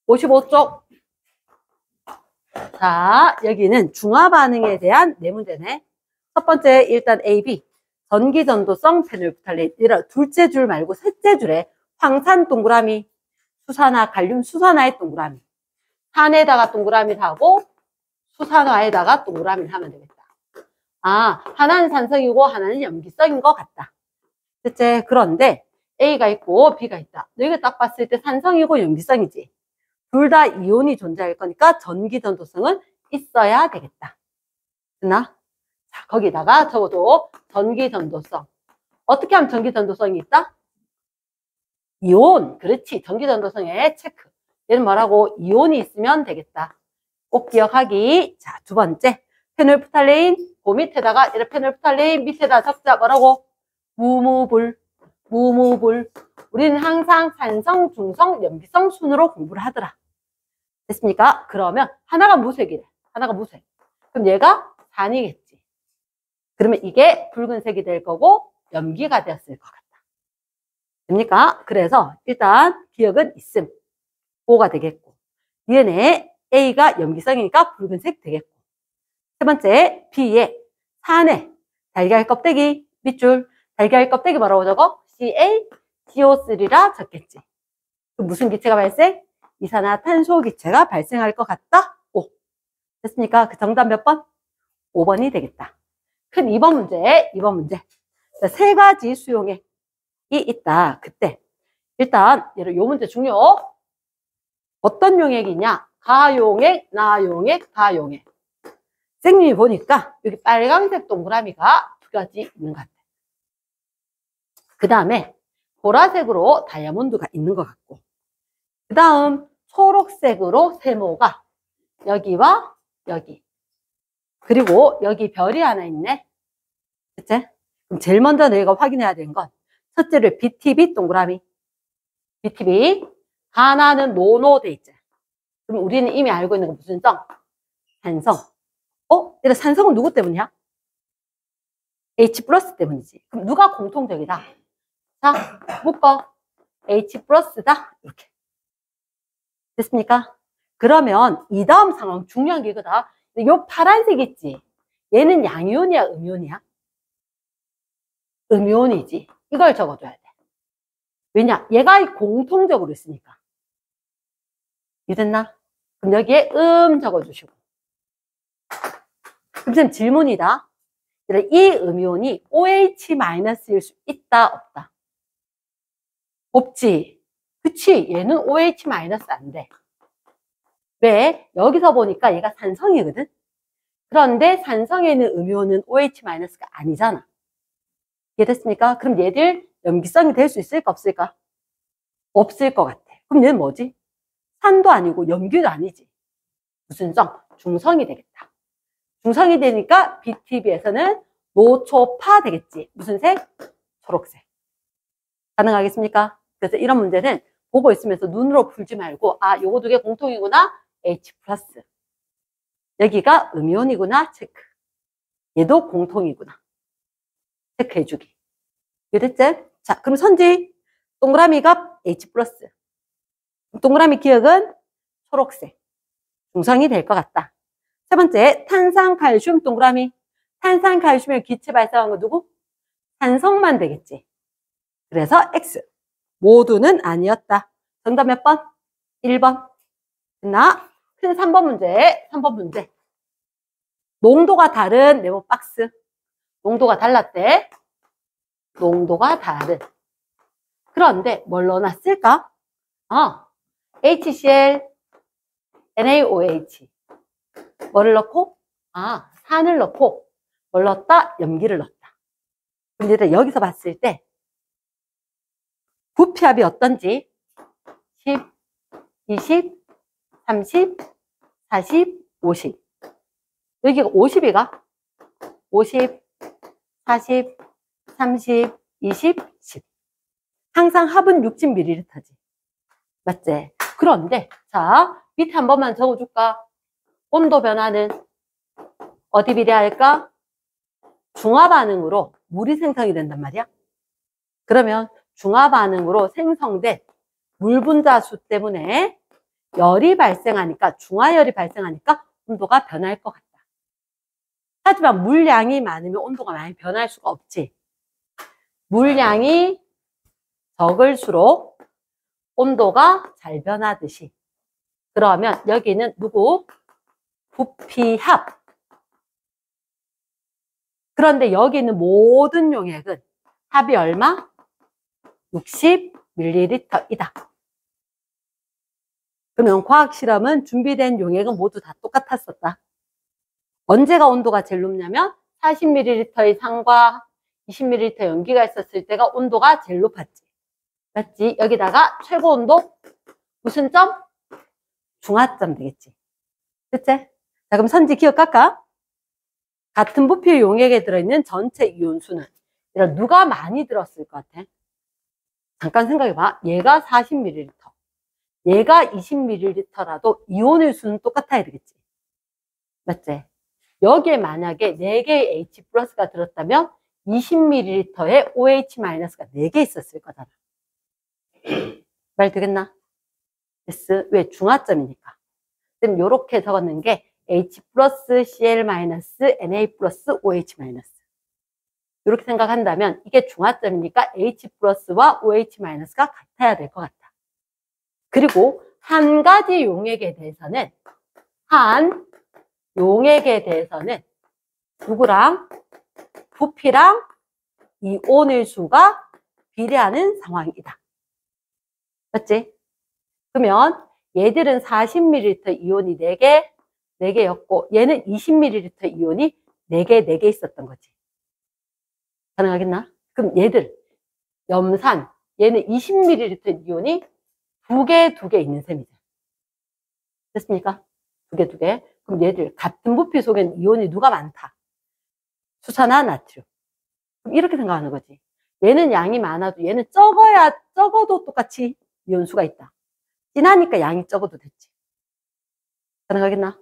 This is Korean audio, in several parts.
55쪽. 자, 여기는 중화 반응에 대한 네 문제네. 첫 번째, 일단 A, B. 전기전도성 페놀프탈레인. 이런 둘째 줄 말고 셋째 줄에 황산 동그라미, 수산화, 칼륨 수산화의 동그라미. 산에다가 동그라미를 하고 수산화에다가 동그라미를 하면 되겠다. 아, 하나는 산성이고 하나는 염기성인 것 같다. 셋째, 그런데 A가 있고 B가 있다. 여기 딱 봤을 때 산성이고 염기성이지. 둘 다 이온이 존재할 거니까 전기전도성은 있어야 되겠다. 됐나? 자, 거기다가 적어도 전기전도성. 어떻게 하면 전기전도성이 있다? 이온. 그렇지. 전기전도성에 체크. 얘는 뭐라고? 이온이 있으면 되겠다. 꼭 기억하기. 자, 두 번째. 페놀프탈레인. 그 밑에다가, 이렇게 페놀프탈레인 밑에다 적자 뭐라고? 무무불. 무무불. 우리는 항상 산성, 중성, 염기성 순으로 공부를 하더라. 됐습니까? 그러면 하나가 무색이래. 하나가 무색. 그럼 얘가 산이겠지. 그러면 이게 붉은색이 될 거고 염기가 되었을 것 같다. 됩니까? 그래서 일단 기억은 있음. O가 되겠고. 얘네 A가 염기성이니까 붉은색 되겠고. 세 번째, B에 산에 달걀 껍데기 밑줄. 달걀 껍데기 뭐라고 적어? CaCO3라 적겠지. 그럼 무슨 기체가 발생? 이산화탄소 기체가 발생할 것 같다? O. 됐습니까? 그 정답 몇 번? 5번이 되겠다. 큰 2번 문제, 2번 문제. 자, 세 가지 수용액이 있다. 그때. 일단, 요 문제 중요. 어떤 용액이냐? 가용액, 나용액, 다용액. 선생님이 보니까 여기 빨간색 동그라미가 두 가지 있는 것 같아. 그 다음에 보라색으로 다이아몬드가 있는 것 같고. 그 다음 초록색으로 세모가 여기와 여기. 그리고 여기 별이 하나 있네. 그치? 그럼 제일 먼저 너희가 확인해야 되는 건 첫째로 BTB 동그라미. BTB. 하나는 노노 돼 있지. 그럼 우리는 이미 알고 있는 건 무슨 성? 산성. 얘가 산성은 누구 때문이야? H 플러스 때문이지. 그럼 누가 공통적이다? 자, 묶어. H 플러스다. 이렇게. 됐습니까? 그러면 이 다음 상황 중요한 게 이거다. 요 파란색 있지? 얘는 양이온이야, 음이온이야? 음이온이지. 이걸 적어줘야 돼. 왜냐? 얘가 공통적으로 있으니까. 이해됐나? 그럼 여기에 적어주시고. 그럼 지금 질문이다. 이 음이온이 OH-일 수 있다, 없다? 없지. 그치? 얘는 OH- 안 돼. 왜? 여기서 보니까 얘가 산성이거든? 그런데 산성에 있는 음이온은 OH-가 아니잖아. 이해됐습니까? 그럼 얘들 염기성이 될 수 있을까, 없을까? 없을 것 같아. 그럼 얘는 뭐지? 산도 아니고 염기도 아니지. 무슨 성? 중성이 되겠다. 중성이 되니까 BTB에서는 노초파 되겠지. 무슨 색? 초록색. 가능하겠습니까? 그래서 이런 문제는 보고 있으면서 눈으로 풀지 말고, 아, 요거 두 개 공통이구나. H 플러스. 여기가 음이온이구나. 체크. 얘도 공통이구나. 체크해주기. 이해됐지? 자, 그럼 선지. 동그라미가 H 플러스. 동그라미 기억은 초록색. 중성이 될 것 같다. 세 번째, 탄산칼슘 동그라미. 탄산칼슘의 기체 발생한 거 누구? 산성만 되겠지. 그래서 X. 모두는 아니었다. 정답 몇 번? 1번. 됐나? 큰 3번 문제. 3번 문제. 농도가 다른 네모 박스. 농도가 달랐대. 농도가 다른. 그런데 뭘 넣어놨을까? HCl, NaOH. 뭐를 넣고? 산을 넣고 뭘 넣었다? 염기를 넣었다. 근데 여기서 봤을 때 부피합이 어떤지 10, 20, 30, 40, 50. 여기가 50이가 50, 40, 30, 20, 10. 항상 합은 60ml지. 맞지? 그런데 자, 밑에 한 번만 적어줄까? 온도 변화는 어디 비례할까? 중화 반응으로 물이 생성이 된단 말이야. 그러면 중화 반응으로 생성된 물 분자 수 때문에 열이 발생하니까, 중하열이 발생하니까 온도가 변할 것 같다. 하지만 물량이 많으면 온도가 많이 변할 수가 없지. 물량이 적을수록 온도가 잘 변하듯이. 그러면 여기는 누구? 부피합. 그런데 여기 있는 모든 용액은 합이 얼마? 60ml이다. 그러면 과학실험은 준비된 용액은 모두 다 똑같았었다. 언제가 온도가 제일 높냐면 40ml의 산과 20ml 연기가 있었을 때가 온도가 제일 높았지. 맞지? 여기다가 최고 온도 무슨 점? 중하점 되겠지. 됐지? 자, 그럼 선지 기억할까? 같은 부피 용액에 들어있는 전체 이온수는 누가 많이 들었을 것 같아? 잠깐 생각해봐. 얘가 40ml, 얘가 20ml라도 이온의 수는 똑같아야 되겠지. 맞지? 여기에 만약에 4개의 H 플러스가 들었다면 20ml에 OH 마이너스가 4개 있었을 거잖아. 말 되겠나? S. 왜? 중하점이니까. 그럼 이렇게 적었는 게 H 플러스 Cl 마이너스 Na 플러스 OH 마이너스. 이렇게 생각한다면 이게 중하점이니까 H 플러스와 OH 마이너스가 같아야 될 것 같다. 그리고 한 가지 용액에 대해서는 누구랑? 부피랑 이온의 수가 비례하는 상황이다. 맞지? 그러면 얘들은 40ml 이온이 4개였고 얘는 20ml 이온이 4개 있었던 거지. 가능하겠나? 그럼 얘들 염산 얘는 20ml 이온이 2개 있는 셈이죠. 됐습니까? 2개. 그럼 얘들 같은 부피 속에는 이온이 누가 많다? 수산화 나트륨. 그럼 이렇게 생각하는 거지. 얘는 양이 많아도 얘는 적어도 똑같이 이온수가 있다. 진하니까 양이 적어도 됐지. 가능하겠나?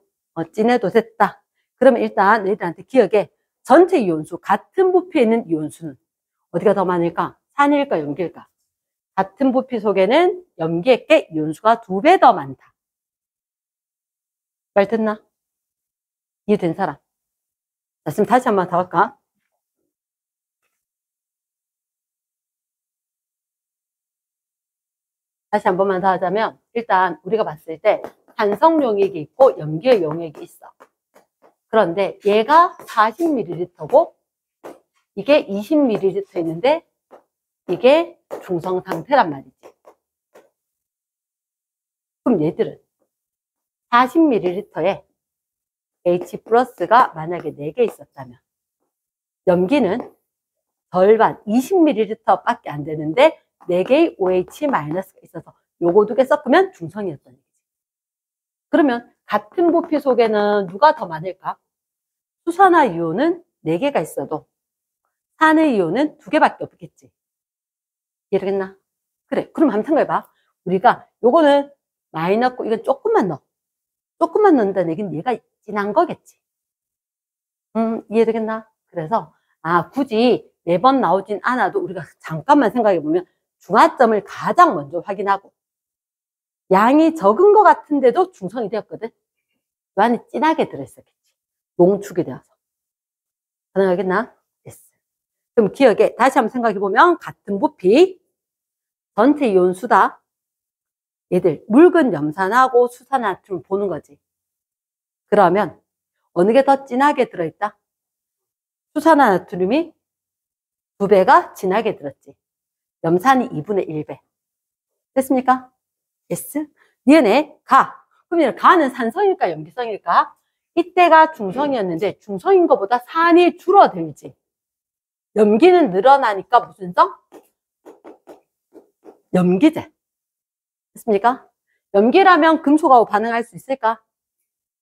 진해도 됐다. 그러면 일단 너희들한테 기억에 전체 이온수, 같은 부피에 있는 이온수는 어디가 더 많을까? 산일까, 염기일까? 같은 부피 속에는 염기액계 이온수가 2배 더 많다. 말 됐나? 이해된 사람? 자, 지금 다시 한번 더 할까? 다시 한 번만 더 하자면 일단 우리가 봤을 때 산성 용액이 있고 염기의 용액이 있어. 그런데 얘가 40ml고 이게 20ml 있는데 이게 중성 상태란 말이지. 그럼 얘들은 40ml에 H 플러스가 만약에 4개 있었다면 염기는 절반 20ml 밖에 안 되는데 4개의 OH 마이너스가 있어서 요거 2개 섞으면 중성이었던 얘기지. 그러면 같은 부피 속에는 누가 더 많을까? 수산화 이온은 4개가 있어도 산의 이온은 2개밖에 없겠지. 이해되겠나? 그래. 그럼 한번 생각해봐. 우리가 요거는 많이 넣고 이건 조금만 넣어. 조금만 넣는다는 얘기는 얘가 진한 거겠지. 이해되겠나? 그래서 굳이 매번 나오진 않아도 우리가 잠깐만 생각해보면 중하점을 가장 먼저 확인하고 양이 적은 것 같은데도 중성이 되었거든. 그 안에 진하게 들어있었겠지. 농축이 되어서. 가능하겠나? 됐어. 그럼 기억에 다시 한번 생각해보면 같은 부피 전체 이온수다. 얘들 묽은 염산하고 수산화나트륨을 보는 거지. 그러면 어느 게 더 진하게 들어있다? 수산화나트륨이 2배가 진하게 들었지. 염산이 2분의 1배. 됐습니까? S. 니은에 가. 그럼 가는 산성일까 염기성일까? 이때가 중성이었는데 중성인 것보다 산이 줄어들지. 염기는 늘어나니까 무슨 성? 염기제. 됐습니까? 염기라면 금속하고 반응할 수 있을까?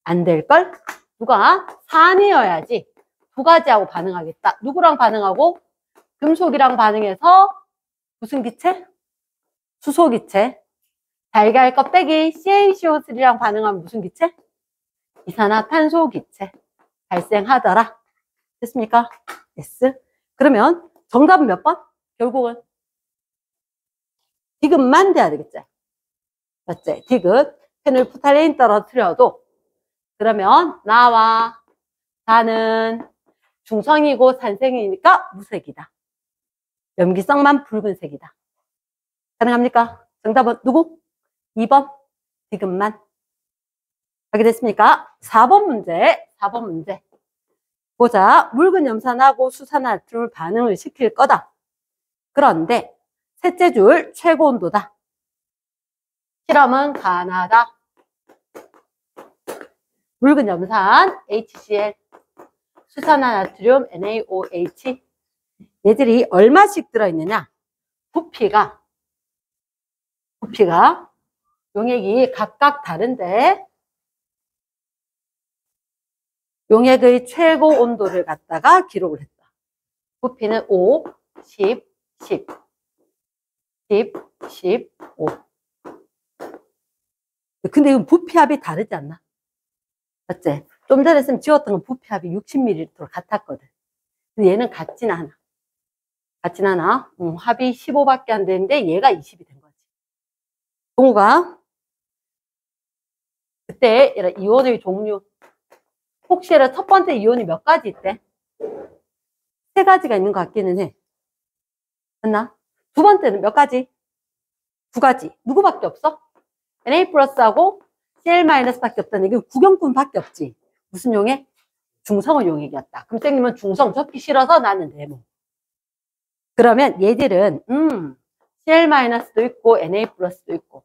안 될걸? 누가? 산이어야지. 2가지하고 반응하겠다. 누구랑 반응하고? 금속이랑 반응해서 무슨 기체? 수소기체. 달걀 껍데기 CaCO3랑 반응하면 무슨 기체? 이산화탄소 기체 발생하더라. 됐습니까? S. 그러면 정답은 몇 번? 결국은 디귿만 돼야 되겠지. 맞지? 디귿. 페놀프탈레인 떨어뜨려도 그러면 나와 다는 중성이고 산성이니까 무색이다. 염기성만 붉은색이다. 가능합니까? 정답은 누구? 2번 디귿만. 확인됐습니까? 4번 문제. 4번 문제. 보자. 묽은 염산하고 수산화를 반응을 시킬 거다. 그런데 셋째 줄 최고 온도다. 실험은 가능하다. 묽은 염산 HCl, 수산화나트륨 NaOH. 얘들이 얼마씩 들어있느냐? 부피가 용액이 각각 다른데 용액의 최고 온도를 갖다가 기록을 했다. 부피는 5, 10, 10, 15. 근데 이건 부피합이 다르지 않나? 맞지? 좀 전에 지웠던 건 부피합이 60ml 같았거든. 근데 얘는 같진 않아. 합이 15밖에 안 되는데 얘가 20이 된 거지. 동우가 그때 이런 이온의 종류, 혹시 첫 번째 이온이 몇 가지 있대? 3가지가 있는 것 같기는 해. 맞나? 두 번째는 몇 가지? 2가지. 누구밖에 없어? Na 플러스하고 Cl 마이너스밖에 없다는 얘기는 구경꾼밖에 없지. 무슨 용액? 중성의 용액이었다. 그럼 쌤님은 중성 접기 싫어서 나는 네모. 그러면 얘들은 Cl 마이너스도 있고 Na 플러스도 있고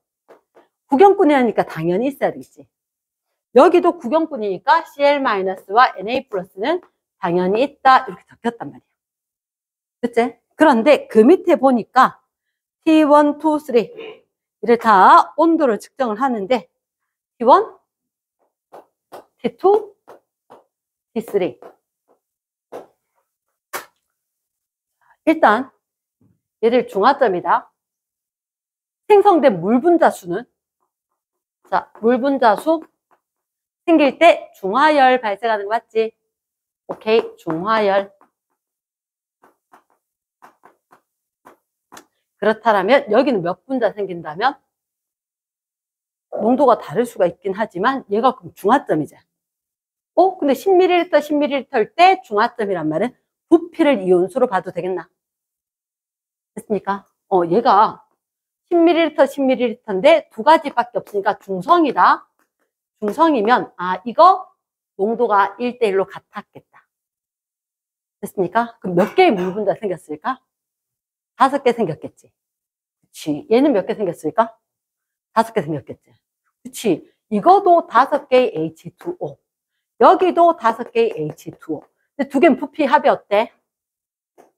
구경꾼이니까 당연히 있어야 되겠지. 여기도 구경꾼이니까 Cl 마이너스와 Na 플러스는 당연히 있다. 이렇게 적혔단 말이야. 그치? 그런데 그 밑에 보니까 T1, 2, 3 이를 다 온도를 측정을 하는데 T1, T2, T3. 일단 얘들 중화점이다. 생성된 물 분자수는 자, 물 분자수 생길 때 중화열 발생하는 거 맞지? 오케이, 중화열. 그렇다면 여기는 몇 분자 생긴다면 농도가 다를 수가 있긴 하지만 얘가 그럼 중화점이잖아. 근데 10ml, 10ml일 때 중화점이란 말은 부피를 이온수로 봐도 되겠나? 됐습니까? 얘가 10ml, 10ml인데 2가지밖에 없으니까 중성이다. 중성이면 이거 농도가 1대1로 같았겠다. 됐습니까? 그럼 몇 개의 물 분자 생겼을까? 5개 생겼겠지. 그치. 얘는 몇 개 생겼을까? 5개 생겼겠지. 그치. 이거도 5개의 H2O. 여기도 5개의 H2O. 근데 2개는 부피 합이 어때?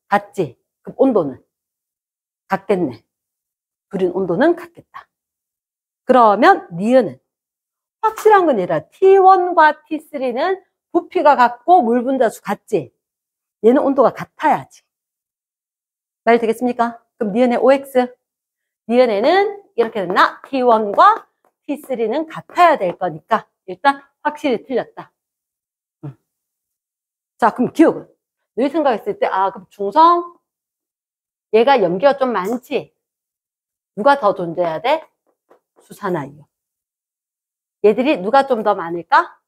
같지? 그럼 온도는? 같겠네. 둘인 온도는 같겠다. 그러면 니은은? 확실한 건 아니라 T1과 T3는 부피가 같고 물 분자수 같지? 얘는 온도가 같아야지. 말 되겠습니까? 그럼 니은의 OX? 니은에는 이렇게 됐나? T1과 T3는 같아야 될 거니까 일단 확실히 틀렸다. 자, 그럼 기억은? 너희 생각했을 때 그럼 중성? 얘가 염기가 좀 많지? 누가 더 존재해야 돼? 수산화이온. 얘들이 누가 좀 더 많을까?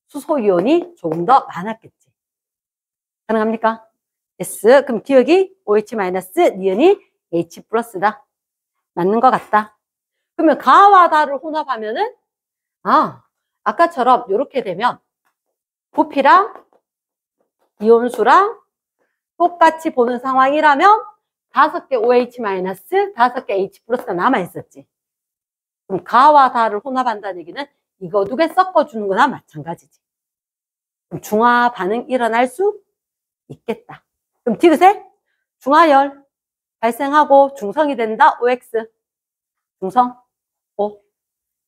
수소이온이 조금 더 많았겠지. 가능합니까? S. 그럼 기억이 OH 마이너스, 니은이 H 플러스다. 맞는 것 같다. 그러면 가와 다를 혼합하면은 아까처럼 이렇게 되면 부피랑 이온수랑 똑같이 보는 상황이라면 5개 OH 마이너스, 5개 H 플러스가 남아있었지. 그럼 가와 다를 혼합한다는 얘기는 이거 2개 섞어주는 거나 마찬가지지. 그럼 중화 반응 일어날 수 있겠다. 그럼 디귿에 중화열 발생하고 중성이 된다. OX. 중성. O.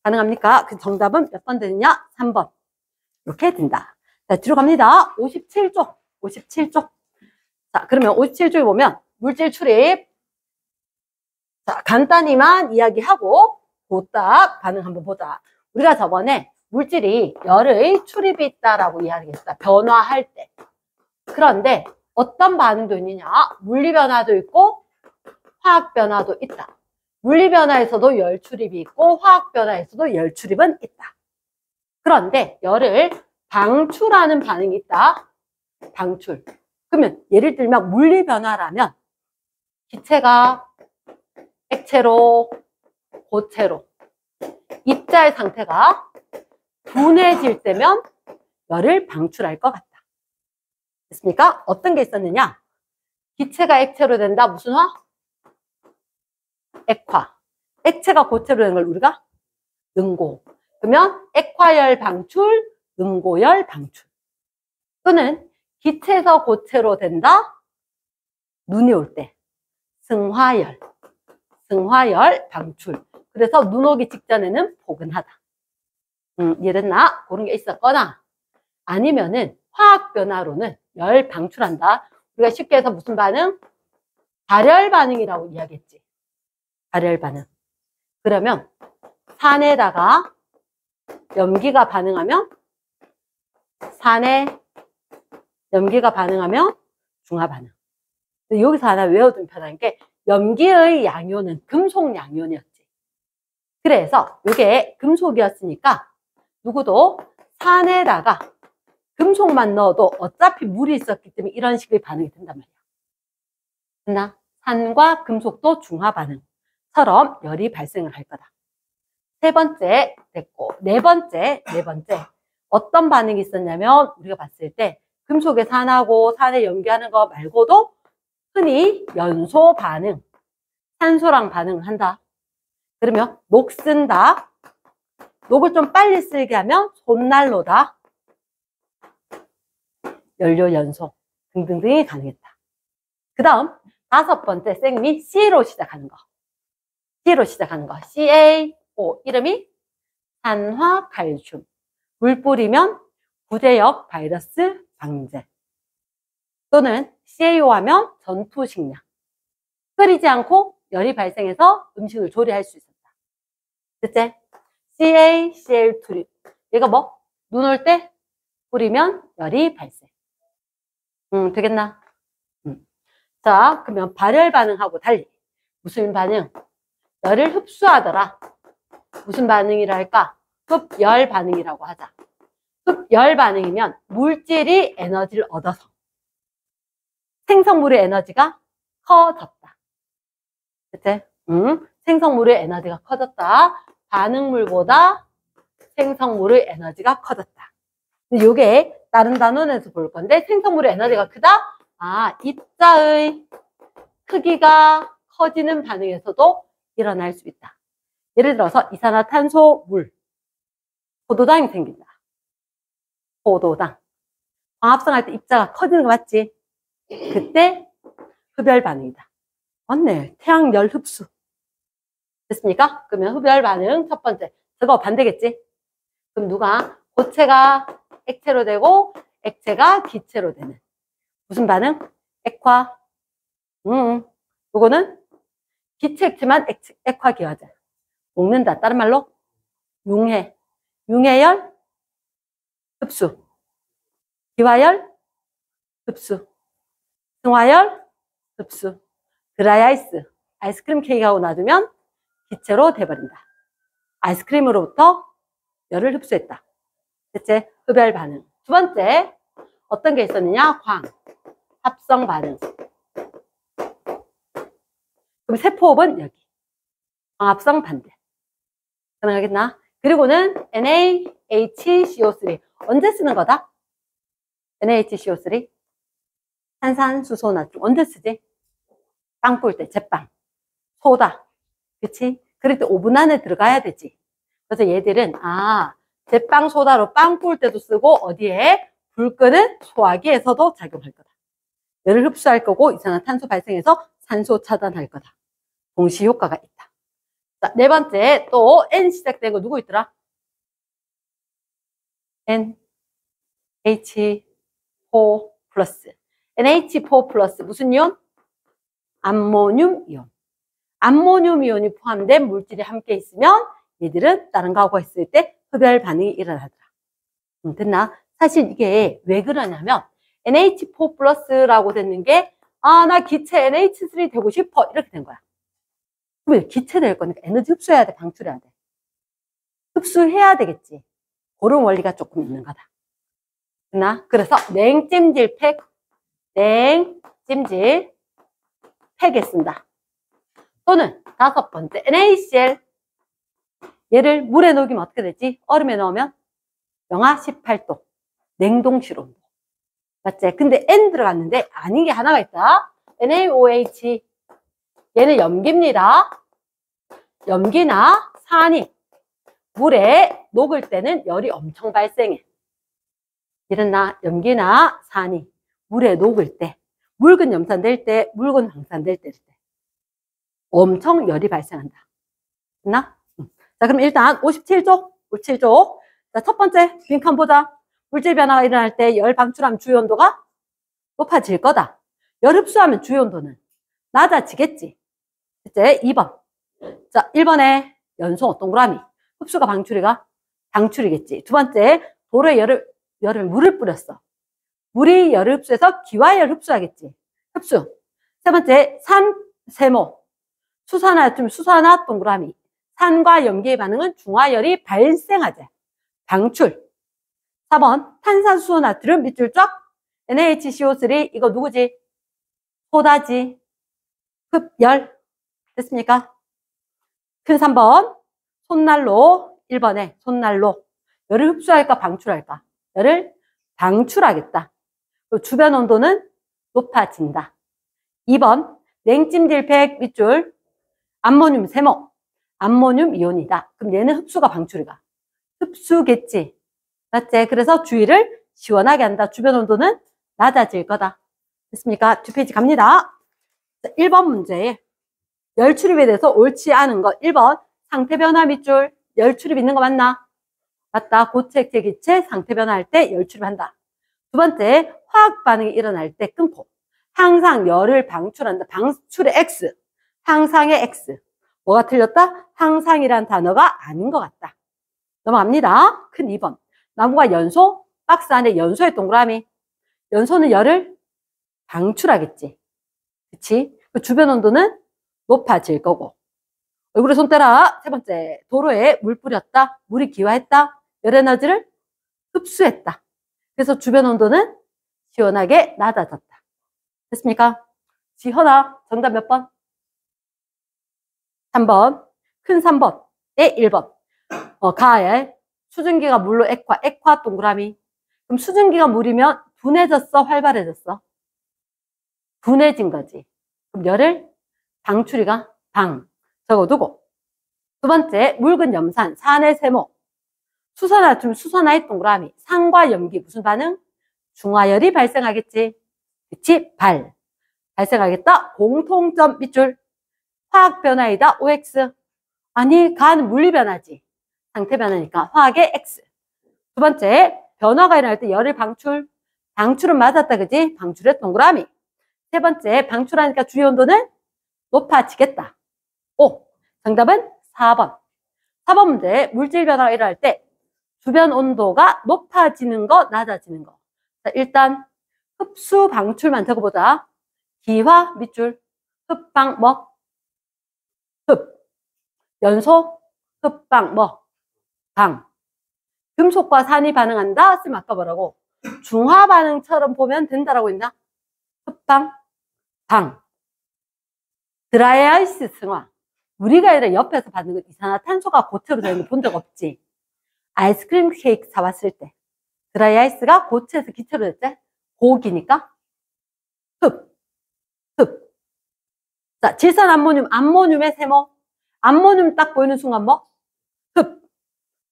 가능합니까? 그 정답은 몇 번 되느냐? 3번. 이렇게 된다. 자, 뒤로 갑니다. 57쪽. 57쪽. 자, 그러면 57쪽에 보면 물질 출입. 자, 간단히만 이야기하고 보딱 반응 한번 보자. 우리가 저번에 물질이 열의 출입이 있다라고 이야기했다. 변화할 때. 그런데 어떤 반응도 있느냐? 물리 변화도 있고 화학 변화도 있다. 물리 변화에서도 열 출입이 있고 화학 변화에서도 열 출입은 있다. 그런데 열을 방출하는 반응이 있다. 방출. 그러면 예를 들면 물리 변화라면 기체가 액체로, 고체로 입자의 상태가 둔해질 때면 열을 방출할 것 같다. 됐습니까? 어떤 게 있었느냐? 기체가 액체로 된다. 무슨 화? 액화. 액체가 고체로 되는 걸 우리가 응고. 그러면 액화열 방출, 응고열 방출. 또는 기체에서 고체로 된다. 눈이 올 때 승화열. 승화열 방출. 그래서 눈 오기 직전에는 포근하다. 이랬나? 그런 게 있었거나 아니면은 화학 변화로는 열 방출한다. 우리가 쉽게 해서 무슨 반응? 발열 반응이라고 이야기했지. 발열 반응. 그러면 산에다가 염기가 반응하면 산에 염기가 반응하면 중화 반응. 여기서 하나 외워두면 편한 게 염기의 양이온은 금속 양이온이었지. 그래서 이게 금속이었으니까 누구도 산에다가 금속만 넣어도 어차피 물이 있었기 때문에 이런 식의 반응이 된단 말이야. 됐나? 산과 금속도 중화 반응처럼 열이 발생을 할 거다. 세 번째 됐고, 네 번째. 어떤 반응이 있었냐면 우리가 봤을 때 금속에 산하고 산에 염기하는 거 말고도 흔히 연소 반응, 산소랑 반응을 한다. 그러면 녹 쓴다. 녹을 좀 빨리 쓸게 하면 손난로다. 연료 연소 등등등이 가능했다. 그 다음 다섯 번째 생리 C로 시작하는 거. C로 시작하는 거. CaO 이름이 산화칼슘. 물 뿌리면 구제역 바이러스 방제. 또는 CaO 하면 전투식량. 끓이지 않고 열이 발생해서 음식을 조리할 수 있었다. 됐지? CaCl2. 얘가 뭐? 눈 올 때 뿌리면 열이 발생. 되겠나? 자, 그러면 발열 반응하고 달리 무슨 반응? 열을 흡수하더라. 무슨 반응이라 할까? 흡열 반응이라고 하자. 흡열 반응이면 물질이 에너지를 얻어서 생성물의 에너지가 커졌다. 그치? 생성물의 에너지가 커졌다. 반응물보다 생성물의 에너지가 커졌다. 이게 다른 단원에서 볼 건데 생성물의 에너지가 크다? 아, 입자의 크기가 커지는 반응에서도 일어날 수 있다. 예를 들어서 이산화탄소, 물, 포도당이 생긴다. 포도당. 광합성할 때 입자가 커지는 거 맞지? 그때 흡열 반응이다. 맞네. 태양열 흡수. 됐습니까? 그러면 흡열 반응 첫 번째. 저거 반대겠지? 그럼 누가? 고체가 액체로 되고 액체가 기체로 되는. 무슨 반응? 액화. 이거는 기체 액체만 액화 기화제. 녹는다. 다른 말로 융해. 융해열 흡수. 기화열 흡수. 승화열 흡수. 드라이 아이스. 아이스크림 케이크하고 놔두면 기체로 돼버린다. 아이스크림으로부터 열을 흡수했다. 됐지? 흡열 반응. 두 번째, 어떤 게 있었느냐? 광, 합성 반응. 그럼 세포흡은 여기. 광합성 반대. 가능하겠나? 그리고는 NaHCO3. 언제 쓰는 거다? NaHCO3. 탄산수소 나트륨. 언제 쓰지? 빵 꿀 때, 제빵. 소다. 그치? 그럴 때 오븐 안에 들어가야 되지. 그래서 얘들은, 제빵 소다로 빵 구울 때도 쓰고, 어디에? 불 끄는 소화기에서도 작용할 거다. 열을 흡수할 거고, 이산화탄소 발생해서 산소 차단할 거다. 동시 효과가 있다. 자, 네 번째, 또 N 시작된 거 누구 있더라? NH4 플러스. NH4 플러스 무슨 이온? 암모늄 이온. 암모늄 이온이 포함된 물질이 함께 있으면 얘들은 다른 거하고 했을 때 흡열 반응이 일어나더라. 됐나? 사실 이게 왜 그러냐면 NH4 플러스라고 됐는 게 나 기체 NH3 되고 싶어 이렇게 된 거야. 그러면 기체될 거니까 에너지 흡수해야 돼, 방출해야 돼? 흡수해야 되겠지. 그런 원리가 조금 있는 거다. 그래서 냉찜질팩, 냉찜질팩에 쓴다. 또는 다섯 번째, NaCl. 얘를 물에 녹이면 어떻게 되지? 얼음에 넣으면 영하 18도. 냉동실 온도. 맞지? 근데 N 들어갔는데 아닌 게 하나가 있다. NaOH. 얘는 염기입니다. 염기나 산이 물에 녹을 때는 열이 엄청 발생해. 이랬나? 염기나 산이 물에 녹을 때, 묽은 염산 될 때, 묽은 황산 될 때, 엄청 열이 발생한다. 됐나? 자, 그럼 일단 57쪽, 57쪽. 자, 첫 번째 빈칸 보자. 물질 변화가 일어날 때 열 방출하면 주요 온도가 높아질 거다. 열 흡수하면 주요 온도는 낮아지겠지. 이제 2번. 자, 1번에 연소, 동그라미. 흡수가 방출이겠지. 두 번째, 도로에 물을 뿌렸어. 물이 열을 흡수해서 기와열 흡수하겠지. 흡수. 세 번째, 세모. 수산화염, 수산화, 동그라미. 산과 염기의 반응은 중화열이 발생하지. 방출. 4번, 탄산수소 나트륨 밑줄 쫙. NaHCO3. 이거 누구지? 소다지. 흡열. 됐습니까? 큰 3번. 손난로. 1번에 손난로. 열을 흡수할까, 방출할까? 열을 방출하겠다. 주변 온도는 높아진다. 2번, 냉찜질팩 밑줄. 암모늄 세모. 암모늄 이온이다. 그럼 얘는 흡수가 방출이가. 흡수겠지. 맞지? 그래서 주위를 시원하게 한다. 주변 온도는 낮아질 거다. 됐습니까? 뒷페이지 갑니다. 1번 문제에 열 출입에 대해서 옳지 않은 것. 1번, 상태 변화 밑줄. 열 출입 있는 거 맞나? 맞다. 고체, 액체, 기체 상태 변화할 때 열 출입한다. 두 번째, 화학 반응이 일어날 때 끊고 항상 열을 방출한다. 방출의 X. 항상의 X. 뭐가 틀렸다? 항상이란 단어가 아닌 것 같다. 넘어갑니다. 큰 2번. 나무가 연소, 박스 안에 연소의 동그라미. 연소는 열을 방출하겠지. 그치? 그 주변 온도는 높아질 거고. 얼굴에 손 떼라. 세 번째, 도로에 물 뿌렸다. 물이 기화했다. 열 에너지를 흡수했다. 그래서 주변 온도는 시원하게 낮아졌다. 됐습니까? 지현아, 정답 몇 번? 3번. 큰 3번에 1번. 가을. 수증기가 물로 액화 동그라미. 그럼 수증기가 물이면 둔해졌어, 활발해졌어? 둔해진 거지. 그럼 열을 방출이가 적어두고. 두 번째, 묽은 염산, 산의 세모. 수산화염, 수산화의 동그라미. 산과 염기 무슨 반응? 중화열이 발생하겠지. 그치? 발생하겠다. 공통점 밑줄. 화학 변화이다. OX. 아니, 가는 물리 변화지. 상태 변화니까 화학의 X. 두 번째, 변화가 일어날 때 열을 방출은 맞았다, 그지? 방출의 동그라미. 세 번째, 방출하니까 주요 온도는 높아지겠다. 오, 정답은 4번. 4번 문제, 물질 변화가 일어날 때 주변 온도가 높아지는 거, 낮아지는 거. 자, 일단 흡수, 방출만 적어보자. 기화, 밑줄, 흡방, 연소, 흡방, 방. 금속과 산이 반응한다? 쓰면 아까 뭐라고? 중화 반응처럼 보면 된다라고 했나? 흡방, 방. 드라이아이스 승화. 우리가 아니라 옆에서 받는 거 이산화탄소가 고체로 되는 거 본 적 없지? 아이스크림 케이크 사왔을 때 드라이아이스가 고체에서 기체로 됐지? 고기니까 흡. 자, 암모늄의 세모. 암모늄 딱 보이는 순간 흡.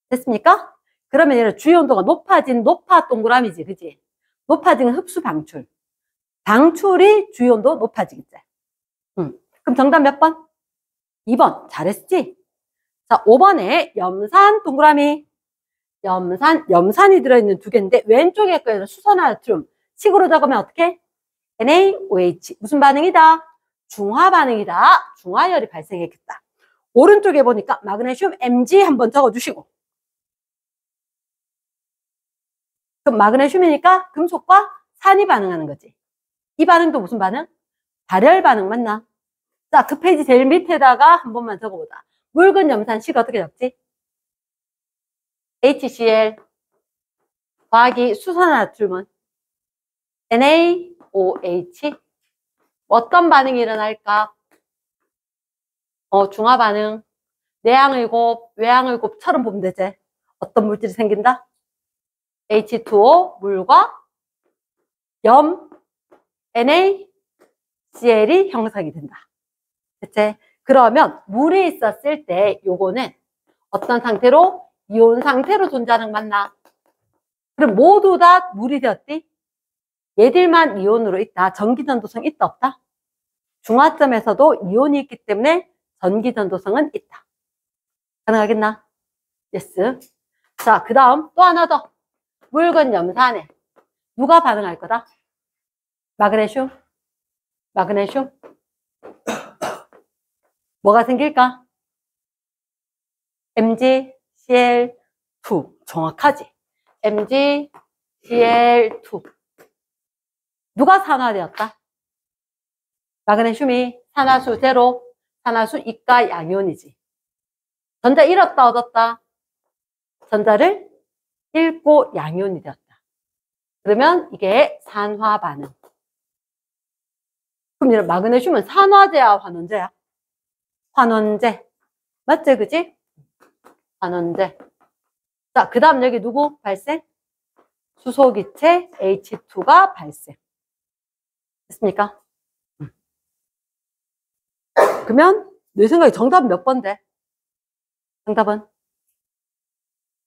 됐습니까? 그러면 얘는 주요 온도가 높아 동그라미지, 그지? 높아지는 흡수 방출. 방출이 주요 온도 높아지겠지. 그럼 정답 몇 번? 2번. 잘했지? 자, 5번에 염산 동그라미. 염산이 들어있는 두 개인데 왼쪽에 거에는 수산화나트륨. 식으로 적으면 어떻게? NaOH. 무슨 반응이다? 중화 반응이다. 중화열이 발생했겠다. 오른쪽에 보니까 마그네슘 Mg 한번 적어주시고. 그럼 마그네슘이니까 금속과 산이 반응하는 거지. 이 반응도 무슨 반응? 발열 반응 맞나? 자, 그 페이지 제일 밑에다가 한 번만 적어보자. 묽은 염산식 어떻게 적지? HCl 더하기 수산화나트륨은 NaOH. 어떤 반응이 일어날까? 중화 반응. 내양의 곱, 외양의 곱처럼 보면 되지. 어떤 물질이 생긴다? H2O, 물과 염, NaCl이 형성이 된다. 됐지? 그러면 물이 있었을 때 요거는 어떤 상태로? 이온 상태로 존재하는 거 맞나? 그럼 모두 다 물이 되었지? 얘들만 이온으로 있다. 전기전도성 있다 없다? 중화점에서도 이온이 있기 때문에 전기전도성은 있다. 가능하겠나? 예스. 자, 그 다음 또 하나 더. 묽은 염산에 누가 반응할 거다? 마그네슘? 마그네슘? 뭐가 생길까? MgCl2. 정확하지? MgCl2. 누가 산화되었다? 마그네슘이 산화수 제로, 산화수 이가 양이온이지. 전자 잃었다 얻었다? 전자를 잃고 양이온이 되었다. 그러면 이게 산화 반응. 그럼 이런 마그네슘은 산화제야 환원제야? 환원제. 맞지 그지? 환원제. 자, 그 다음 여기 누구 발생? 수소기체 H2가 발생. 됐습니까? 그러면 내 생각에 정답은 몇 번데? 정답은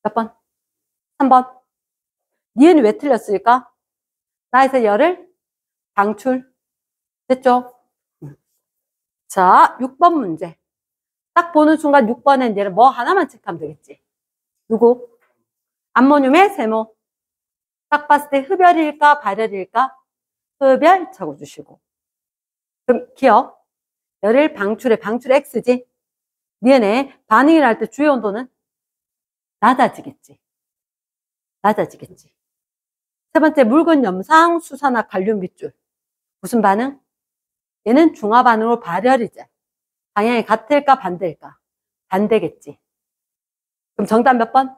몇 번? 3번. 니은이 왜 틀렸을까? 나에서 열을 방출. 됐죠? 자, 6번 문제. 딱 보는 순간 6번엔 얘를 뭐 하나만 체크하면 되겠지. 누구? 암모늄의 세모. 딱 봤을 때 흡열일까 발열일까? 흡열 적어주시고. 그럼 기억. 열을 방출해. 방출 X지. 니은에 반응이 날 때 주요 온도는 낮아지겠지. 낮아지겠지. 세 번째, 묽은 염상, 수산화, 갈륨 밑줄. 무슨 반응? 얘는 중화 반응으로 발열이지. 방향이 같을까 반대일까? 반대겠지. 그럼 정답 몇 번?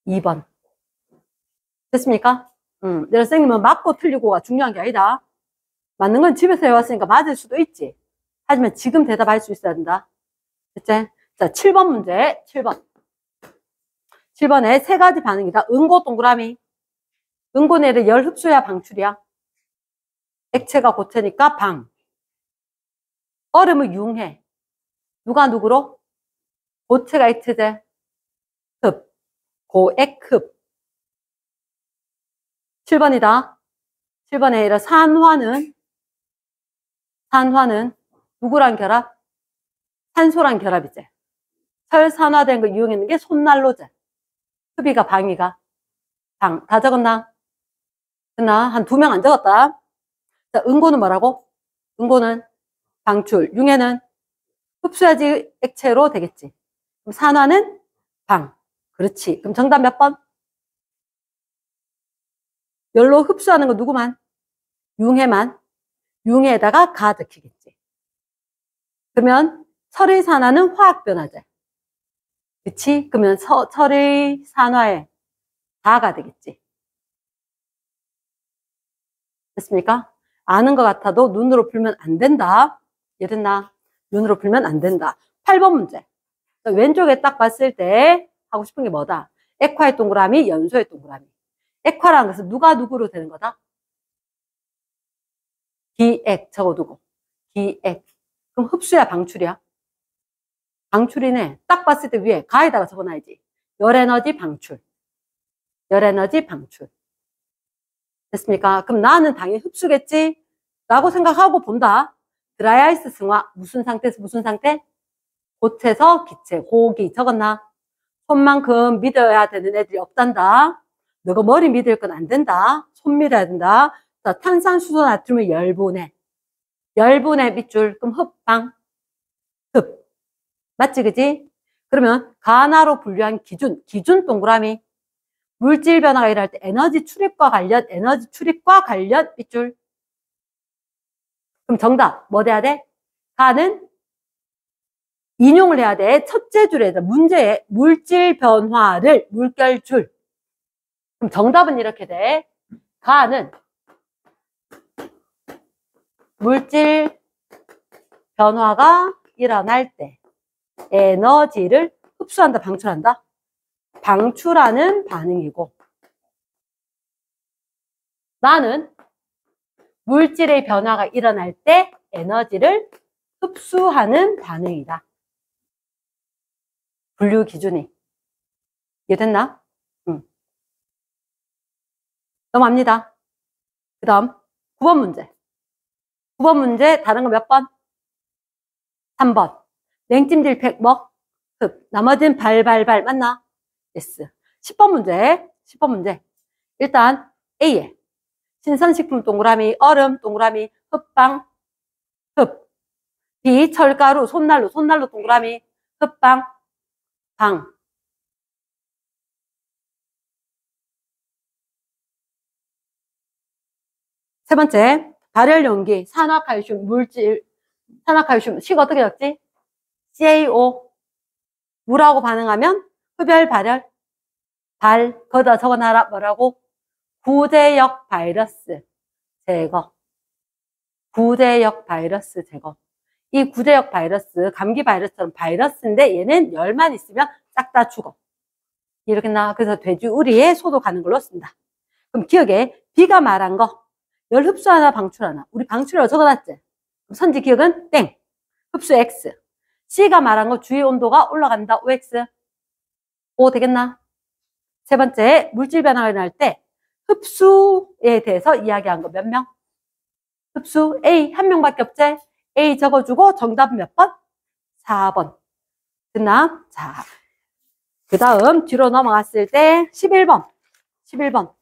2번. 됐습니까? 내가 선생님은 맞고 틀리고가 중요한 게 아니다. 맞는 건 집에서 해왔으니까 맞을 수도 있지. 하지만 지금 대답할 수 있어야 된다. 됐지? 자, 7번 문제. 7번. 7번에 세 가지 반응이다. 응고 동그라미. 응고내를 열 흡수야 방출이야? 액체가 고체니까 방. 얼음은 융해. 누가 누구로? 고체가 액체제. 흡. 고액흡. 7번이다. 7번에 이런 산화는 누구랑 결합? 산소랑 결합이지. 설산화된 거 이용했는 게 손난로제. 흡이가 방이가. 방. 다 적었나? 됐나? 한 2명 안 적었다. 자, 응고는 뭐라고? 응고는 방출. 융해는 흡수해야지 액체로 되겠지. 그럼 산화는 방. 그렇지. 그럼 정답 몇 번? 열로 흡수하는 거 누구만? 융해만. 융해에다가 가 적히겠지. 그러면 철의 산화는 화학 변화제. 그치? 그러면 철의 산화에 다가 되겠지. 됐습니까? 아는 것 같아도 눈으로 풀면 안 된다. 이랬나? 눈으로 풀면 안 된다. 8번 문제. 왼쪽에 딱 봤을 때 하고 싶은 게 뭐다? 액화의 동그라미, 연소의 동그라미. 액화라는 것은 누가 누구로 되는 거다? 기액 적어두고. 기액. 그럼 흡수야 방출이야? 방출이네. 딱 봤을 때 위에 가에다가 적어놔야지. 열에너지 방출. 열에너지 방출. 됐습니까? 그럼 나는 당연히 흡수겠지? 라고 생각하고 본다. 드라이아이스 승화. 무슨 상태에서 무슨 상태? 고체에서 기체. 고기. 적었나? 손만큼 믿어야 되는 애들이 없단다. 너가 머리 믿을 건 안 된다. 손 믿어야 된다. 자, 탄산수소 나트륨을 열분해. 열분해 밑줄. 그럼 흡방. 흡. 맞지, 그지? 그러면 가나로 분류한 기준 동그라미. 물질 변화가 일어날 때 에너지 출입과 관련 밑줄. 그럼 정답 뭐 돼야 돼? 가는 인용을 해야 돼. 첫째 줄에 문제의 물질 변화를 물결줄. 그럼 정답은 이렇게 돼. 가는 물질 변화가 일어날 때 에너지를 흡수한다, 방출한다? 방출하는 반응이고, 나는 물질의 변화가 일어날 때 에너지를 흡수하는 반응이다. 분류 기준이. 이해됐나? 응. 넘어갑니다. 그 다음 9번 문제. 9번 문제 다른 거 몇 번? 3번. 냉찜질팩 뭐? 흡. 나머지는 발발발 맞나? yes. 10번 문제. 10번 문제. 일단 A에 신선식품 동그라미, 얼음 동그라미, 흡방, 흡. B 철가루, 손난로, 손난로 동그라미, 흡방, 방. 세 번째, 발열용기, 산화칼슘, 물질, 산화칼슘, 식 어떻게 적지? CaO. 물하고 반응하면 흡열, 발열, 거기다 적어놔라. 뭐라고? 구제역 바이러스 제거. 구제역 바이러스 제거. 이 구제역 바이러스, 감기 바이러스처럼 바이러스인데 얘는 열만 있으면 싹 다 죽어. 이렇게 나. 그래서 돼지우리에 소독하는 걸로 쓴다. 그럼 기억에 B가 말한 거 열 흡수하나 방출하나. 우리 방출이라고 적어놨지. 그럼 선지 기억은 땡. 흡수 X. C가 말한 거 주위 온도가 올라간다. OX. O 되겠나? 세 번째, 물질 변화가 일어날 때 흡수에 대해서 이야기한 거 몇 명? 흡수 A 한 명밖에 없지? A 적어주고 정답은 몇 번? 4번. 됐나? 자, 그 다음 뒤로 넘어갔을 때 11번. 11번.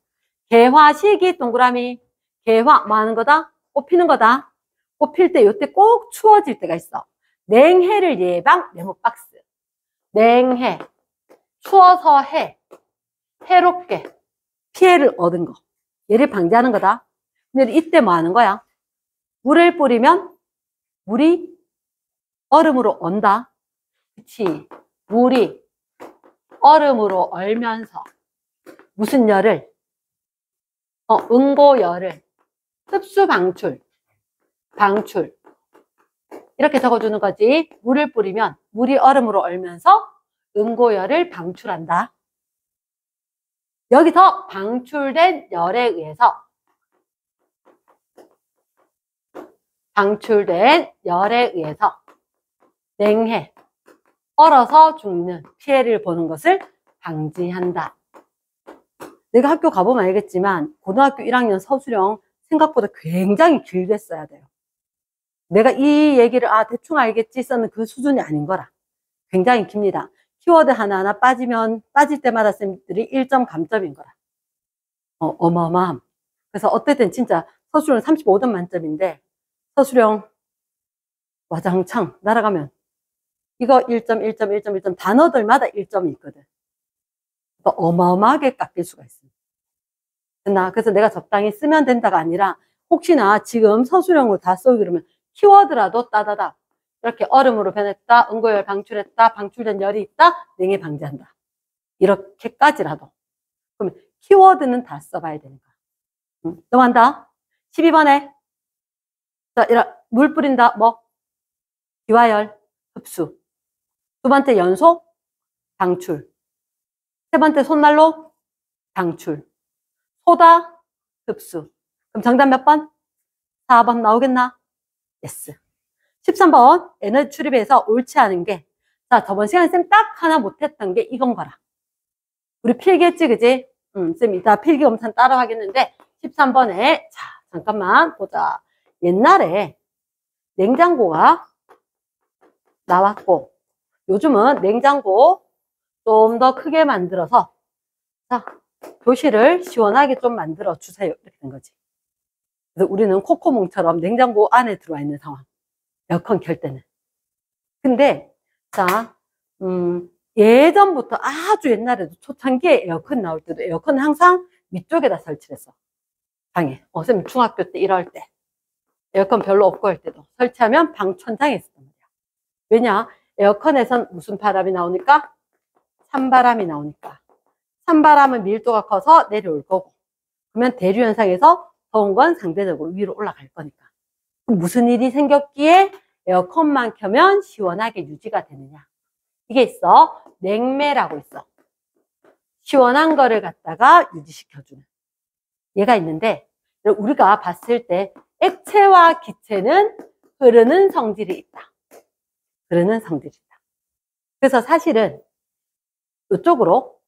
개화시기 동그라미. 개화 뭐 하는 거다? 꽃피는 거다. 꽃필 때 요때 꼭 추워질 때가 있어. 냉해를 예방 네모박스. 냉해. 추워서 해롭게 피해를 얻은 거. 얘를 방지하는 거다. 근데 이때 뭐 하는 거야? 물을 뿌리면 물이 얼음으로 온다. 그치? 물이 얼음으로 얼면서 무슨 열을? 응고열을 흡수 방출 이렇게 적어주는 거지. 물을 뿌리면 물이 얼음으로 얼면서 응고열을 방출한다. 여기서 방출된 열에 의해서 냉해, 얼어서 죽는 피해를 보는 것을 방지한다. 내가 학교 가보면 알겠지만 고등학교 1학년 서술형 생각보다 굉장히 길게 써야 돼요. 내가 이 얘기를 대충 알겠지 썼는 그 수준이 아닌 거라. 굉장히 깁니다. 키워드 하나하나 빠질 때마다 쌤들이 1점 감점인 거라. 어마어마함. 그래서 어쨌든 진짜 서술형 35점 만점인데 서술형 와장창 날아가면 이거 1점, 1점, 1점, 1점 단어들마다 1점이 있거든. 그러니까 어마어마하게 깎일 수가 있습니다. 그래서 내가 적당히 쓰면 된다가 아니라 혹시나 지금 서술형으로 다 써오기 그러면 키워드라도 따다다 이렇게 얼음으로 변했다, 응고열 방출했다, 방출된 열이 있다, 냉해 방지한다. 이렇게까지라도. 그러면 키워드는 다 써봐야 되는 거야. 넘어간다. 12번에 자, 물 뿌린다. 뭐? 기화열, 흡수. 두 번째 연소, 방출. 세 번째 손난로, 방출. 소다, 흡수. 그럼 정답 몇 번? 4번 나오겠나? yes. 13번 에너지 출입에서 옳지 않은 게, 자, 저번 시간에 쌤 딱 하나 못했던 게 이건 거라. 우리 필기했지, 그지? 쌤 이따 필기 검사 따로 하겠는데 13번에 자, 잠깐만 보자. 옛날에 냉장고가 나왔고 요즘은 냉장고 좀 더 크게 만들어서 자, 교실을 시원하게 좀 만들어 주세요. 이렇게 된 거지. 그래서 우리는 코코몽처럼 냉장고 안에 들어와 있는 상황. 에어컨 켤 때는. 근데 자, 예전부터 아주 옛날에도 초창기에 에어컨 나올 때도 에어컨은 항상 위쪽에다 설치를 했어. 방에. 쌤 중학교 때 이럴 때. 에어컨 별로 없고 할 때도 설치하면 방 천장에 있었단 말이야. 왜냐? 에어컨에선 무슨 바람이 나오니까? 찬바람이 나오니까. 찬바람은 밀도가 커서 내려올 거고, 그러면 대류 현상에서 더운 건 상대적으로 위로 올라갈 거니까. 그럼 무슨 일이 생겼기에 에어컨만 켜면 시원하게 유지가 되느냐? 이게 있어. 냉매라고 있어. 시원한 거를 갖다가 유지시켜주는. 얘가 있는데, 우리가 봤을 때 액체와 기체는 흐르는 성질이 있다. 흐르는 성질이 있다. 그래서 사실은 이쪽으로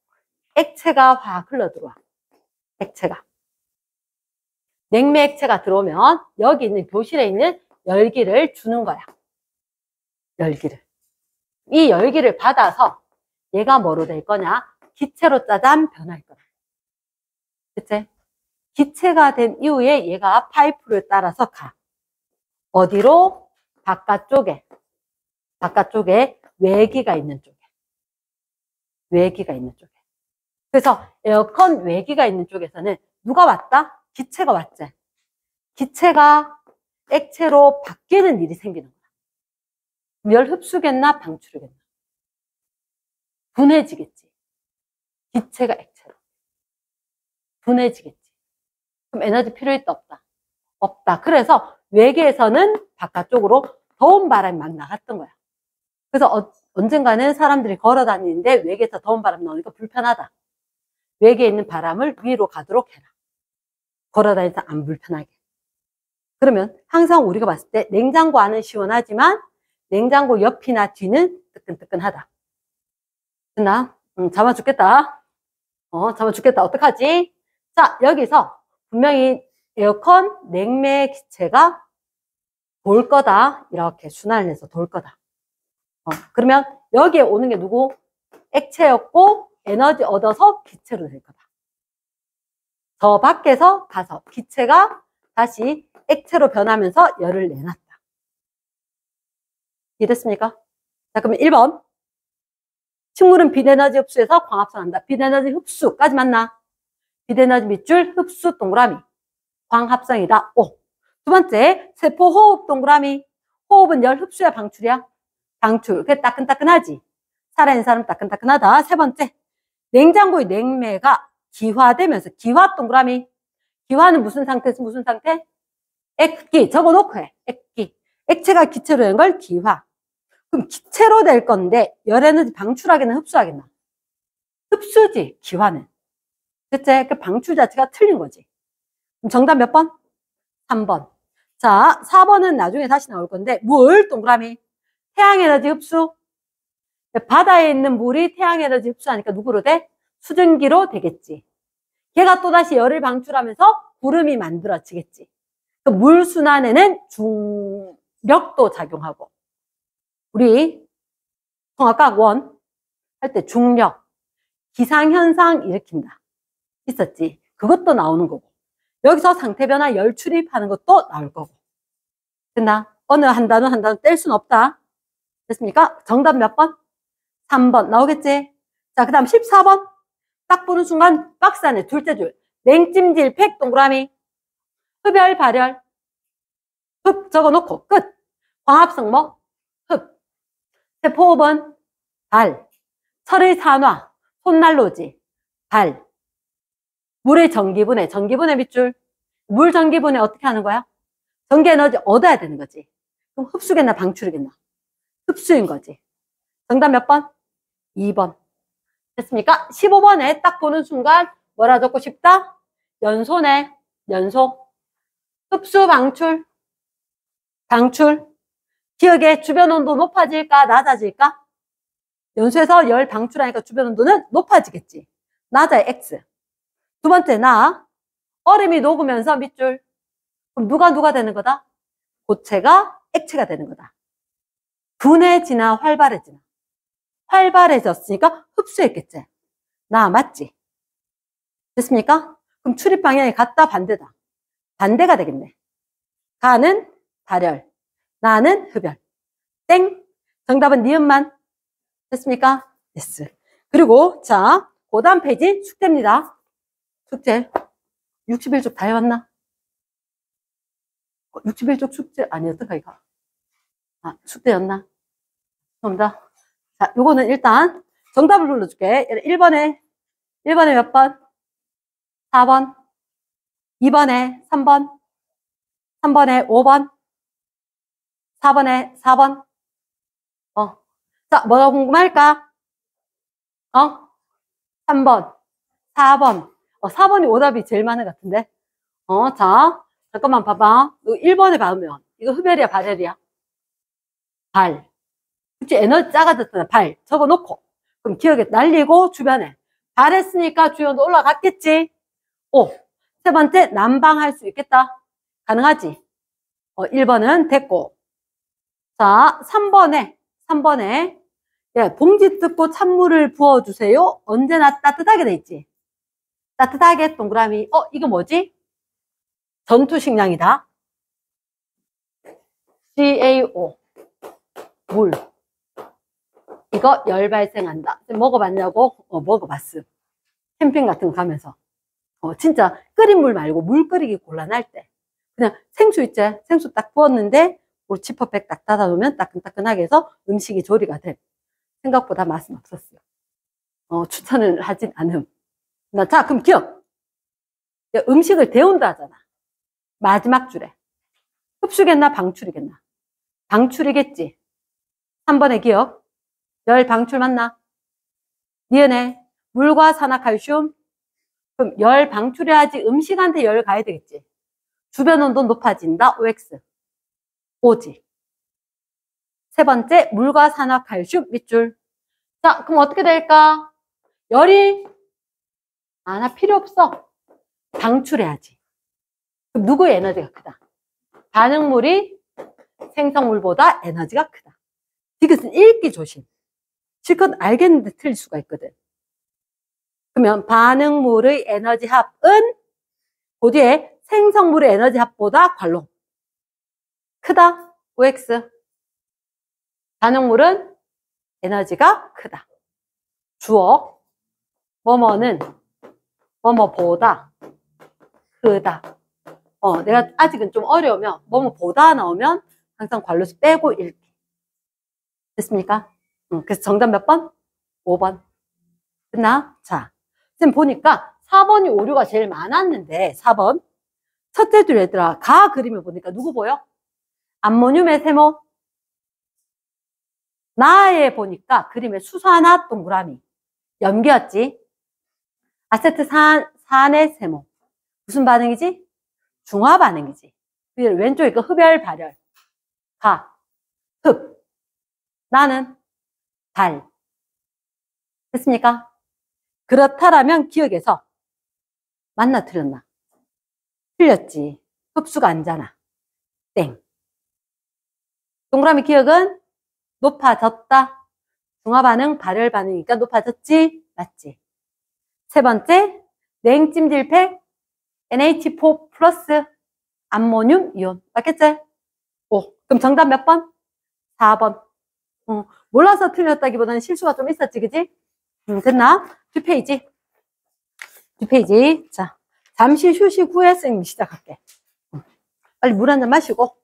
액체가 확 흘러 들어와. 액체가. 냉매 액체가 들어오면 여기 있는 교실에 있는 열기를 주는 거야. 열기를. 이 열기를 받아서 얘가 뭐로 될 거냐? 기체로 짜잔 변할 거야. 그치? 기체가 된 이후에 얘가 파이프를 따라서 가. 어디로? 바깥쪽에. 바깥쪽에 외기가 있는 쪽에. 외기가 있는 쪽에. 그래서 에어컨 외기가 있는 쪽에서는 누가 왔다? 기체가 왔지. 기체가 액체로 바뀌는 일이 생기는 거야. 열 흡수겠나? 방출이겠나? 분해지겠지. 기체가 액체로. 분해지겠지. 그럼 에너지 필요 있다? 없다? 없다. 그래서 외계에서는 바깥쪽으로 더운 바람이 막 나갔던 거야. 그래서 언젠가는 사람들이 걸어 다니는데 외계에서 더운 바람 나오니까 불편하다. 외계에 있는 바람을 위로 가도록 해라. 걸어 다니면서 안 불편하게. 그러면 항상 우리가 봤을 때 냉장고 안은 시원하지만 냉장고 옆이나 뒤는 뜨끈뜨끈하다. 됐나? 잠아 죽겠다. 잠아 죽겠다. 어떡하지? 자, 여기서 분명히 에어컨 냉매 기체가 돌 거다. 이렇게 순환을 해서 돌 거다. 그러면 여기에 오는 게 누구? 액체였고 에너지 얻어서 기체로 될 거다. 저 밖에서 가서 기체가 다시 액체로 변하면서 열을 내놨다. 이해됐습니까? 자, 그러면 1번. 식물은 빛에너지 흡수해서 광합성한다. 빛에너지 흡수까지 맞나? 빛에너지 밑줄 흡수 동그라미. 광합성이다. 오. 두 번째, 세포 호흡 동그라미. 호흡은 열 흡수야, 방출이야? 방출. 그게 따끈따끈하지? 살아있는 사람 따끈따끈하다. 세 번째, 냉장고의 냉매가 기화되면서, 기화 동그라미. 기화는 무슨 상태에서 무슨 상태? 액기. 적어놓고 해. 액기. 액체가 기체로 된 걸 기화. 그럼 기체로 될 건데 열에너지 방출하겠나 흡수하겠나? 흡수지, 기화는. 그치? 그 방출 자체가 틀린 거지. 그럼 정답 몇 번? 3번. 자, 4번은 나중에 다시 나올 건데 물 동그라미. 태양에너지 흡수. 바다에 있는 물이 태양에너지 흡수하니까 누구로 돼? 수증기로 되겠지. 걔가 또다시 열을 방출하면서 구름이 만들어지겠지. 그 물 순환에는 중력도 작용하고 우리 통합과학 1 할 때 중력, 기상현상 일으킨다. 있었지. 그것도 나오는 거고. 여기서 상태 변화 열 출입하는 것도 나올 거고. 됐나? 어느 한 단어 한 단어 뗄 수는 없다. 됐습니까? 정답 몇 번? 3번. 나오겠지? 자, 그 다음 14번. 딱 보는 순간 박스 안에 둘째 줄. 냉찜질 팩 동그라미. 흡열, 발열. 흡 적어놓고 끝. 광합성 뭐? 흡. 세포호흡은 발. 철의 산화. 손난로지. 발. 물의 전기분해. 전기분해 밑줄. 물 전기분해 어떻게 하는 거야? 전기 에너지 얻어야 되는 거지. 그럼 흡수겠나 방출이겠나? 흡수인 거지. 정답 몇 번? 2번. 됐습니까? 15번에 딱 보는 순간 뭐라 적고 싶다? 연소네. 연소. 흡수 방출. 방출. 기억에 주변 온도 높아질까 낮아질까? 연소에서 열 방출하니까 주변 온도는 높아지겠지. 낮아요. X. 두 번째 나. 얼음이 녹으면서 밑줄. 그럼 누가 되는 거다? 고체가 액체가 되는 거다. 분해지나 활발해지나? 활발해졌으니까 흡수했겠지. 나 맞지? 됐습니까? 그럼 출입 방향이 같다 반대다. 반대가 되겠네. 가는 발열, 나는 흡열. 땡. 정답은 니은만. 됐습니까? yes. 그리고 자, 그 다음 페이지 숙제입니다. 숙제. 61쪽 다 해왔나? 61쪽 숙제 아니었던가, 이거? 아, 숙제였나? 정답. 자, 요거는 일단 정답을 불러줄게. 1번에 몇 번? 4번. 2번에 3번. 3번에 5번. 4번에 4번. 자, 뭐가 궁금할까? 3번. 4번. 4번이 오답이 제일 많은 것 같은데. 자, 잠깐만 봐봐. 1번에 봐보면, 이거 흡열이야, 발열이야? 발. 그치, 에너지 작아졌잖아, 발. 적어 놓고. 그럼 기억에 날리고, 주변에. 발했으니까 주연도 올라갔겠지? 세 번째, 난방할 수 있겠다. 가능하지? 1번은 됐고. 자, 3번에, 예, 봉지 뜯고 찬물을 부어주세요. 언제나 따뜻하게 돼 있지? 따뜻하게 동그라미. 이거 뭐지? 전투식량이다. CaO. 물. 이거 열 발생한다. 먹어봤냐고? 먹어봤음. 캠핑 같은 거 가면서. 진짜 끓인 물 말고 물 끓이기 곤란할 때. 그냥 생수 있지? 생수 딱 부었는데, 우리 지퍼백 딱 닫아놓으면 따끈따끈하게 해서 음식이 조리가 돼. 생각보다 맛은 없었어요. 추천을 하진 않음. 자, 그럼 기억. 음식을 데운다 하잖아. 마지막 줄에. 흡수겠나, 방출이겠나? 방출이겠지. 3번의 기억. 열 방출 맞나? 니은에 물과 산화칼슘. 그럼 열 방출해야지 음식한테 열 가야 되겠지. 주변 온도 높아진다. OX. 오지. 세 번째, 물과 산화칼슘 밑줄. 자, 그럼 어떻게 될까? 열이 나 필요 없어. 방출해야지. 그럼 누구의 에너지가 크다? 반응물이 생성물보다 에너지가 크다. 이것은 읽기 조심. 실컷 알겠는데 틀릴 수가 있거든. 그러면 반응물의 에너지 합은 그 뒤에 생성물의 에너지 합보다 괄호 크다. OX. 반응물은 에너지가 크다. 주어 뭐뭐는 뭐뭐보다 크다. 내가 아직은 좀 어려우면 뭐뭐보다 나오면 항상 괄호수 빼고 읽기. 됐습니까? 그래서 정답 몇 번? 5번. 됐나? 자, 지금 보니까 4번이 오류가 제일 많았는데 4번 첫째 줄 얘들아, 가 그림을 보니까 누구 보여? 암모늄의 세모. 나에 보니까 그림에 수소 하나 동그라미 염기였지. 아세트산의 세모. 무슨 반응이지? 중화 반응이지. 왼쪽에 그 흡열 발열. 가, 흡. 나는 달. 됐습니까? 그렇다라면 기억에서 맞나 틀렸나? 틀렸지. 흡수가 아니잖아. 땡. 동그라미 기억은 높아졌다. 중화 반응, 발열 반응이니까 높아졌지? 맞지? 세 번째, 냉찜질팩 NH4 플러스 암모늄 이온. 맞겠지? 그럼 정답 몇 번? 4번. 몰라서 틀렸다기보다는 실수가 좀 있었지, 그지? 됐나? 두 페이지. 자, 잠시 휴식 후에 선생님 시작할게. 빨리 물 한 잔 마시고.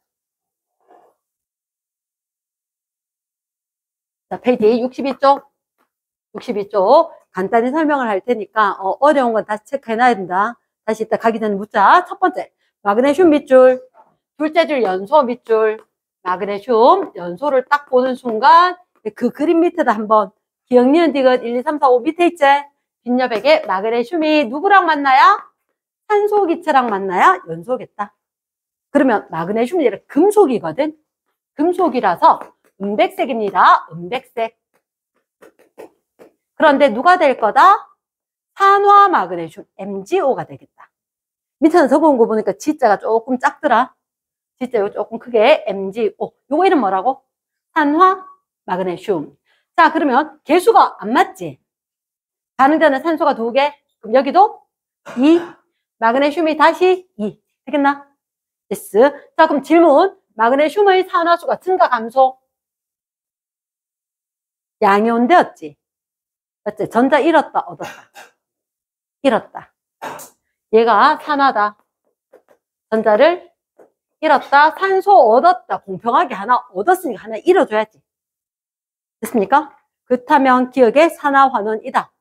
자, 페이지 62쪽. 간단히 설명을 할 테니까, 어려운 건 다시 체크해놔야 된다. 다시 이따 가기 전에 묻자. 첫 번째, 마그네슘 밑줄. 둘째 줄 연소 밑줄. 마그네슘 연소를 딱 보는 순간, 그 그림 밑에다 한번, 기억, 니은, 디귿 1, 2, 3, 4, 5 밑에 있지? 빈여백에 마그네슘이 누구랑 만나야? 산소 기체랑 만나야 연소겠다. 그러면 마그네슘이 얘는 금속이거든. 금속이라서 은백색입니다. 은백색. 그런데 누가 될 거다? 산화 마그네슘 MgO가 되겠다. 밑에는 적어온 거 보니까 G자가 조금 작더라. G자 조금 크게 MgO. 요거 이름 뭐라고? 산화 마그네슘. 자, 그러면 개수가 안 맞지? 반응되는 산소가 2개. 그럼 여기도 2. 마그네슘이 다시 2. 되겠나? yes. 자, 그럼 질문. 마그네슘의 산화수가 증가, 감소? 양이온되었지. 맞지? 전자 잃었다, 얻었다. 잃었다. 얘가 산화다. 전자를 잃었다. 산소 얻었다. 공평하게 하나 얻었으니까 하나 잃어줘야지. 됐습니까? 그렇다면 기억의 산화환원이다.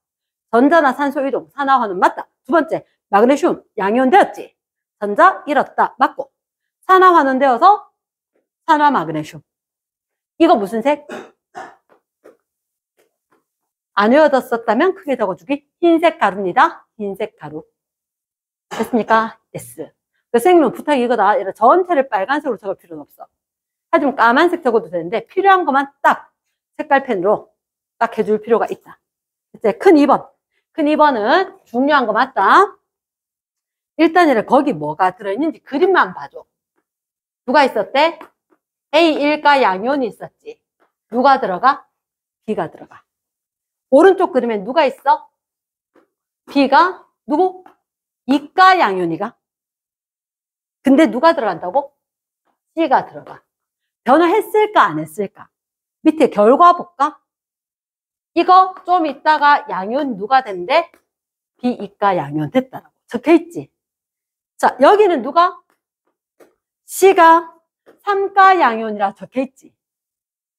전자나 산소 이동, 산화환원 맞다. 두 번째, 마그네슘 양이온되었지. 전자 잃었다. 맞고. 산화환원되어서 산화마그네슘. 이거 무슨 색? 안 외워졌었다면 크게 적어주기. 흰색 가루입니다. 흰색 가루. 됐습니까? yes. 선생님은 부탁이 이거다. 이런 전체를 빨간색으로 적을 필요는 없어. 하지만 까만색 적어도 되는데 필요한 것만 딱 색깔펜으로 딱 해줄 필요가 있다. 이제 큰 2번. 큰 2번은 중요한 거 맞다. 일단 거기 뭐가 들어있는지 그림만 봐줘. 누가 있었대? A1가 양이온이 있었지. 누가 들어가? B가 들어가. 오른쪽 그림엔 누가 있어? B가 누구? 2가 양이온이가. 근데 누가 들어간다고? C가 들어가. 변화했을까 안 했을까? 밑에 결과 볼까? 이거 좀 있다가 양이온 누가 된대? B2가 양이온 됐다라고 적혀있지. 자, 여기는 누가? C가 3가 양이온이라 적혀있지.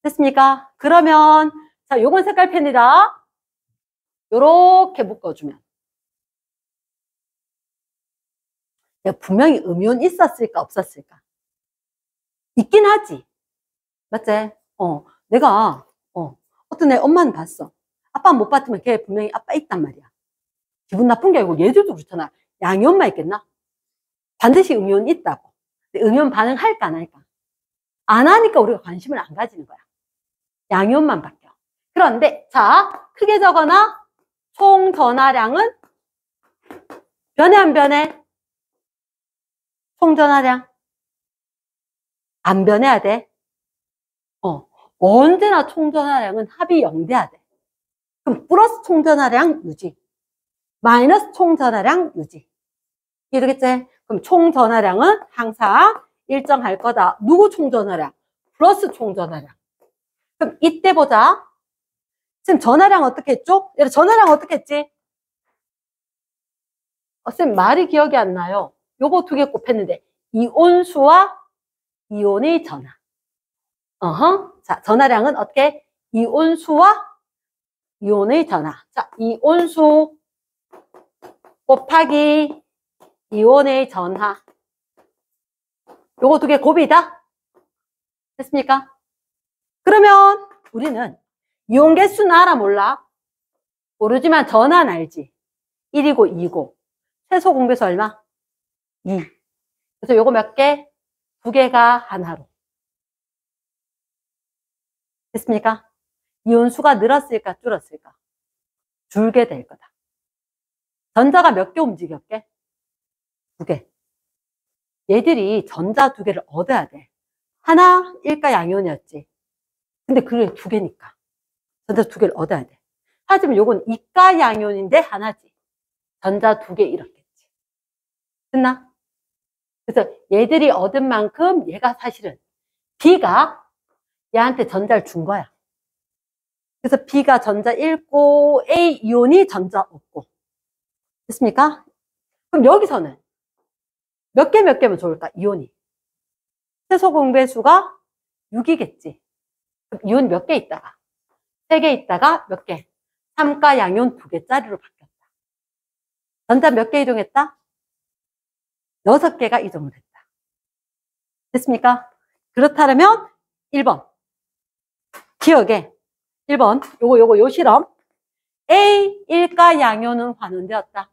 됐습니까? 그러면 자, 요건 색깔펜이다. 요렇게 묶어주면 분명히 음이온 있었을까 없었을까? 있긴 하지. 맞지? 내가 어떤 애 엄마는 봤어. 아빠는 못 봤지만 걔 분명히 아빠 있단 말이야. 기분 나쁜 게 아니고 얘들도 그렇잖아. 양이온만 있겠나? 반드시 음이온 있다고. 근데 음이온 반응할까 안 할까? 안 하니까 우리가 관심을 안 가지는 거야. 양이온만 바뀌어. 그런데 자, 크게 적어놔. 총 전하량은 변해 안 변해? 총 전하량 안 변해야 돼. 언제나 총 전하량은 합이 0 돼야 돼. 그럼 플러스 총 전하량 유지, 마이너스 총 전하량 유지. 이러겠지? 그럼 총 전하량은 항상 일정할 거다. 누구 총 전하량? 플러스 총 전하량. 그럼 이때 보자. 지금 전하량 어떻게 했죠? 전하량 어떻게 했지? 쌤 말이 기억이 안 나요. 요거 두 개 곱했는데 이온수와 이온의 전하. 자, 전하량은 어떻게? 이온수와 이온의 전하. 자, 이온수 곱하기 이온의 전하. 요거 두 개 곱이다. 됐습니까? 그러면 우리는 이온 개수는 알아 몰라? 모르지만 전하는 알지. 1이고 2고. 최소 공배수 얼마? 2. 그래서 요거 몇 개? 두 개가 하나로. 됐습니까? 이온수가 늘었을까 줄었을까? 줄게 될 거다. 전자가 몇 개 움직였게? 두 개. 얘들이 전자 두 개를 얻어야 돼. 하나 1가 양이온이었지. 근데 그게 두 개니까 전자 두 개를 얻어야 돼. 하지만 요건 2가 양이온인데 하나지. 전자 두 개 잃었겠지. 됐나? 그래서 얘들이 얻은 만큼 얘가 사실은 B가 얘한테 전자를 준 거야. 그래서 B가 전자 잃고 A 이온이 전자 얻고. 됐습니까? 그럼 여기서는 몇 개면 좋을까? 이온이. 최소 공배수가 6이겠지. 그럼 이온 몇 개 있다가? 3개 있다가 몇 개? 3가 양이온 2개짜리로 바뀌었다. 전자 몇 개 이동했다? 6개가 이동을 했다. 됐습니까? 그렇다면 1번. 기억에 1번 요 실험 A 1가 양이온은 환원되었다.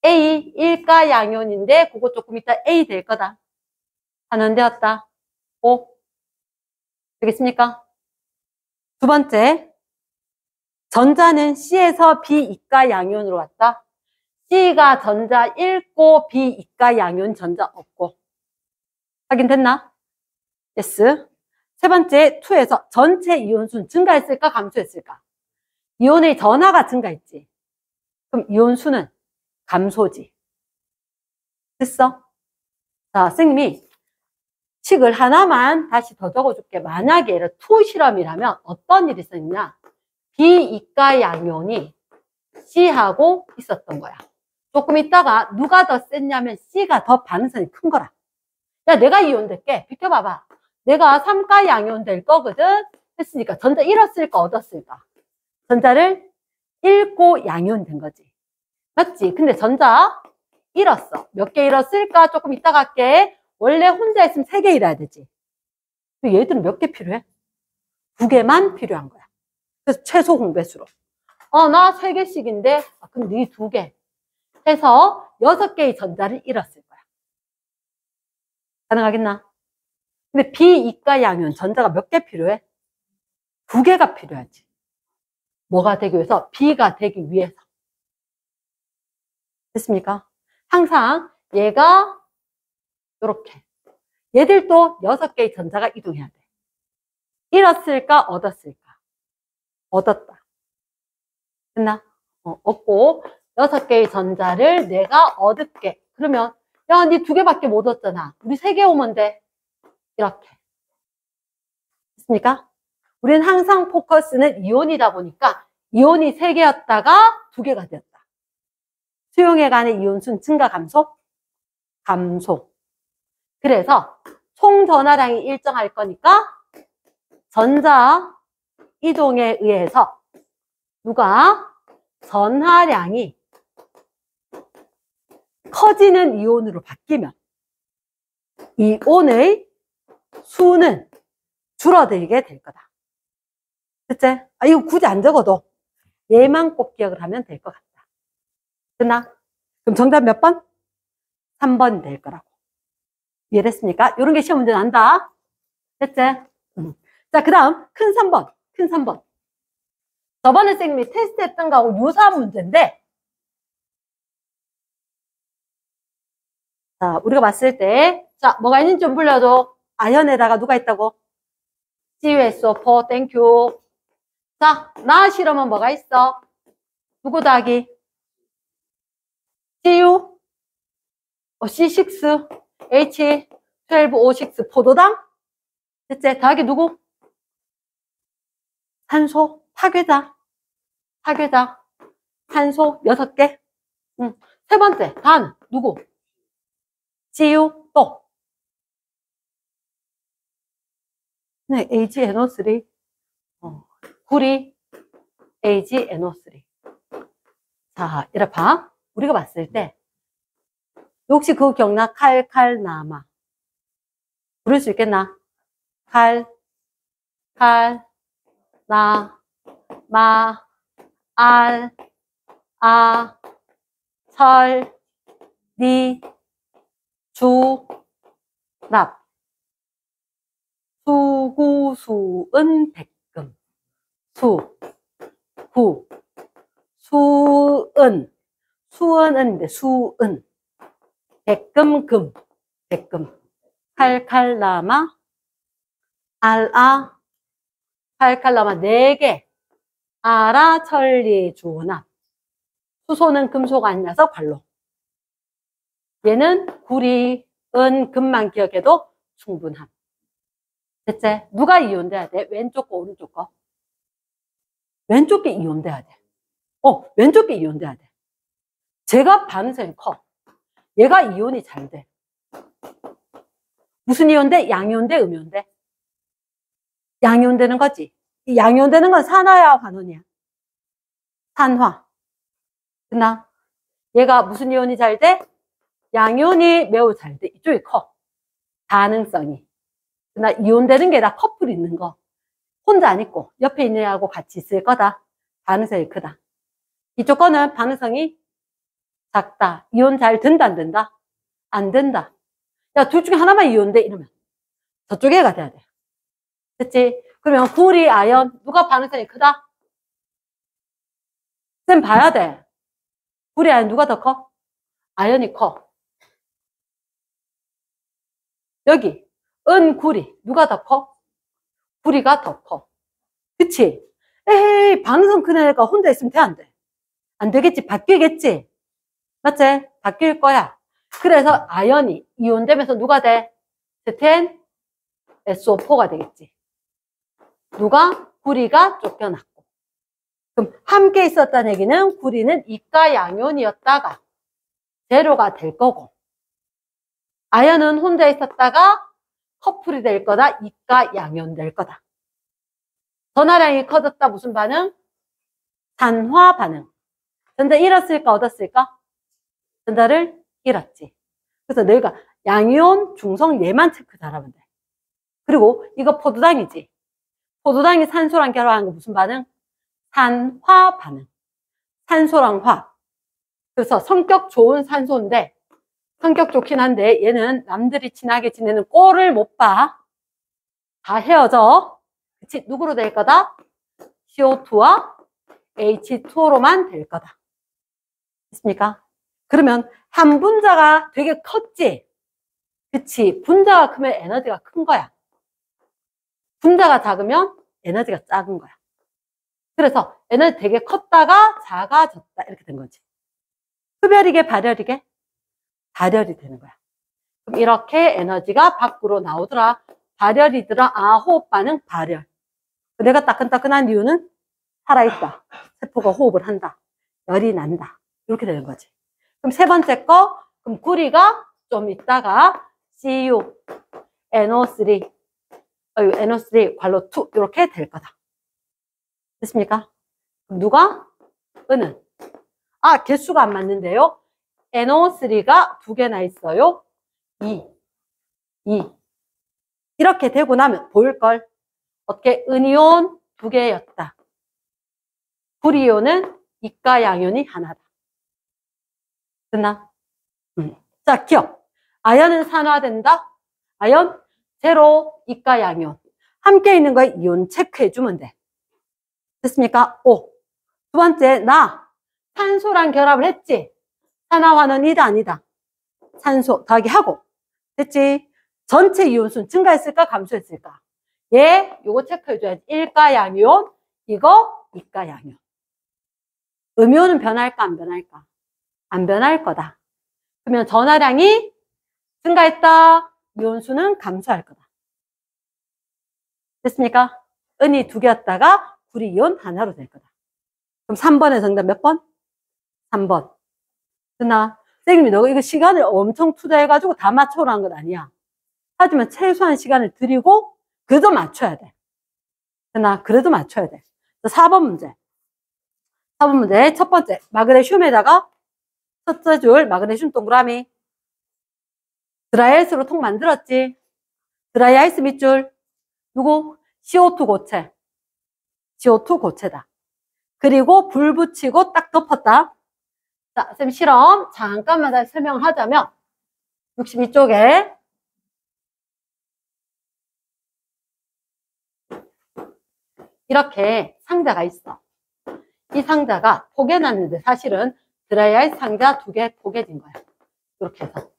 A 1가 양이온인데 그거 조금 이따 A 될 거다. 환원되었다. 5. 되겠습니까? 두 번째, 전자는 C에서 B 2가 양이온으로 왔다. C가 전자 잃고 B 2가 양이온 전자 없고. 확인됐나? yes. 세 번째, 2에서 전체 이온수는 증가했을까 감소했을까? 이온의 전하가 증가했지. 그럼 이온수는 감소지. 됐어? 자, 선생님이 식을 하나만 다시 더 적어줄게. 만약에 2 실험이라면 어떤 일이 있었냐? B 2가 양이온이 C하고 있었던 거야. 조금 있다가 누가 더 셌냐면 C가 더 반응성이 큰 거라. 야, 내가 이온될게. 비켜봐봐. 내가 3가 양이온 될 거거든. 했으니까 전자 잃었을까, 얻었을까? 전자를 잃고 양이온 된 거지. 맞지? 근데 전자 잃었어. 몇 개 잃었을까? 조금 이따가 할게. 원래 혼자 있으면 3개 잃어야 되지. 얘들은 몇 개 필요해? 2개만 필요한 거야. 그래서 최소 공배수로. 나 3개씩인데, 그럼 네 2개. 해서 6개의 전자를 잃었을 거야. 가능하겠나? 근데 비이가 양이온 전자가 몇 개 필요해? 2개가 필요하지. 뭐가 되기 위해서? B가 되기 위해서. 됐습니까? 항상 얘가 이렇게. 얘들도 6개의 전자가 이동해야 돼. 잃었을까? 얻었을까? 얻었다. 됐나? 얻고 6개의 전자를 내가 얻을게. 그러면 야, 니 2개밖에 못 얻잖아. 우리 3개 오면 돼. 이렇게. 됐습니까? 우리는 항상 포커스는 이온이다 보니까 이온이 3개였다가 2개가 되었다. 수용해 간의 이온순 증가 감소? 감소. 그래서 총 전하량이 일정할 거니까 전자 이동에 의해서 누가 전하량이 커지는 이온으로 바뀌면 이온의 수는 줄어들게 될 거다. 됐지? 이거 굳이 안 적어도 얘만 꼭 기억을 하면 될 것 같다. 됐나? 그럼 정답 몇 번? 3번이 될 거라고. 이해됐습니까? 이런 게 시험 문제 난다. 됐지? 자, 그 다음 큰 3번. 큰 3번. 저번에 선생님이 테스트 했던 거하고 유사한 문제인데, 자, 우리가 봤을 때, 자, 뭐가 있는지 좀 불려줘. 아연에다가 누가 있다고? CuSO4, 땡큐. 자, 나 실험은 뭐가 있어? 누구 더하기? CU, C6, H12O6, 포도당? 됐지? 더하기 누구? 산소, 사괴자. 사괴자. 산소 6개. 세 번째, 단, 누구? CU, 또. 네, AgNO3. 구리, AgNO3. 자, 이래 봐. 우리가 봤을 때, 혹시 그거 기억나? 칼칼나마. 부를 수 있겠나? 나, 마, 알, 아, 철, 니, 주, 납. 수구수은 백금. 수은인데 수은. 백금, 백금. 칼칼나마, 알아, 칼칼나마 4개. 아라, 천리, 주납. 수소는 금속 아니라서 관로. 얘는 구리, 은, 금만 기억해도 충분함. 됐지? 누가 이온돼야 돼? 왼쪽 거, 오른쪽 거? 왼쪽 게 이온돼야 돼. 왼쪽 게 이온돼야 돼. 제가 반응성이 커. 얘가 이온이 잘 돼. 무슨 이온돼? 양이온돼? 음이온돼? 양이온되는 거지. 이 양이온되는 건 산화야, 환원이야? 산화. 됐나? 얘가 무슨 이온이 잘 돼? 양이온이 매우 잘 돼. 이쪽이 커. 반응성이. 나 이온되는 게 다 커플 있는 거. 혼자 안 있고 옆에 있는 애하고 같이 있을 거다. 반응성이 크다. 이쪽 거는 반응성이 작다. 이온 잘 된다, 안 된다? 안 된다. 야, 둘 중에 하나만 이온돼 이러면 저쪽 애가 돼야 돼. 됐지? 그러면 구리, 아연 누가 반응성이 크다? 쌤 봐야 돼. 구리, 아연 누가 더 커? 아연이 커. 여기 은, 구리 누가 더 커? 구리가 더 커. 그치? 에이, 반응성 큰 애가 혼자 있으면 돼, 안 돼? 안 되겠지? 바뀌겠지? 맞지? 바뀔 거야. 그래서 아연이 이온되면서 누가 돼? Z SO4가 되겠지. 누가? 구리가 쫓겨났고. 그럼 함께 있었다는 얘기는 구리는 이가 양이온이었다가 제로가 될 거고, 아연은 혼자 있었다가 커플이 될 거다. 이가 양이온 될 거다. 전하량이 커졌다. 무슨 반응? 산화 반응. 전자 잃었을까 얻었을까? 전자를 잃었지. 그래서 너희가 양이온, 중성 얘만 체크 잘하면 돼. 그리고 이거 포도당이지. 포도당이 산소랑 결합하는 거 무슨 반응? 산화 반응. 산소랑 화. 그래서 성격 좋은 산소인데 성격 좋긴 한데 얘는 남들이 친하게 지내는 꼴을 못 봐. 다 헤어져. 그치? 누구로 될 거다? CO2와 H2O로만 될 거다. 됐습니까? 그러면 한 분자가 되게 컸지? 그치? 분자가 크면 에너지가 큰 거야. 분자가 작으면 에너지가 작은 거야. 그래서 에너지 되게 컸다가 작아졌다. 이렇게 된 거지. 흡열이게 발열이게? 발열이 되는 거야. 그럼 이렇게 에너지가 밖으로 나오더라. 발열이더라. 아, 호흡 반응 발열. 내가 따끈따끈한 이유는 살아있다. 세포가 호흡을 한다. 열이 난다. 이렇게 되는 거지. 그럼 세 번째 거, 그럼 구리가 좀 있다가 CU, NO3, NO3 괄호 2 이렇게 될 거다. 됐습니까? 그럼 누가? 은은. 아, 개수가 안 맞는데요. NO3가 2개나 있어요. 2. 이렇게 되고 나면 보일걸. 어떻게? 은이온 2개였다. 불이온은 이가 양이온이 하나다. 됐나? 자, 기억. 아연은 산화된다. 아연 제로, 이가 양이온. 함께 있는 거에 이온 체크해주면 돼. 됐습니까? 5. 두 번째, 나. 산소랑 결합을 했지? 산화화는 이다, 아니다? 산소 더하기 하고. 됐지? 전체 이온수는 증가했을까? 감소했을까? 얘, 요거 체크해줘야지. 1가 양이온, 이거 2가 양이온. 음이온은 변할까? 안 변할까? 안 변할 거다. 그러면 전하량이 증가했다. 이온수는 감소할 거다. 됐습니까? 은이 2개였다가 구리 이온 하나로 될 거다. 그럼 3번의 정답 몇 번? 3번. 됐나? 선생님이 너 이거 시간을 엄청 투자해가지고 다 맞춰라는 건 아니야. 하지만 최소한 시간을 들이고 그래도 맞춰야 돼. 됐나? 그래도 맞춰야 돼. 4번 문제. 4번 문제 첫 번째 마그네슘에다가 첫째 줄 마그네슘 동그라미 드라이아이스로 통 만들었지. 드라이아이스 밑줄 누구? CO2 고체. CO2 고체다. 그리고 불 붙이고 딱 덮었다. 자, 쌤 실험 잠깐만 다시 설명을 하자면 62쪽에 이렇게 상자가 있어. 이 상자가 포개놨는데 사실은 드라이아이스 상자 2개 포개진 거야. 이렇게 해서.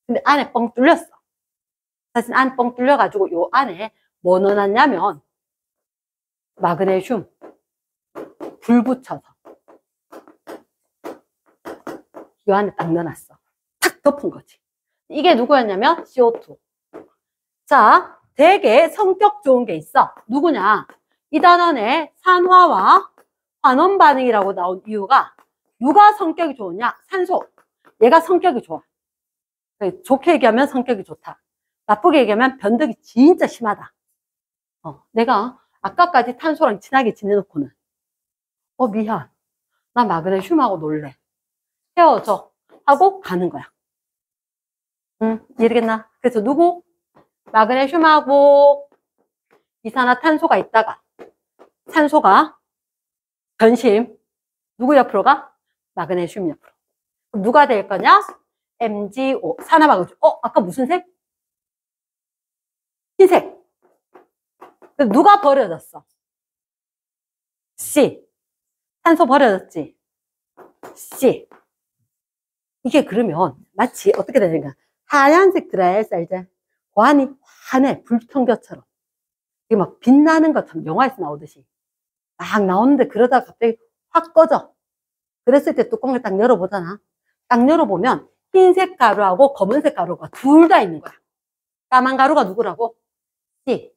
근데 안에 뻥 뚫렸어. 사실 안에 뻥 뚫려가지고 요 안에 뭐 넣어놨냐면 마그네슘 불 붙여서 요 안에 딱 넣어놨어. 탁 덮은 거지. 이게 누구였냐면 CO2. 자, 되게 성격 좋은 게 있어. 누구냐? 이 단원에 산화와 환원 반응이라고 나온 이유가 누가 성격이 좋으냐? 산소. 얘가 성격이 좋아. 좋게 얘기하면 성격이 좋다. 나쁘게 얘기하면 변덕이 진짜 심하다. 내가 아까까지 탄소랑 친하게 지내놓고는 미안. 나 마그네슘하고 놀래. 헤어져. 하고 가는 거야. 이해되겠나? 그래서 누구? 마그네슘하고 이산화탄소가 있다가 산소가 변심. 누구 옆으로 가? 마그네슘 옆으로. 그럼 누가 될 거냐? MgO. 산화마그네슘. 아까 무슨 색? 흰색. 누가 버려졌어? C. 산소 버려졌지? C. 이게 그러면 마치 어떻게 되는가? 하얀색 드라이아이스 알지? 고안이 환해. 불청겨처럼. 이게 막 빛나는 것처럼 영화에서 나오듯이. 막 나오는데 그러다가 갑자기 확 꺼져. 그랬을 때 뚜껑을 딱 열어보잖아. 딱 열어보면 흰색 가루하고 검은색 가루가 둘 다 있는 거야. 까만 가루가 누구라고? C.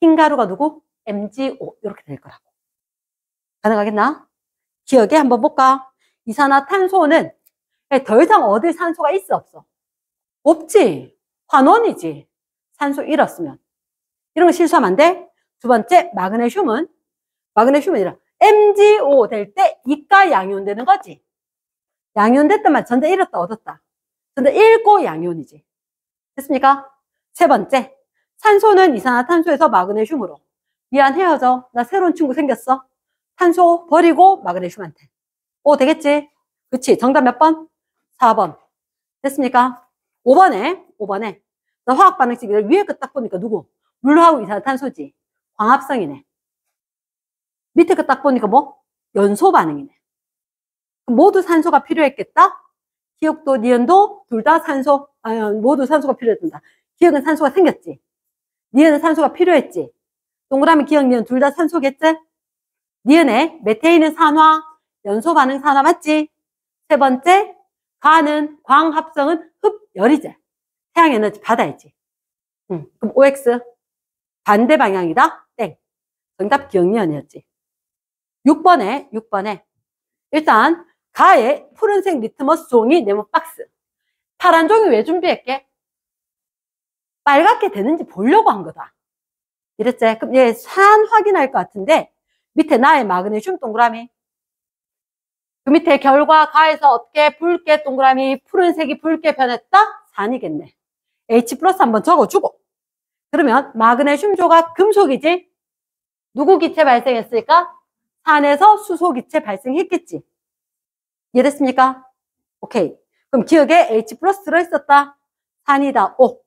흰 가루가 누구? MgO. 이렇게 될 거라고. 가능하겠나? 기억에 한번 볼까? 이산화탄소는 더 이상 얻을 산소가 있어 없어? 없지. 환원이지. 산소 잃었으면. 이런 거 실수하면 안 돼. 두 번째, 마그네슘은 이라 MgO 될 때 이가 양이온 되는 거지. 양이온 됐더만 전자 잃었다 얻었다. 전자 잃고 양이온이지. 됐습니까? 세 번째, 산소는 이산화탄소에서 마그네슘으로. 미안, 헤어져. 나 새로운 친구 생겼어. 탄소 버리고 마그네슘한테. 오, 되겠지? 그치? 정답 몇 번? 4번. 됐습니까? 5번에 나 화학 반응식을 위에 거 딱 보니까 누구? 물하고 이산화탄소지. 광합성이네. 밑에 거 딱 보니까 뭐? 연소 반응이네. 모두 산소가 필요했겠다? 기억도 니은도 둘 다 산소, 모두 산소가 필요했다. 기억은 산소가 생겼지. 니은은 산소가 필요했지. 동그라미 기억 니은 둘 다 산소겠지? 니은에 메테인은 산화, 연소 반응 산화 맞지? 세 번째, 가는 광합성은 흡열이지. 태양 에너지 받아야지. 그럼 OX 반대 방향이다. 땡. 정답 기억 니은이었지. 6번에 일단 가에 푸른색 리트머스 종이 네모 박스. 파란 종이 왜 준비했게? 빨갛게 되는지 보려고 한 거다. 이랬지? 그럼 얘 산 확인할 것 같은데 밑에 나의 마그네슘 동그라미. 그 밑에 결과 가에서 어떻게 붉게 동그라미 푸른색이 붉게 변했다? 산이겠네. H 플러스 한번 적어주고. 그러면 마그네슘 조각 금속이지? 누구 기체 발생했을까? 산에서 수소 기체 발생했겠지. 이해됐습니까? 오케이. 그럼 기억에 H 플러스 들어있었다. 산이다. 오.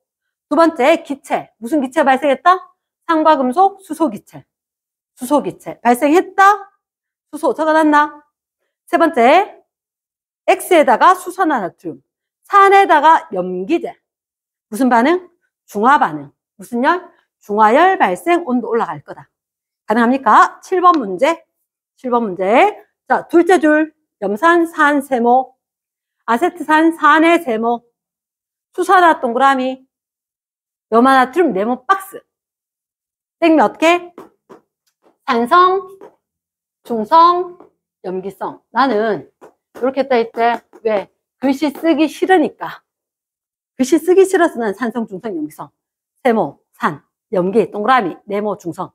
두 번째 기체. 무슨 기체 발생했다? 산과 금속 수소 기체. 수소 기체. 발생했다. 수소 적어놨나? 세 번째. X에다가 수산화 나트륨. 산에다가 염기제. 무슨 반응? 중화 반응. 무슨 열? 중화열 발생 온도 올라갈 거다. 가능합니까? 7번 문제. 7번 문제. 자, 둘째 줄. 염산 산 세모. 아세트산 산의 세모. 수산화 동그라미. 염화나트륨 네모 박스. 땡면 어떻게? 산성, 중성, 염기성. 나는 이렇게 써 있대. 왜? 글씨 쓰기 싫으니까. 글씨 쓰기 싫어서 난 산성, 중성, 염기성. 세모, 산, 염기, 동그라미, 네모, 중성.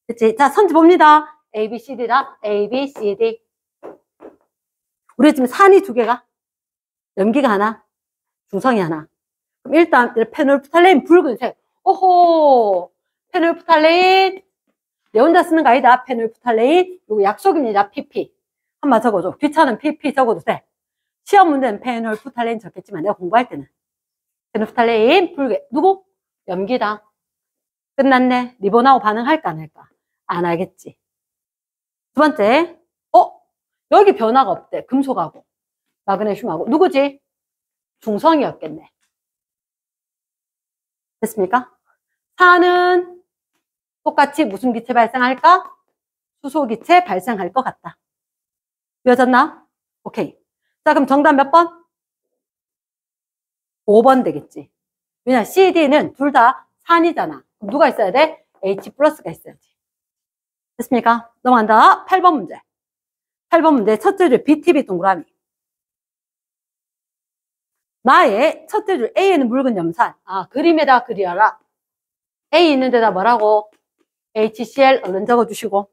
됐지? 자, 선지 봅니다. A, B, C, D다. A, B, C, D. 우리 지금 산이 두 개가, 염기가 하나, 중성이 하나. 그럼 일단 페놀프탈레인 붉은색. 오호, 페놀프탈레인. 내 혼자 쓰는 거 아니다. 페놀프탈레인. 이거 약속입니다. PP. 한번 적어줘. 귀찮은 PP 적어도 돼. 시험 문제는 페놀프탈레인 적겠지만 내가 공부할 때는 페놀프탈레인 붉게. 누구? 염기다. 끝났네. 리본하고 반응할까 안 할까? 안 하겠지. 두 번째. 여기 변화가 없대. 금속하고 마그네슘하고. 누구지? 중성이었겠네. 됐습니까? 산은 똑같이 무슨 기체 발생할까? 수소 기체 발생할 것 같다. 이어졌나? 오케이. 자, 그럼 정답 몇 번? 5번 되겠지. 왜냐, C, D는 둘 다 산이잖아. 그럼 누가 있어야 돼? H 플러스가 있어야지. 됐습니까? 넘어간다. 8번 문제. 8번 문제 첫째 줄 BTB 동그라미. 나의 첫째 줄 A에는 묽은 염산. 그림에다 그려라. A 있는 데다 뭐라고? HCl 얼른 적어주시고.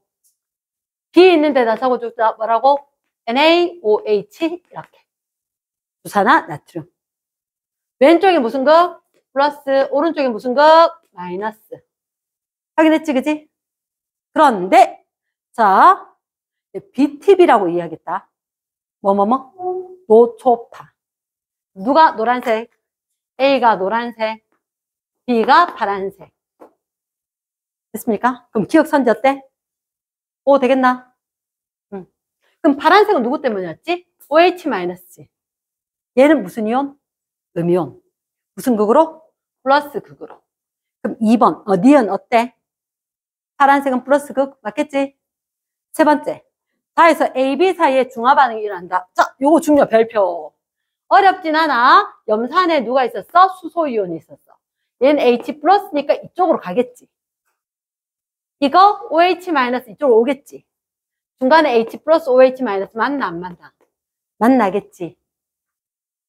B 있는 데다 적어주다 뭐라고? NaOH 이렇게. 수산화 나트륨. 왼쪽에 무슨 극? 플러스. 오른쪽에 무슨 극? 마이너스. 확인했지, 그지? 그런데 자, BTB라고 이해하겠다. 노초파. 누가 노란색? A가 노란색, B가 파란색. 됐습니까? 그럼 기억선지 어때? 오, 되겠나? 그럼 파란색은 누구 때문이었지? OH-지. 얘는 무슨 이온? 음이온. 무슨 극으로? 플러스 극으로. 그럼 2번, 니은 어때? 파란색은 플러스 극, 맞겠지? 세 번째, 다에서 A, B 사이에 중화 반응이 일어난다. 자, 요거 중요 별표. 어렵진 않아. 염산에 누가 있었어? 수소이온이 있었어. 얘는 H 플러스니까 이쪽으로 가겠지. 이거 OH 마이너스 이쪽으로 오겠지. 중간에 H 플러스 OH 마이너스 만나 안 만나? 만나겠지.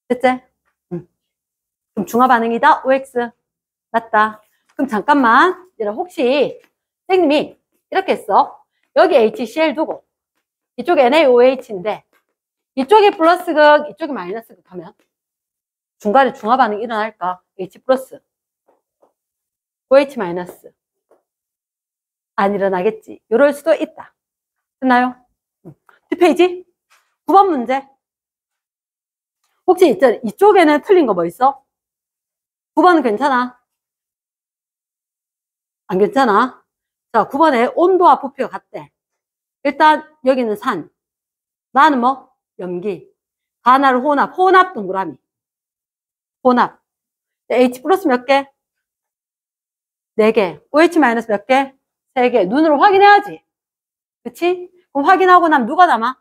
됐지? 그럼 중화 반응이다. OX. 맞다. 그럼 잠깐만. 얘들아, 혹시 선생님이 이렇게 했어. 여기 HCl 두고 이쪽에 NaOH인데 이쪽이 플러스극, 이쪽이 마이너스극 하면 중간에 중화 반응이 일어날까? H 플러스, OH 마이너스. 안 일어나겠지. 이럴 수도 있다. 됐나요? 뒷페이지 9번 문제. 혹시 이쪽에는 틀린 거 뭐 있어? 9번은 괜찮아? 안 괜찮아? 자, 9번에 온도와 부피가 같대. 일단 여기는 산, 나는 뭐? 염기. 간헐 혼합 동그라미. 혼합. H 플러스 몇 개? 4개. OH 마이너스 몇 개? 3개. 눈으로 확인해야지. 그치? 그럼 확인하고 나면 누가 남아?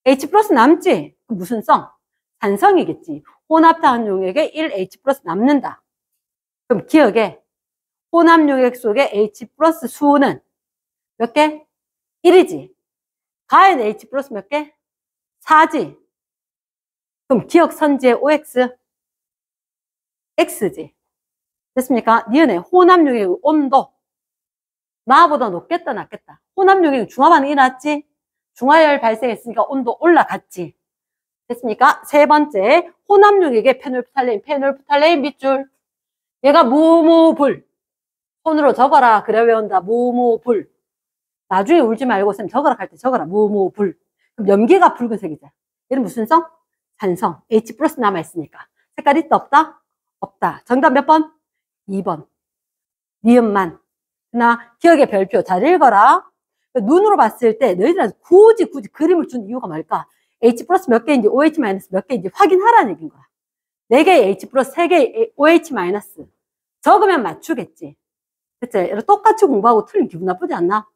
H 플러스 남지? 그럼 무슨 성? 산성이겠지. 혼합탄 용액에 1H 플러스 남는다. 그럼 기억에 혼합 용액 속에 H 플러스 수는 몇 개? 1이지. 가엔 H 플러스 몇 개? 4지. 그럼 기억 선지의 OX? X지. 됐습니까? 니은의 혼합 용액의 온도. 나보다 높겠다, 낮겠다. 혼합 용액 중화 반응이 났지? 중화열 발생했으니까 온도 올라갔지. 됐습니까? 세 번째, 혼합 용액의 페놀프탈레인 밑줄. 얘가 무무불. 손으로 적어라. 그래 외운다. 무무불. 나중에 울지 말고 쌤 적어라 할 때 적어라. 무무불. 그럼 염기가 붉은색이죠. 얘는 무슨 성? 산성. H 플러스 남아있으니까. 색깔 있다 없다? 없다. 정답 몇 번? 2번. 니은만. 나 기억의 별표 잘 읽어라. 눈으로 봤을 때 너희들한테 굳이 그림을 준 이유가 뭘까? H 플러스 몇 개인지 OH 마이너스 몇 개인지 확인하라는 얘기인 거야. 4개의 H 플러스 3개의 OH 마이너스. 적으면 맞추겠지. 그치? 똑같이 공부하고 틀린 기분 나쁘지 않나?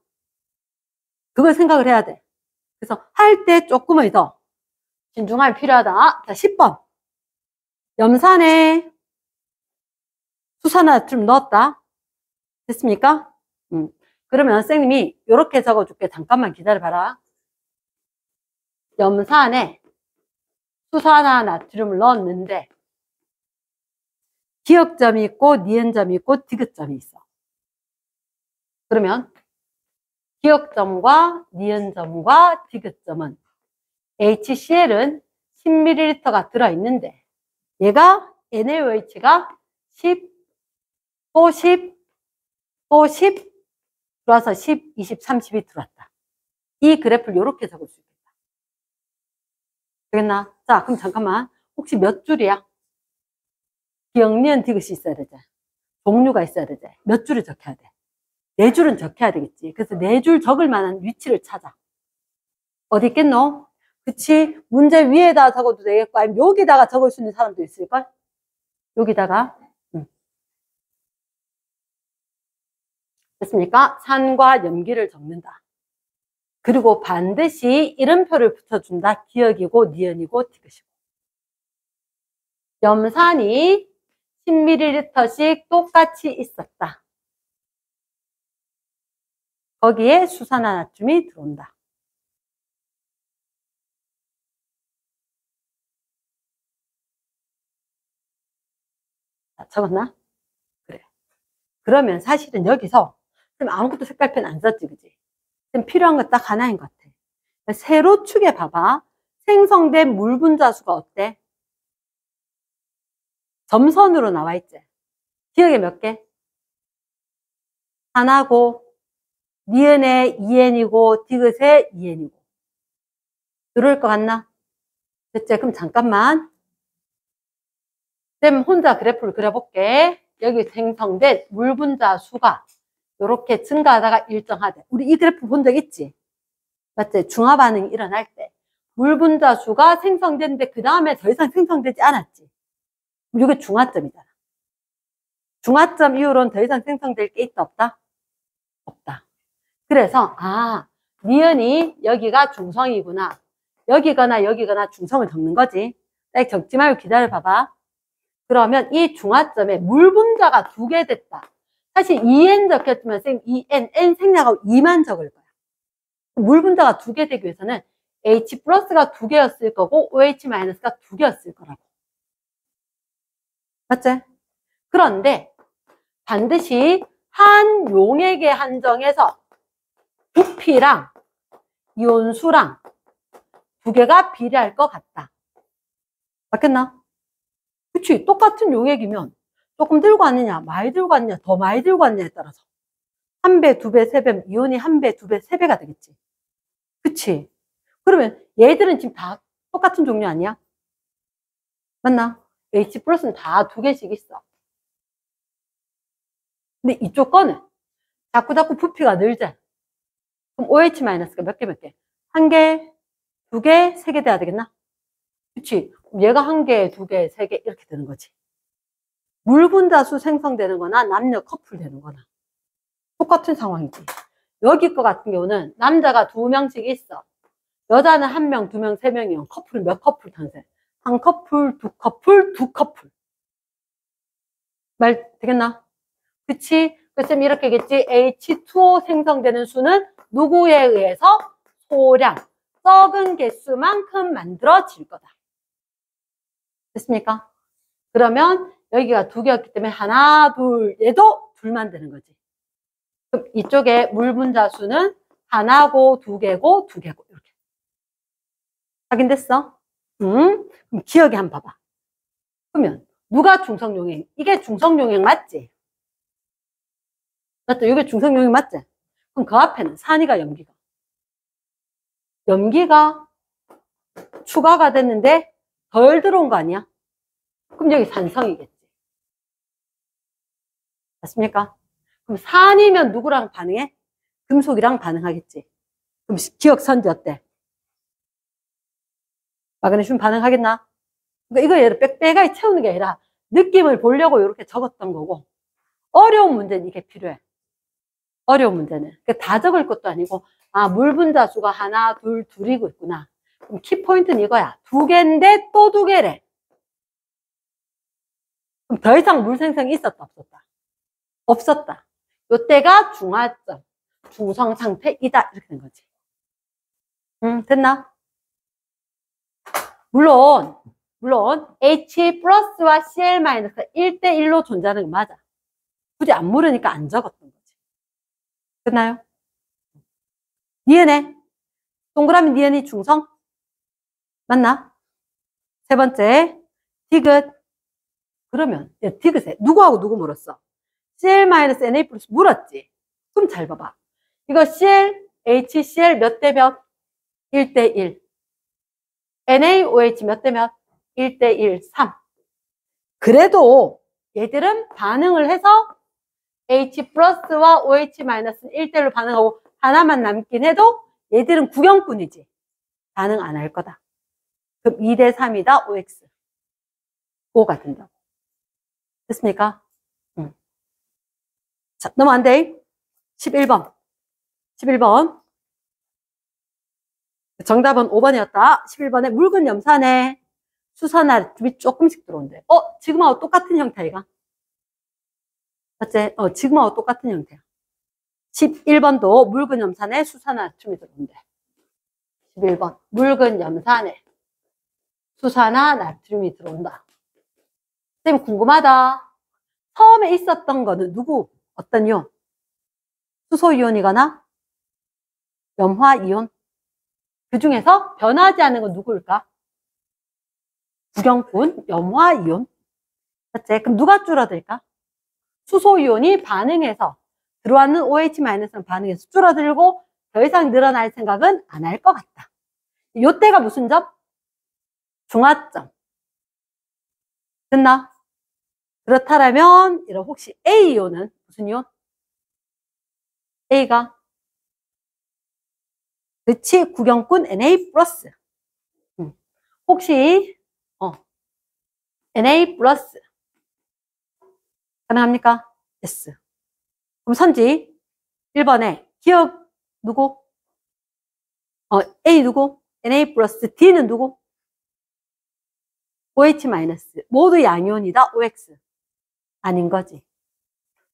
그걸 생각을 해야 돼. 그래서 할 때 조금은 더 신중함이 필요하다. 자, 10번. 염산에 수산화를 넣었다. 됐습니까? 그러면 선생님이 이렇게 적어줄게. 잠깐만 기다려봐라. 염산에 수산화 나트륨을 넣었는데 기역점이 있고 니은점이 있고 디귿점이 있어. 그러면 기역점과 니은점과 디귿점은 HCl은 10ml가 들어있는데 얘가 NaOH가 10, 또 10, 또 10 들어와서 10, 20, 30이 들어왔다. 이 그래프를 이렇게 적을 수 있겠다. 되겠나? 자, 그럼 잠깐만. 혹시 몇 줄이야? 기역, 니은, 디귿이 있어야 되지. 종류가 있어야 되지. 몇 줄을 적혀야 돼? 4줄은 적혀야 되겠지. 그래서 4줄 적을 만한 위치를 찾아. 어디 있겠노? 그치? 문제 위에다 적어도 되겠고, 아니면 여기다가 적을 수 있는 사람도 있을걸? 여기다가. 됐습니까? 산과 염기를 적는다. 그리고 반드시 이름표를 붙여준다. 기역이고, 니은이고, 디귿이고. 염산이 10ml씩 똑같이 있었다. 거기에 수산화나트륨이 들어온다. 자, 적었나? 그래. 그러면 사실은 여기서 아무것도 색깔펜 안 썼지, 그지? 필요한 거 딱 하나인 것 같아. 세로축에 봐봐. 생성된 물 분자수가 어때? 점선으로 나와 있지? 기억에 몇 개? 하나고, 니은에 2n이고, 디귿에 2n이고. 들어올 것 같나? 됐지? 그럼 잠깐만. 쌤 혼자 그래프를 그려볼게. 여기 생성된 물 분자 수가 이렇게 증가하다가 일정하대. 우리 이 그래프 본 적 있지? 맞지? 중화 반응이 일어날 때 물 분자 수가 생성됐는데 그 다음에 더 이상 생성되지 않았지. 이게 중화점이잖아. 중화점 이후로는 더 이상 생성될 게 있다 없다? 없다. 그래서 니은이 여기가 중성이구나. 여기거나 중성을 적는 거지. 딱 적지 말고 기다려 봐봐. 그러면 이 중화점에 물 분자가 2개 됐다. 사실 2n 적혔지만 쌤 2n, n 생략하고 2만 적을 거야. 물 분자가 2개 되기 위해서는 H 플러스가 2개였을 거고 OH 마이너스가 2개였을 거라고. 맞지? 그런데 반드시 한 용액에 한정해서 부피랑 이온수랑 두 개가 비례할 것 같다. 맞겠나? 그치? 똑같은 용액이면 조금 들고 왔느냐, 많이 들고 왔느냐, 더 많이 들고 왔느냐에 따라서 1배, 2배, 3배, 이온이 1배, 2배, 3배가 되겠지. 그치? 그러면 얘들은 지금 다 똑같은 종류 아니야? 맞나? H 플러스는 다 2개씩 있어. 근데 이쪽 거는 자꾸 부피가 늘자. 그럼 OH 마이너스가 몇 개? 1개, 2개, 3개 돼야 되겠나? 그치? 얘가 1개, 2개, 3개 이렇게 되는 거지. 물 분자수 생성되는 거나 남녀 커플 되는 거나 똑같은 상황이지. 여기 거 같은 경우는 남자가 2명씩 있어. 여자는 1명, 2명, 3명이면 커플은 몇 커플 탄생? 1커플, 2커플, 2커플. 말 되겠나? 그치? 그래서 이렇게겠지. H2O 생성되는 수는 누구에 의해서? 소량, 적은 개수만큼 만들어질 거다. 됐습니까? 그러면 여기가 2개였기 때문에 하나, 둘, 얘도 둘만 되는 거지. 그럼 이쪽에 물 분자 수는 하나고 2개고 2개고 이렇게. 확인됐어? 그럼 기억에 한번 봐봐. 그러면 누가 중성용액? 이게 중성용액 맞지? 맞죠? 이게 중성용액 맞지? 그럼 그 앞에는 산이가 염기가. 염기가 추가가 됐는데 덜 들어온 거 아니야? 그럼 여기 산성이겠지. 맞습니까? 그럼 산이면 누구랑 반응해? 금속이랑 반응하겠지. 그럼 기억 선지 어때? 마그네슘 반응하겠나? 그러니까 이거 얘를 빽빽하게 채우는 게 아니라 느낌을 보려고 이렇게 적었던 거고, 어려운 문제는 이게 필요해. 어려운 문제는. 그러니까 다 적을 것도 아니고, 아, 물 분자수가 하나, 둘, 둘이고 있구나. 그럼 키포인트는 이거야. 2개인데 또 2개래. 그럼 더 이상 물 생성이 있었다, 없었다? 없었다. 요때가 중화점, 중성 상태이다. 이렇게 된 거지. 됐나? 물론 H 플러스와 Cl 마이너스가 1대1로 존재하는 거 맞아. 굳이 안 물으니까 안 적었던 거지. 됐나요? DNA. 동그라미 DNA 중성. 맞나? 세 번째, 디귿. 그러면, 디귿에 누구하고 누구 물었어? Cl 마이너스 Na 플러스 물었지? 그럼 잘 봐봐. 이거 Cl, HCl 몇 대 몇? 1대1. NaOH 몇 대 몇? 1대1, 3. 그래도 얘들은 반응을 해서 H 플러스와 OH 마이너스는 1대1로 반응하고 하나만 남긴 해도 얘들은 구경꾼이지. 반응 안 할 거다. 그럼 2대3이다, OX. O가 된다고. 됐습니까? 자, 넘어간대. 11번. 11번. 정답은 5번이었다. 11번에 묽은 염산에 수산화tum이 조금씩 들어온대. 지금하고 똑같은 형태이가? 맞지? 지금하고 똑같은 형태야. 11번도 묽은 염산에 수산화tum이 들어온대. 11번. 묽은 염산에 수산화나트륨이 들어온다. 선생님 궁금하다. 처음에 있었던 거는 누구? 어떤 이온? 수소이온이거나 염화이온? 그 중에서 변하지 않는 건 누구일까? 구경꾼, 염화이온. 맞지? 그럼 누가 줄어들까? 수소이온이 반응해서 들어왔는 OH-는 반응해서 줄어들고 더 이상 늘어날 생각은 안 할 것 같다. 요때가 무슨 점? 중화점. 됐나? 그렇다면 이런 혹시 A이온은 무슨 이온? A가 그치 구경꾼 Na 플러스. 혹시 Na 플러스 가능합니까? S. 그럼 선지 1번에 기억 누구? A 누구? Na 플러스 D는 누구? OH 마이너스. 모두 양이온이다. OX. 아닌 거지.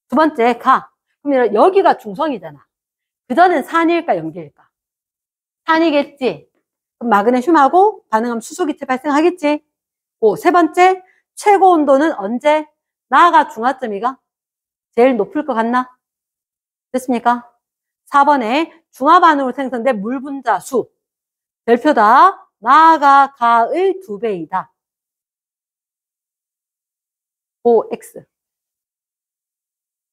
두 번째 가. 그럼 여기가 중성이잖아. 그전엔 산일까 염기일까? 산이겠지. 그럼 마그네슘하고 반응하면 수소기체 발생하겠지. 세 번째 최고 온도는 언제? 나가 중하점이가 제일 높을 것 같나? 됐습니까? 4번에 중하반응으로 생성된 물 분자 수. 별표다. 나가 가의 2배이다. OX.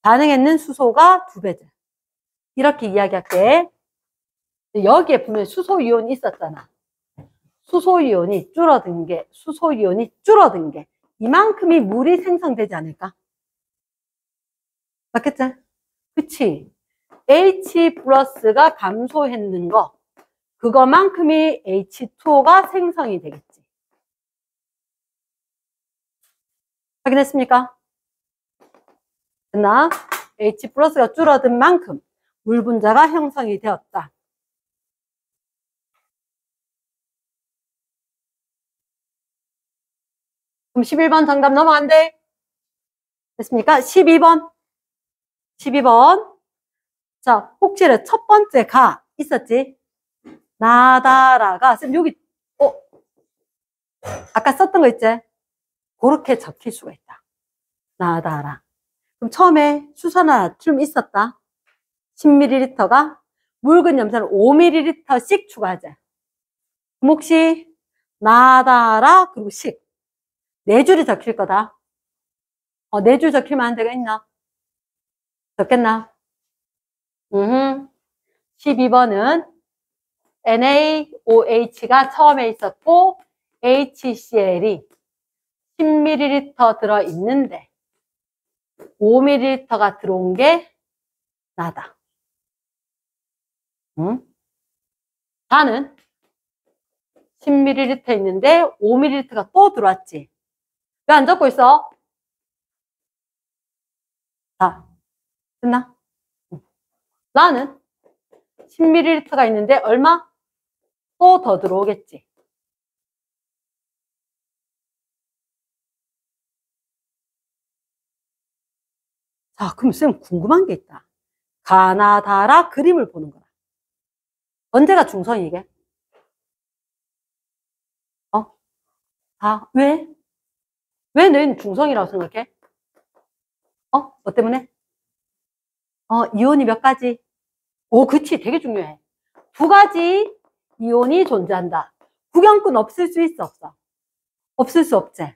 반응했는 수소가 2배죠. 이렇게 이야기할게. 여기에 보면 수소이온이 있었잖아. 수소이온이 줄어든 게 이만큼이 물이 생성되지 않을까? 맞겠지? 그치? H 플러스가 감소했는 거, 그거만큼이 H2O가 생성이 되겠지. 확인했습니까? 됐나? H 플러스가 줄어든 만큼 물 분자가 형성이 되었다. 그럼 11번 정답 넘어간대. 됐습니까? 12번. 자, 혹시나 첫 번째 가 있었지? 나다라가, 쌤 여기, 아까 썼던 거 있지? 그렇게 적힐 수가 있다. 나다라. 그럼 처음에 수산화나트륨 있었다. 10ml가 묽은 염산을 5ml씩 추가하자. 그럼 혹시 나다라 그리고 식 4줄이 적힐 거다. 4줄 적히면 안 되겠나? 적겠나? 12번은 NaOH가 처음에 있었고 HCl이 10ml 들어있는데 5ml가 들어온 게 나다. 다는 10ml 있는데 5ml가 또 들어왔지. 왜 안 적고 있어? 다. 됐나? 나는 10ml가 있는데 얼마? 또 더 들어오겠지. 자, 그럼 쌤 궁금한 게 있다. 가나다라 그림을 보는 거야. 언제가 중성이 이게? 왜? 왜 너희는 중성이라고 생각해? 뭐 때문에? 이온이 몇 가지? 그치. 되게 중요해. 2가지 이온이 존재한다. 구경꾼 없을 수 있어, 없어? 없을 수 없지.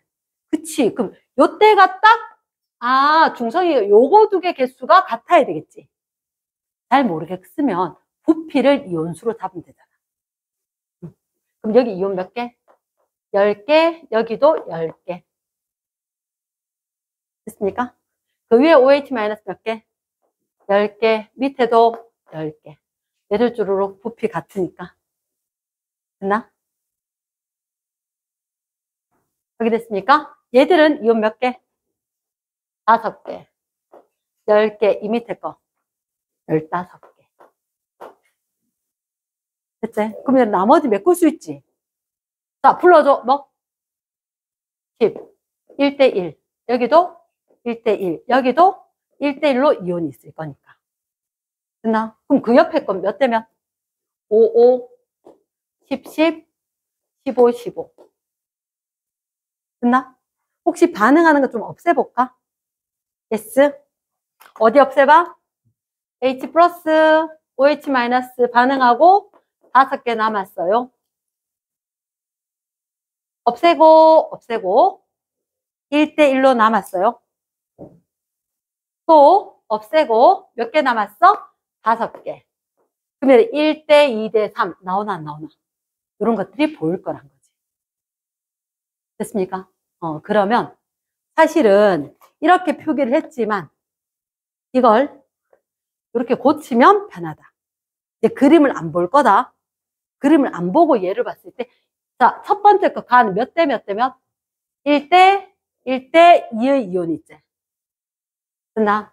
그치. 그럼 요때가 딱, 중성이 요거 2개 개수가 같아야 되겠지. 잘 모르겠으면 부피를 이온수로 잡으면 되잖아. 그럼 여기 이온 몇 개? 10개, 여기도 10개. 됐습니까? 그 위에 OH 마이너스 몇 개? 10개, 밑에도 10개. 얘들 주로록 부피 같으니까. 됐나? 여기 됐습니까? 얘들은 이온 몇 개? 5개. 10개, 이 밑에 거. 15개. 됐지? 그러면 나머지 메꿀 수 있지? 자, 불러줘. 뭐? 10. 1대1. 여기도 1대1. 여기도 1대1로 이온이 있을 거니까. 됐나? 그럼 그 옆에 건 몇 대면? 5, 5, 10, 10, 15, 15. 됐나? 혹시 반응하는 거 좀 없애볼까? S. 어디 없애봐? H 플러스, OH 마이너스 반응하고 5개 남았어요. 없애고 1대1로 남았어요. 또 없애고 몇 개 남았어? 5개. 그러면 1대 2대 3 나오나 안 나오나? 이런 것들이 보일 거란 거지. 됐습니까? 그러면 사실은 이렇게 표기를 했지만 이걸 이렇게 고치면 편하다. 이제 그림을 안 볼 거다. 그림을 안 보고 얘를 봤을 때, 자, 첫 번째 거 가는 몇 대 몇 대면? 1대 2의 이온이 있지. 됐나?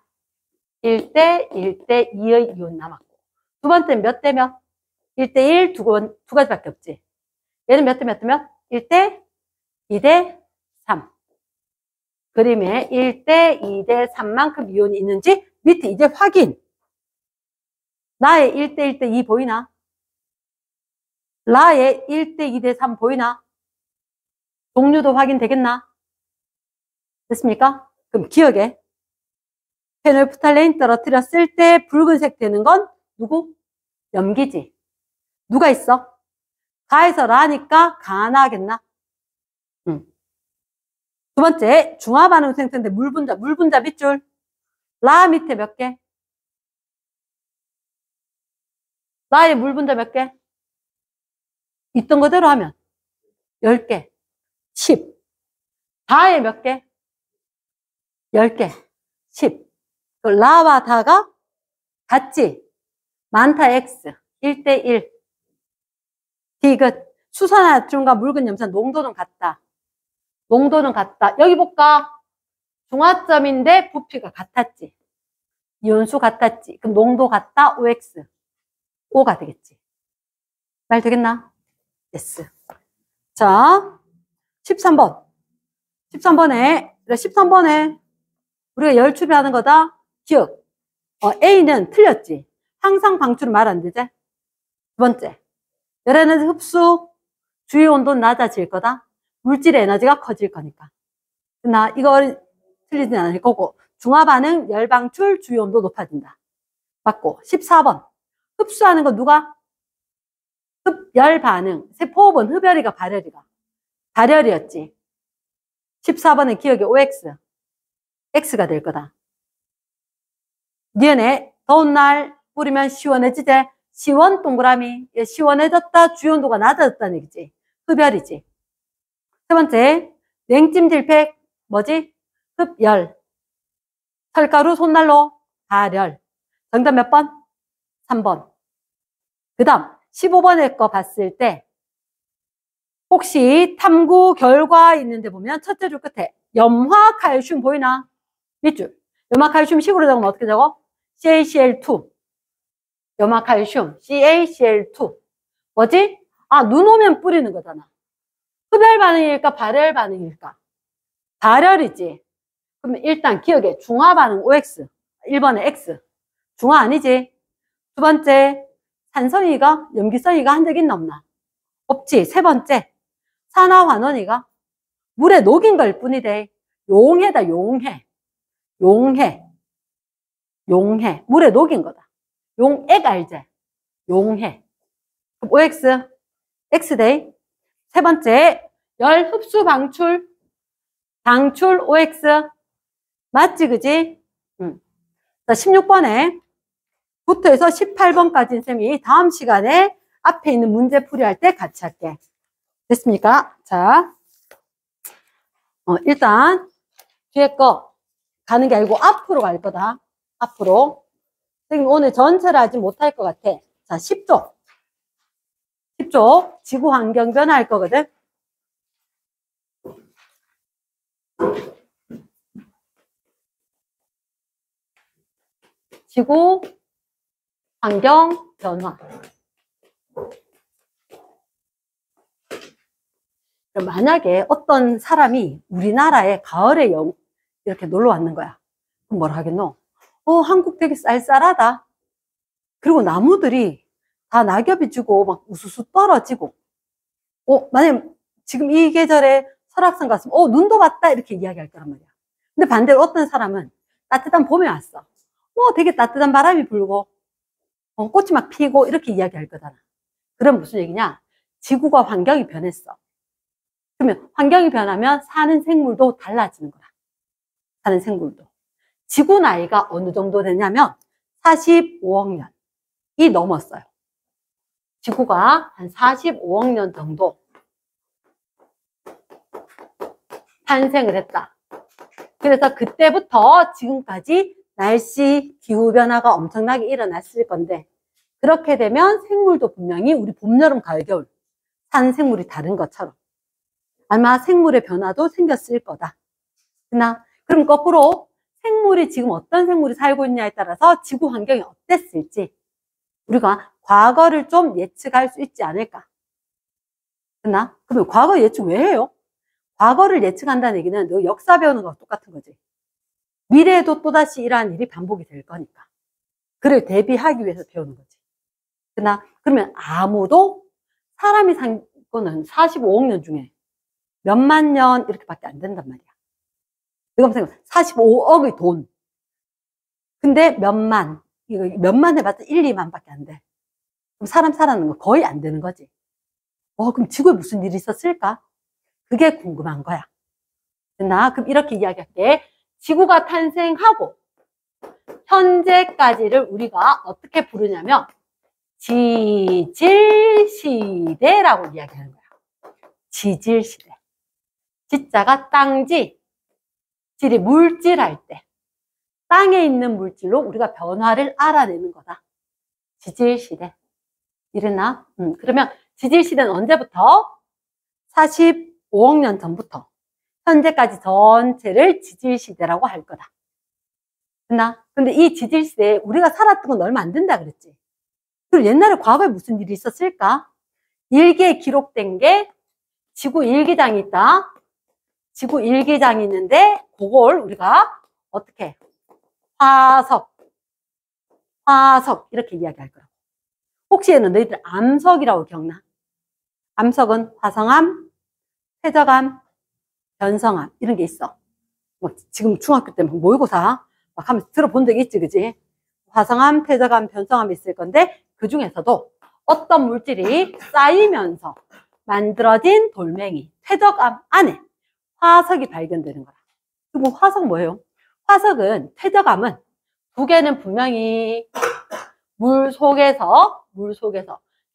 1대 2의 이온 남았고. 두 번째는 몇 대면? 1대 1, 두 가지밖에 없지. 얘는 몇 대 몇 대면? 1대 2대 3. 그림에 1대 2대 3만큼 이온이 있는지 밑에 이제 확인. 나의 1대 1대 2 보이나? 나의 1대 2대 3 보이나? 종류도 확인되겠나? 됐습니까? 그럼 기억에 페놀프탈레인 떨어뜨렸을 때 붉은색 되는 건 누구? 염기지. 누가 있어? 가에서 라니까 가나겠나? 두 번째, 중화반응 생태인데 물분자 밑줄. 라 밑에 몇 개? 라의 물분자 몇 개? 있던 그대로 하면 10개. 10. 다에 몇 개? 10개. 10. 라와 다가 같지? 많다 X. 1대1. 디귿. 수산화중과 묽은 염산 농도는 같다. 농도는 같다. 여기 볼까? 중화점인데 부피가 같았지. 이온수 같았지. 그럼 농도 같다. OX. O가 되겠지. 말 되겠나? yes. 자, 13번. 13번에 우리가 열추비하는 거다. 기억. A는 틀렸지. 항상 방출은 말 안 되지. 두 번째. 열에너지 흡수, 주위 온도는 낮아질 거다. 물질의 에너지가 커질 거니까. 나 이거 틀리진 않을 거고. 중화반응, 열방출, 주위 온도 높아진다. 맞고. 14번. 흡수하는 거 누가? 흡열 반응. 세포흡은 흡열이가 발열이가. 발열이었지. 14번의 기억이 OX. X가 될 거다. 니은에 더운 날 뿌리면 시원해지지. 시원 동그라미. 시원해졌다. 주위 온도가 낮아졌다는 얘기지. 흡열이지. 세 번째. 냉찜질팩. 뭐지? 흡열. 털가루 손난로. 발열. 정답 몇 번? 3번. 그 다음 15번의 거 봤을 때 혹시 탐구 결과 있는데 보면 첫째 줄 끝에 염화칼슘 보이나? 밑줄. 염화칼슘 식으로 적으면 어떻게 적어? CaCl2. 염화칼슘 CaCl2. 뭐지? 아, 눈 오면 뿌리는 거잖아. 흡열 반응일까? 발열 반응일까? 발열이지. 그러면 일단 기억해. 중화 반응 OX. 1번에 X. 중화 아니지. 두 번째, 산성이가 염기성이가 한 적 있나 없나? 없지. 세 번째, 산화환원이가 물에 녹인 걸 뿐이대. 용해다. 용해. 물에 녹인 거다. 용액 알지? 용해. 그럼 OX, X대. 세 번째, 열 흡수 방출 OX. 맞지, 그지? 자, 16번에 부터 해서 18번까지 쌤이 다음 시간에 앞에 있는 문제 풀이할 때 같이 할게. 됐습니까? 자, 일단 뒤에 거 가는 게 아니고 앞으로 갈 거다. 앞으로. 선생님 오늘 전체를 하지 못할 것 같아. 자, 10조. 지구 환경 변화할 거거든. 지구 환경 변화. 만약에 어떤 사람이 우리나라에 가을에 이렇게 놀러 왔는 거야. 그럼 뭐라 하겠노? 한국 되게 쌀쌀하다. 그리고 나무들이 다 낙엽이 지고 막 우수수 떨어지고. 만약에 지금 이 계절에 설악산 갔으면 눈도 봤다 이렇게 이야기할 거란 말이야. 근데 반대로 어떤 사람은 따뜻한 봄에 왔어. 되게 따뜻한 바람이 불고 꽃이 막 피고 이렇게 이야기할 거잖아. 그럼 무슨 얘기냐? 지구가 환경이 변했어. 그러면 환경이 변하면 사는 생물도 달라지는 거야. 사는 생물도. 지구 나이가 어느 정도 되냐면 45억 년이 넘었어요. 지구가 한 45억 년 정도 탄생을 했다. 그래서 그때부터 지금까지 날씨, 기후변화가 엄청나게 일어났을 건데 그렇게 되면 생물도 분명히 우리 봄, 여름, 가을, 겨울 사는 생물이 다른 것처럼 아마 생물의 변화도 생겼을 거다. 그럼 거꾸로 생물이 지금 어떤 생물이 살고 있냐에 따라서 지구 환경이 어땠을지 우리가 과거를 좀 예측할 수 있지 않을까. 그러면 과거 예측 왜 해요? 과거를 예측한다는 얘기는 너 역사 배우는 거랑 똑같은 거지. 미래에도 또다시 이러한 일이 반복이 될 거니까. 그를 대비하기 위해서 배우는 거지. 그러면 아무도 사람이 산 거는 45억 년 중에 몇만 년 이렇게밖에 안 된단 말이야. 내가 한번 생각해. 45억의 돈. 근데 몇만 해봤자 1, 2만 밖에 안 돼. 그럼 사람 살아는 거 거의 안 되는 거지. 그럼 지구에 무슨 일이 있었을까? 그게 궁금한 거야. 됐나? 그럼 이렇게 이야기할게. 지구가 탄생하고 현재까지를 우리가 어떻게 부르냐면 지질시대라고 이야기하는 거야. 지질시대. 지자가 땅지, 질이 물질할 때 땅에 있는 물질로 우리가 변화를 알아내는 거다. 지질시대. 이랬나? 그러면 지질시대는 언제부터? 45억 년 전부터 현재까지 전체를 지질시대라고 할 거다. 됐나? 근데 이 지질시대에 우리가 살았던 건 얼마 안 된다 그랬지. 그리고 옛날에 과거에 무슨 일이 있었을까? 일기에 기록된 게 지구 일기장이 있다. 지구 일기장이 있는데 그걸 우리가 어떻게? 화석 이렇게 이야기할 거라고. 혹시 얘는 너희들 암석이라고 기억나? 암석은 화성암, 퇴적암, 변성암 이런 게 있어. 뭐 지금 중학교 때 모의고사 막 하면서 들어본 적 있지, 그지? 화성암, 퇴적암, 변성암이 있을 건데 그 중에서도 어떤 물질이 쌓이면서 만들어진 돌멩이, 퇴적암 안에 화석이 발견되는 거라. 그럼 화석 뭐예요? 화석은, 퇴적암은 두 개는 분명히 물 속에서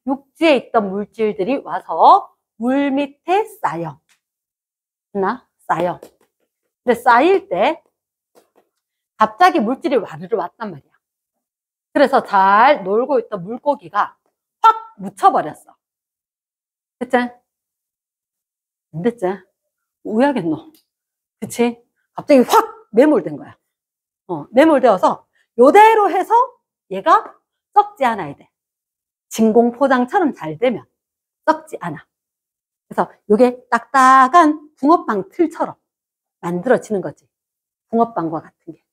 육지에 있던 물질들이 와서 물 밑에 쌓여. 쌓여. 근데 쌓일 때 갑자기 물질이 와르르 왔단 말이야. 그래서 잘 놀고 있던 물고기가 확 묻혀버렸어. 됐지? 안 됐지? 우야겠노. 그치? 갑자기 확 매몰된 거야. 매몰되어서 요대로 해서 얘가 썩지 않아야 돼. 진공포장처럼 잘 되면 썩지 않아. 그래서 요게 딱딱한 붕어빵 틀처럼 만들어지는 거지. 붕어빵과 같은 게.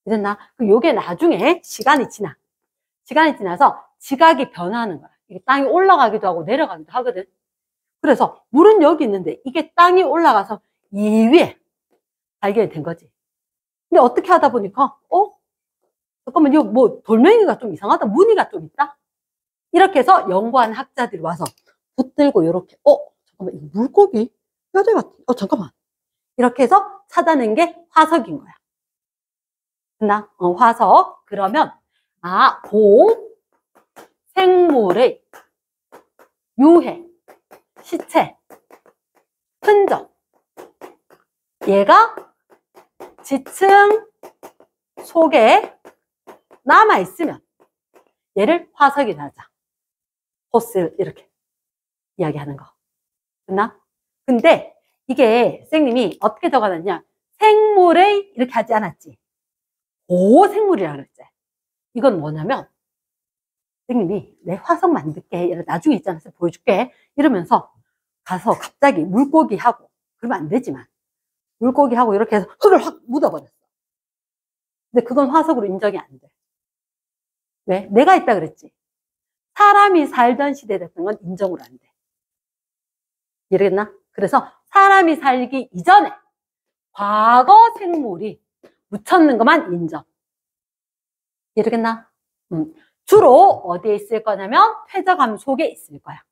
이랬나? 요게 나중에 시간이 지나서 지각이 변하는 거야. 이게 땅이 올라가기도 하고 내려가기도 하거든. 그래서 물은 여기 있는데 이게 땅이 올라가서 이 위에 발견이 된 거지. 근데 어떻게 하다 보니까 잠깐만 이거 뭐 돌멩이가 좀 이상하다, 무늬가 좀 있다. 이렇게 해서 연구한 학자들이 와서 붙들고 이렇게 잠깐만 이거 물고기 뼈대 같은 잠깐만 이렇게 해서 찾아낸 게 화석인 거야. 됐나? 화석. 그러면 생물의 유해, 시체, 흔적 얘가 지층 속에 남아있으면 얘를 화석이라 하자. 포슬 이렇게 이야기하는 거. 됐나? 근데 이게 선생님이 어떻게 적어놨냐? 생물의 이렇게 하지 않았지. 고생물이라 그랬지. 이건 뭐냐면 선생님이 내 화석 만들게 나중에 있잖아 보여줄게 이러면서 가서 갑자기 물고기하고 그러면 안 되지만 물고기하고 이렇게 해서 흙을 확 묻어버렸어. 근데 그건 화석으로 인정이 안 돼. 왜? 내가 있다 그랬지. 사람이 살던 시대 됐던 건 인정으로 안 돼. 이해겠나? 그래서 사람이 살기 이전에 과거 생물이 묻혔는 것만 인정. 이해겠나? 주로 어디에 있을 거냐면 퇴적암 속에 있을 거야.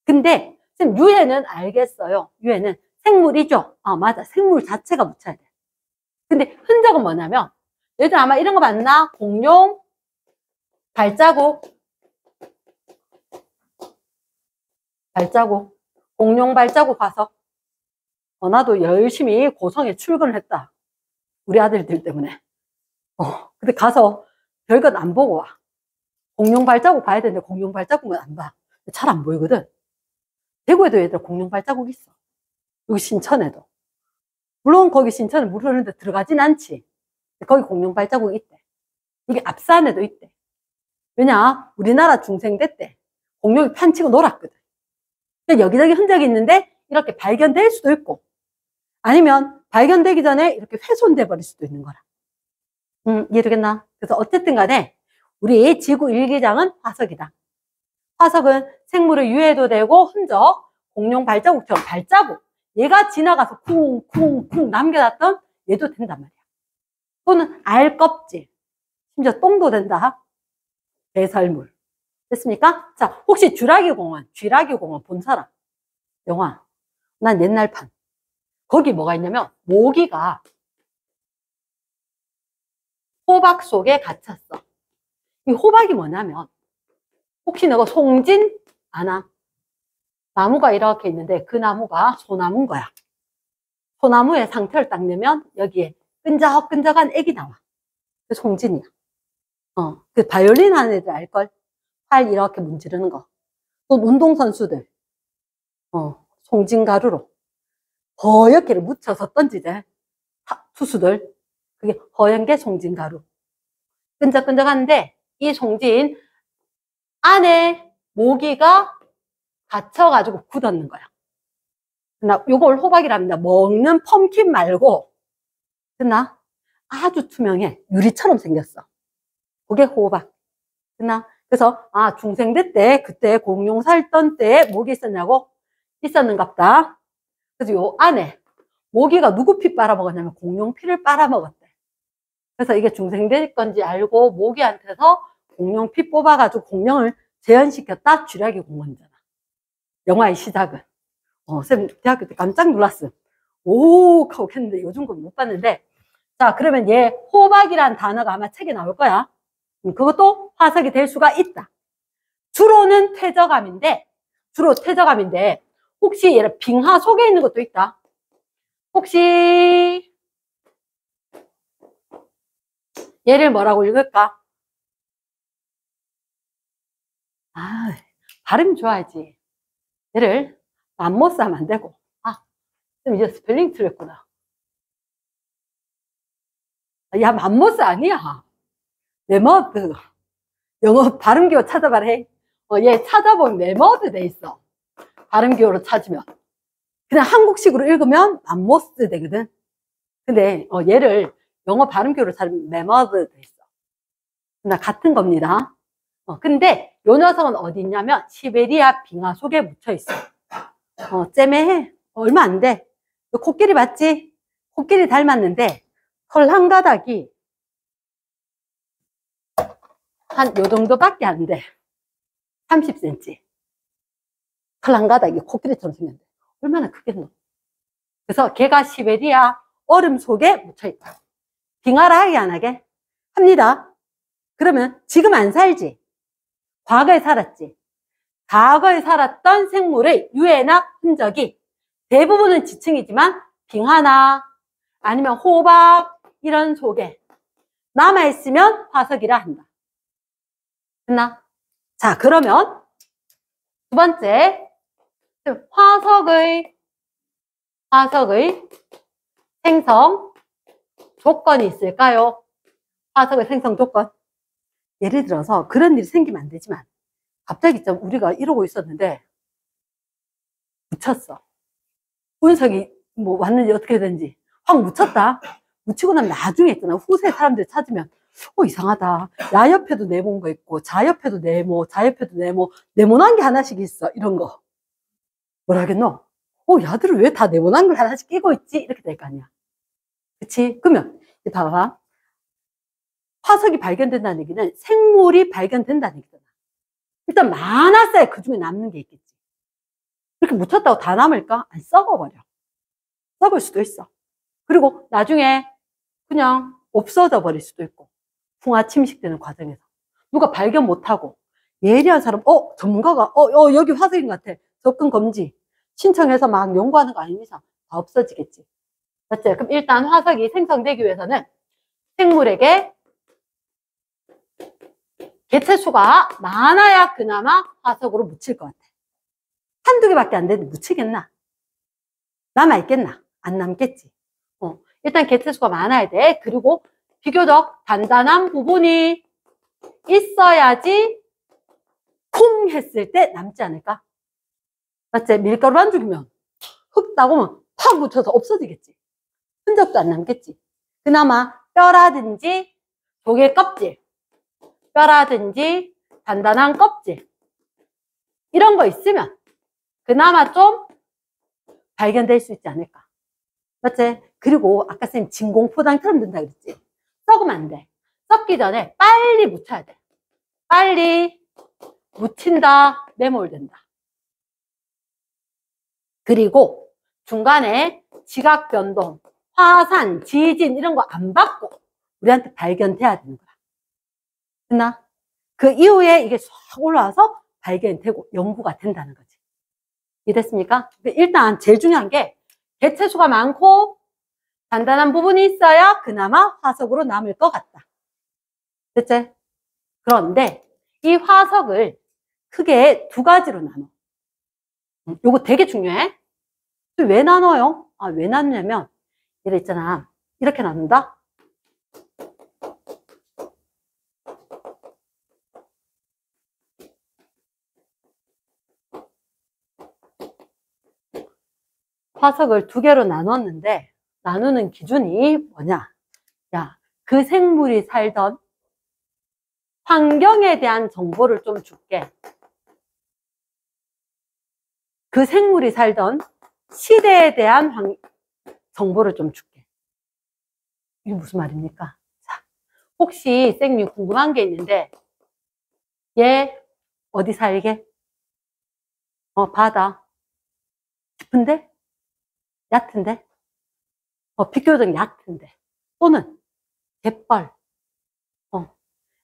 근데 지금 유해는 알겠어요. 유해는 생물이죠. 맞아. 생물 자체가 묻혀야 돼. 근데 흔적은 뭐냐면 얘들 아마 이런 거 봤나? 공룡 발자국, 공룡 발자국 화석. 나도 열심히 고성에 출근을 했다. 우리 아들들 때문에. 근데 가서 별것 안 보고 와. 공룡 발자국 봐야 되는데 공룡 발자국은 안 봐. 잘 안 보이거든. 대구에도 얘들 공룡 발자국 있어. 여기 신천에도. 물론 거기 신천은 물 흐르는데 들어가진 않지. 거기 공룡 발자국이 있대. 이게 앞산에도 있대. 왜냐? 우리나라 중생대 때 공룡이 판치고 놀았거든. 여기저기 흔적이 있는데 이렇게 발견될 수도 있고 아니면 발견되기 전에 이렇게 훼손돼 버릴 수도 있는 거라. 이해되겠나? 그래서 어쨌든 간에 우리 지구 일기장은 화석이다. 화석은 생물의 유해도 되고 흔적, 공룡 발자국처럼 발자국 얘가 지나가서 쿵쿵쿵 남겨놨던 얘도 된단 말이야. 또는 알 껍질, 심지어 똥도 된다. 배설물. 됐습니까? 자, 혹시 쥐라기 공원 본 사람? 영화. 난 옛날 판. 거기 뭐가 있냐면 모기가 호박 속에 갇혔어. 이 호박이 뭐냐면 혹시 너가 송진 아나? 나무가 이렇게 있는데 그 나무가 소나무인 거야. 소나무의 상태를 딱 내면 여기에 끈적끈적한 액이 나와. 그 송진이야. 그 바이올린 하는 애들 알걸? 팔 이렇게 문지르는 거. 또 운동선수들. 송진가루로 허옇게를 묻혀서 던지대. 투수들. 그게 허연 게 송진가루. 끈적끈적한데 이 송진 안에 모기가 갇혀가지고 굳었는 거야. 요걸 호박이랍니다. 먹는 펌킨 말고, 됐나? 아주 투명해. 유리처럼 생겼어. 그게 호박. 됐나? 그래서, 중생대 때, 그때 공룡 살던 때에 모기 있었냐고? 있었는갑다. 그래서 요 안에, 모기가 누구 피 빨아먹었냐면 공룡 피를 빨아먹었대. 그래서 이게 중생대 건지 알고 모기한테서 공룡 피 뽑아가지고 공룡을 재현시켰다? 쥐라기 공원이잖아. 영화의 시작은. 쌤, 대학교 때 깜짝 놀랐어. 오, 하고 했는데 요즘 건 못 봤는데. 자, 그러면 얘 호박이란 단어가 아마 책에 나올 거야. 그것도 화석이 될 수가 있다. 주로 퇴적암인데, 혹시 얘를 빙하 속에 있는 것도 있다. 혹시, 얘를 뭐라고 읽을까? 발음 좋아야지. 얘를 맘모스 하면 안 되고. 쌤 이제 스펠링 틀렸구나. 야, 맘모스 아니야. 메머드. 영어 발음기호 찾아봐라. 얘 찾아보면 메머드 돼 있어. 발음기호로 찾으면. 그냥 한국식으로 읽으면 맘모스 되거든. 근데 얘를 영어 발음기호로 찾으면 메머드 돼 있어. 나 같은 겁니다. 근데 요 녀석은 어디 있냐면 시베리아 빙하 속에 묻혀 있어. 째매해. 얼마 안 돼. 너 코끼리 봤지? 코끼리 닮았는데 털 한 가닥이 한 요 정도밖에 안 돼. 30cm. 털 한 가닥이 코끼리처럼 생겼는데 얼마나 크겠노? 그래서 걔가 시베리아 얼음 속에 묻혀있다. 빙하라 하게 안 하게? 합니다. 그러면 지금 안 살지? 과거에 살았지? 과거에 살았던 생물의 유해나 흔적이 대부분은 지층이지만 빙하나 아니면 호박 이런 속에 남아있으면 화석이라 한다. 됐나? 자, 그러면 두 번째 화석의 생성 조건이 있을까요? 화석의 생성 조건. 예를 들어서 그런 일이 생기면 안 되지만 갑자기 좀 우리가 이러고 있었는데 묻혔어. 운석이 뭐 왔는지 어떻게 되는지 확 묻혔다. 묻히고 나면 나중에 있잖아. 후세 사람들 찾으면 이상하다. 야 옆에도 네모인 거 있고 자 옆에도 네모, 자 옆에도 네모, 네모난 게 하나씩 있어. 이런 거. 뭐라 하겠노? 야들은 왜 다 네모난 걸 하나씩 끼고 있지? 이렇게 될 거 아니야. 그치? 그러면 봐봐. 화석이 발견된다는 얘기는 생물이 발견된다는 얘기잖아. 일단 많았어야 그 중에 남는 게 있겠지. 이렇게 묻혔다고 다 남을까? 안 썩어버려. 썩을 수도 있어. 그리고 나중에 그냥 없어져 버릴 수도 있고. 풍화 침식되는 과정에서. 누가 발견 못하고 예리한 사람, 전문가가 여기 화석인 것 같아. 접근 금지. 신청해서 막 연구하는 거 아닌 이상 다 없어지겠지. 맞지? 그럼 일단 화석이 생성되기 위해서는 생물에게 개체수가 많아야 그나마 화석으로 묻힐 것 같아. 한두 개밖에 안 되는데 묻히겠나? 남아있겠나? 안 남겠지. 일단 개체수가 많아야 돼. 그리고 비교적 단단한 부분이 있어야지 쿵 했을 때 남지 않을까? 맞지? 밀가루 안 죽이면 흙 따고면 팍 묻혀서 없어지겠지. 흔적도 안 남겠지. 그나마 뼈라든지 조개 껍질, 뼈라든지 단단한 껍질 이런 거 있으면 그나마 좀 발견될 수 있지 않을까. 맞지? 그리고 아까 쌤 진공포장처럼 된다 그랬지? 썩으면 안 돼. 썩기 전에 빨리 묻혀야 돼. 빨리 묻힌다, 매몰된다. 그리고 중간에 지각 변동, 화산, 지진 이런 거 안 받고 우리한테 발견돼야 되는 거야. 됐나? 그 이후에 이게 쏙 올라와서 발견되고 연구가 된다는 거지. 이해됐습니까? 일단 제일 중요한 게 개체수가 많고 단단한 부분이 있어야 그나마 화석으로 남을 것 같다. 됐지? 그런데 이 화석을 크게 두 가지로 나눠. 요거 되게 중요해. 왜 나눠요? 왜 나누냐면 얘를 있잖아. 이렇게 나눈다. 화석을 두 개로 나눴는데 나누는 기준이 뭐냐? 야, 그 생물이 살던 환경에 대한 정보를 좀 줄게. 그 생물이 살던 시대에 대한 정보를 좀 줄게. 이게 무슨 말입니까? 자, 혹시 쌤이 궁금한 게 있는데 얘 어디 살게? 바다. 깊은데? 얕은데? 비교적 얕은데. 또는 갯벌.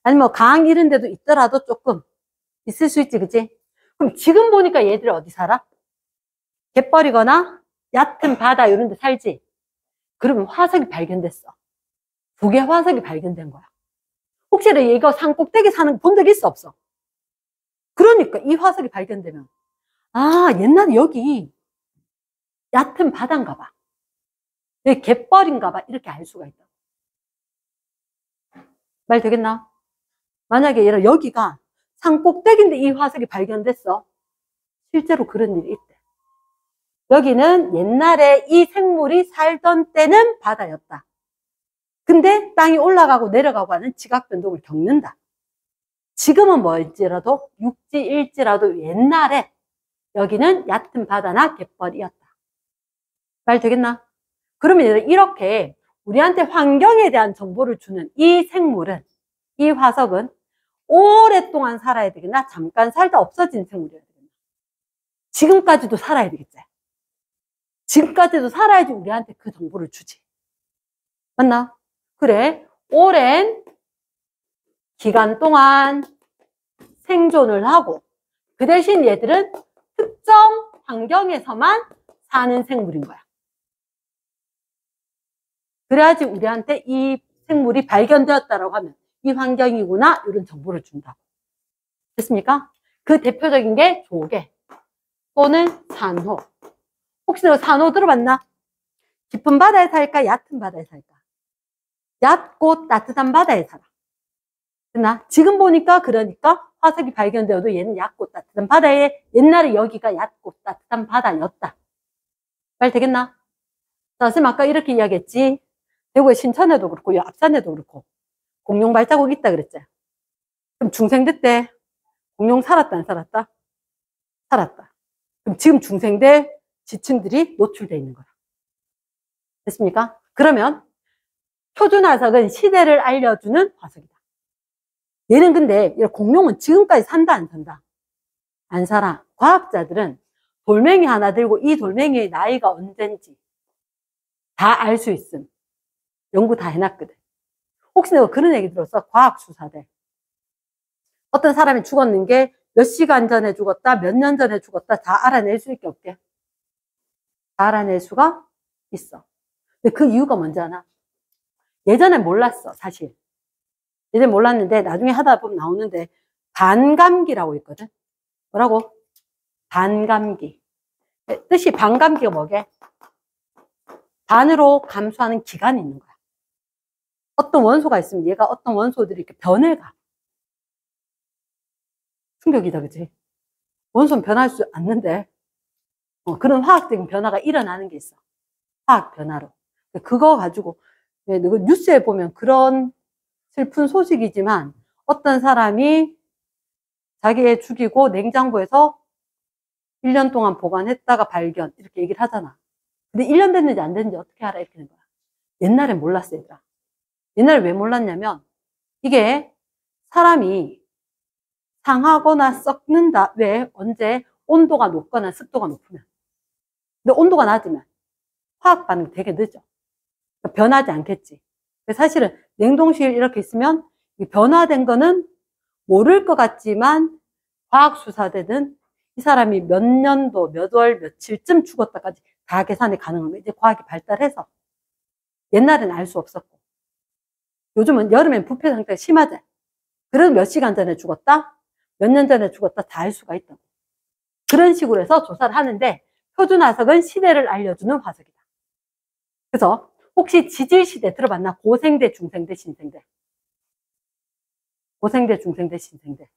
아니면 뭐 강 이런 데도 있더라도 조금 있을 수 있지, 그치? 그럼 지금 보니까 얘들이 어디 살아? 갯벌이거나 얕은 바다 이런 데 살지? 그러면 화석이 발견됐어. 두 개 화석이 발견된 거야. 혹시 얘가 산 꼭대기 사는 거 본 적 있어, 없어? 그러니까 이 화석이 발견되면 옛날에 여기 얕은 바다인가 봐. 여기 갯벌인가 봐. 이렇게 알 수가 있다. 말 되겠나? 만약에 여기가 산 꼭대기인데 이 화석이 발견됐어. 실제로 그런 일이 있대. 여기는 옛날에 이 생물이 살던 때는 바다였다. 근데 땅이 올라가고 내려가고 하는 지각 변동을 겪는다. 지금은 뭐일지라도 육지일지라도 옛날에 여기는 얕은 바다나 갯벌이었다. 말 되겠나? 그러면 이렇게 우리한테 환경에 대한 정보를 주는 이 생물은, 이 화석은 오랫동안 살아야 되겠나? 잠깐 살다 없어진 생물이어야 되겠나? 지금까지도 살아야 되겠지. 지금까지도 살아야지 우리한테 그 정보를 주지. 맞나? 그래. 오랜 기간 동안 생존을 하고 그 대신 얘들은 특정 환경에서만 사는 생물인 거야. 그래야지 우리한테 이 생물이 발견되었다라고 하면 이 환경이구나 이런 정보를 준다고. 됐습니까? 그 대표적인 게 조개 또는 산호. 혹시 너 산호 들어봤나? 깊은 바다에 살까? 얕은 바다에 살까? 얕고 따뜻한 바다에 살아. 됐나? 지금 보니까 그러니까 화석이 발견되어도 얘는 얕고 따뜻한 바다에, 옛날에 여기가 얕고 따뜻한 바다였다. 말 되겠나? 자, 선생님 아까 이렇게 이야기했지. 대구의 신천에도 그렇고 앞산에도 그렇고 공룡 발자국 있다 그랬지. 그럼 중생대 때 공룡 살았다 안 살았다? 살았다. 그럼 지금 중생대 지층들이 노출되어 있는 거야. 됐습니까? 그러면 표준화석은 시대를 알려주는 화석이다. 얘는 근데 공룡은 지금까지 산다 안 산다? 안 살아. 과학자들은 돌멩이 하나 들고 이 돌멩이의 나이가 언젠지 다 알 수 있음. 연구 다 해놨거든. 혹시 내가 그런 얘기 들었어? 과학수사대. 어떤 사람이 죽었는 게 몇 시간 전에 죽었다, 몇 년 전에 죽었다 다 알아낼 수 있게 없게. 다 알아낼 수가 있어. 근데 그 이유가 뭔지 아나? 예전에 몰랐어, 사실. 예전에 몰랐는데 나중에 하다 보면 나오는데 반감기라고 있거든. 뭐라고? 반감기. 뜻이 반감기가 뭐게? 반으로 감수하는 기간이 있는 거야. 어떤 원소가 있으면 얘가 어떤 원소들이 이렇게 변해 가. 충격이다, 그치? 원소는 변할 수 없는데, 그런 화학적인 변화가 일어나는 게 있어. 화학 변화로. 그거 가지고, 뉴스에 보면 그런 슬픈 소식이지만, 어떤 사람이 자기 애 죽이고 냉장고에서 1년 동안 보관했다가 발견, 이렇게 얘기를 하잖아. 근데 1년 됐는지 안 됐는지 어떻게 알아? 이렇게 된 거야. 옛날엔 몰랐어, 얘들아. 옛날에 왜 몰랐냐면, 이게 사람이 상하거나 썩는다. 왜? 언제? 온도가 높거나 습도가 높으면. 근데 온도가 낮으면 화학 반응이 되게 늦어. 그러니까 변하지 않겠지. 사실은 냉동실 이렇게 있으면 변화된 거는 모를 것 같지만 과학수사대는 이 사람이 몇 년도, 몇 월, 며칠쯤 죽었다까지 다 계산이 가능한 거예요. 이제 과학이 발달해서. 옛날엔 알 수 없었고. 요즘은 여름엔 부패 상태가 심하대. 그래도 몇 시간 전에 죽었다? 몇 년 전에 죽었다? 다 알 수가 있다고. 그런 식으로 해서 조사를 하는데 표준화석은 시대를 알려주는 화석이다. 그래서 혹시 지질시대 들어봤나? 고생대, 중생대, 신생대. 고생대, 중생대, 신생대.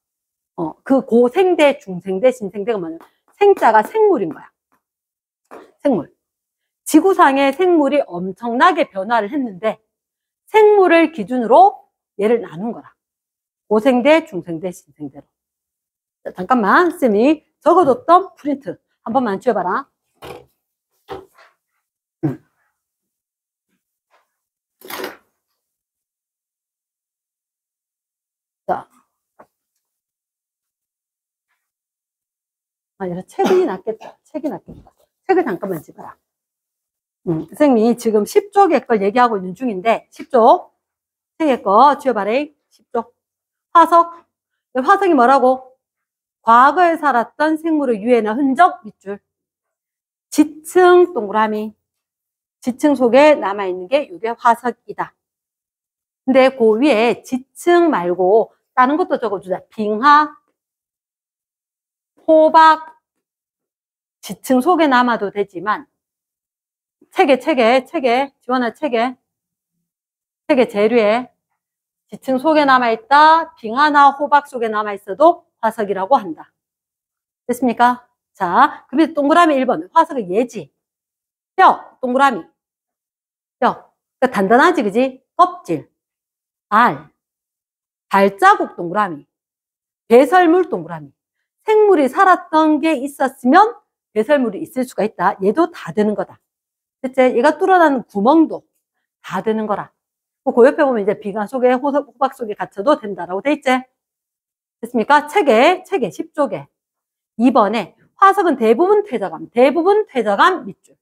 그 고생대, 중생대, 신생대가 뭐냐면 생자가 생물인 거야. 생물. 지구상의 생물이 엄청나게 변화를 했는데 생물을 기준으로 얘를 나눈 거라. 고생대, 중생대, 신생대로. 자, 잠깐만 쌤이 적어줬던 프린트 한 번만 지워봐라. 자, 이런 책이 낫겠다. 책이 낫겠다. 책을 잠깐만 집어라. 선생님이 지금 10쪽의 걸 얘기하고 있는 중인데 10쪽 책의 거 지워봐라. 10쪽 화석. 화석이 뭐라고? 과거에 살았던 생물의 유해나 흔적 밑줄. 지층 동그라미. 지층 속에 남아있는 게 이게 화석이다. 근데 그 위에 지층 말고 다른 것도 적어주자. 빙하, 호박, 지층 속에 남아도 되지만 책에 지원할 책에 재료에 지층 속에 남아있다. 빙하나 호박 속에 남아있어도 화석이라고 한다. 됐습니까? 자, 그럼 동그라미 1번 화석의 예지. 뼈, 동그라미. 뼈. 그러니까 단단하지, 그지? 껍질, 알, 발자국 동그라미, 배설물 동그라미. 생물이 살았던 게 있었으면 배설물이 있을 수가 있다. 얘도 다 되는 거다. 됐지? 얘가 뚫어나는 구멍도 다 되는 거라. 그 옆에 보면 이제 빙하 속에 호박 속에 갇혀도 된다라고 돼 있지? 됐습니까? 책에 10쪽에 2번에 화석은 대부분 퇴적암 밑줄.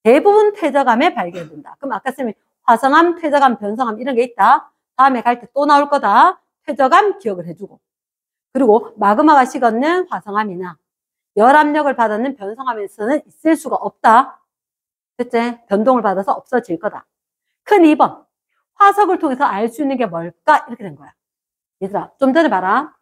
대부분 퇴적암에 발견된다. 그럼 아까 쌤이 화성암, 퇴적암, 변성암 이런 게 있다. 다음에 갈 때 또 나올 거다. 퇴적암 기억을 해주고. 그리고 마그마가 식었는 화성암이나 열압력을 받았는 변성암에서는 있을 수가 없다. 됐지? 변동을 받아서 없어질 거다. 큰 2번. 화석을 통해서 알 수 있는 게 뭘까? 이렇게 된 거야. 얘들아, 좀 전에 봐라.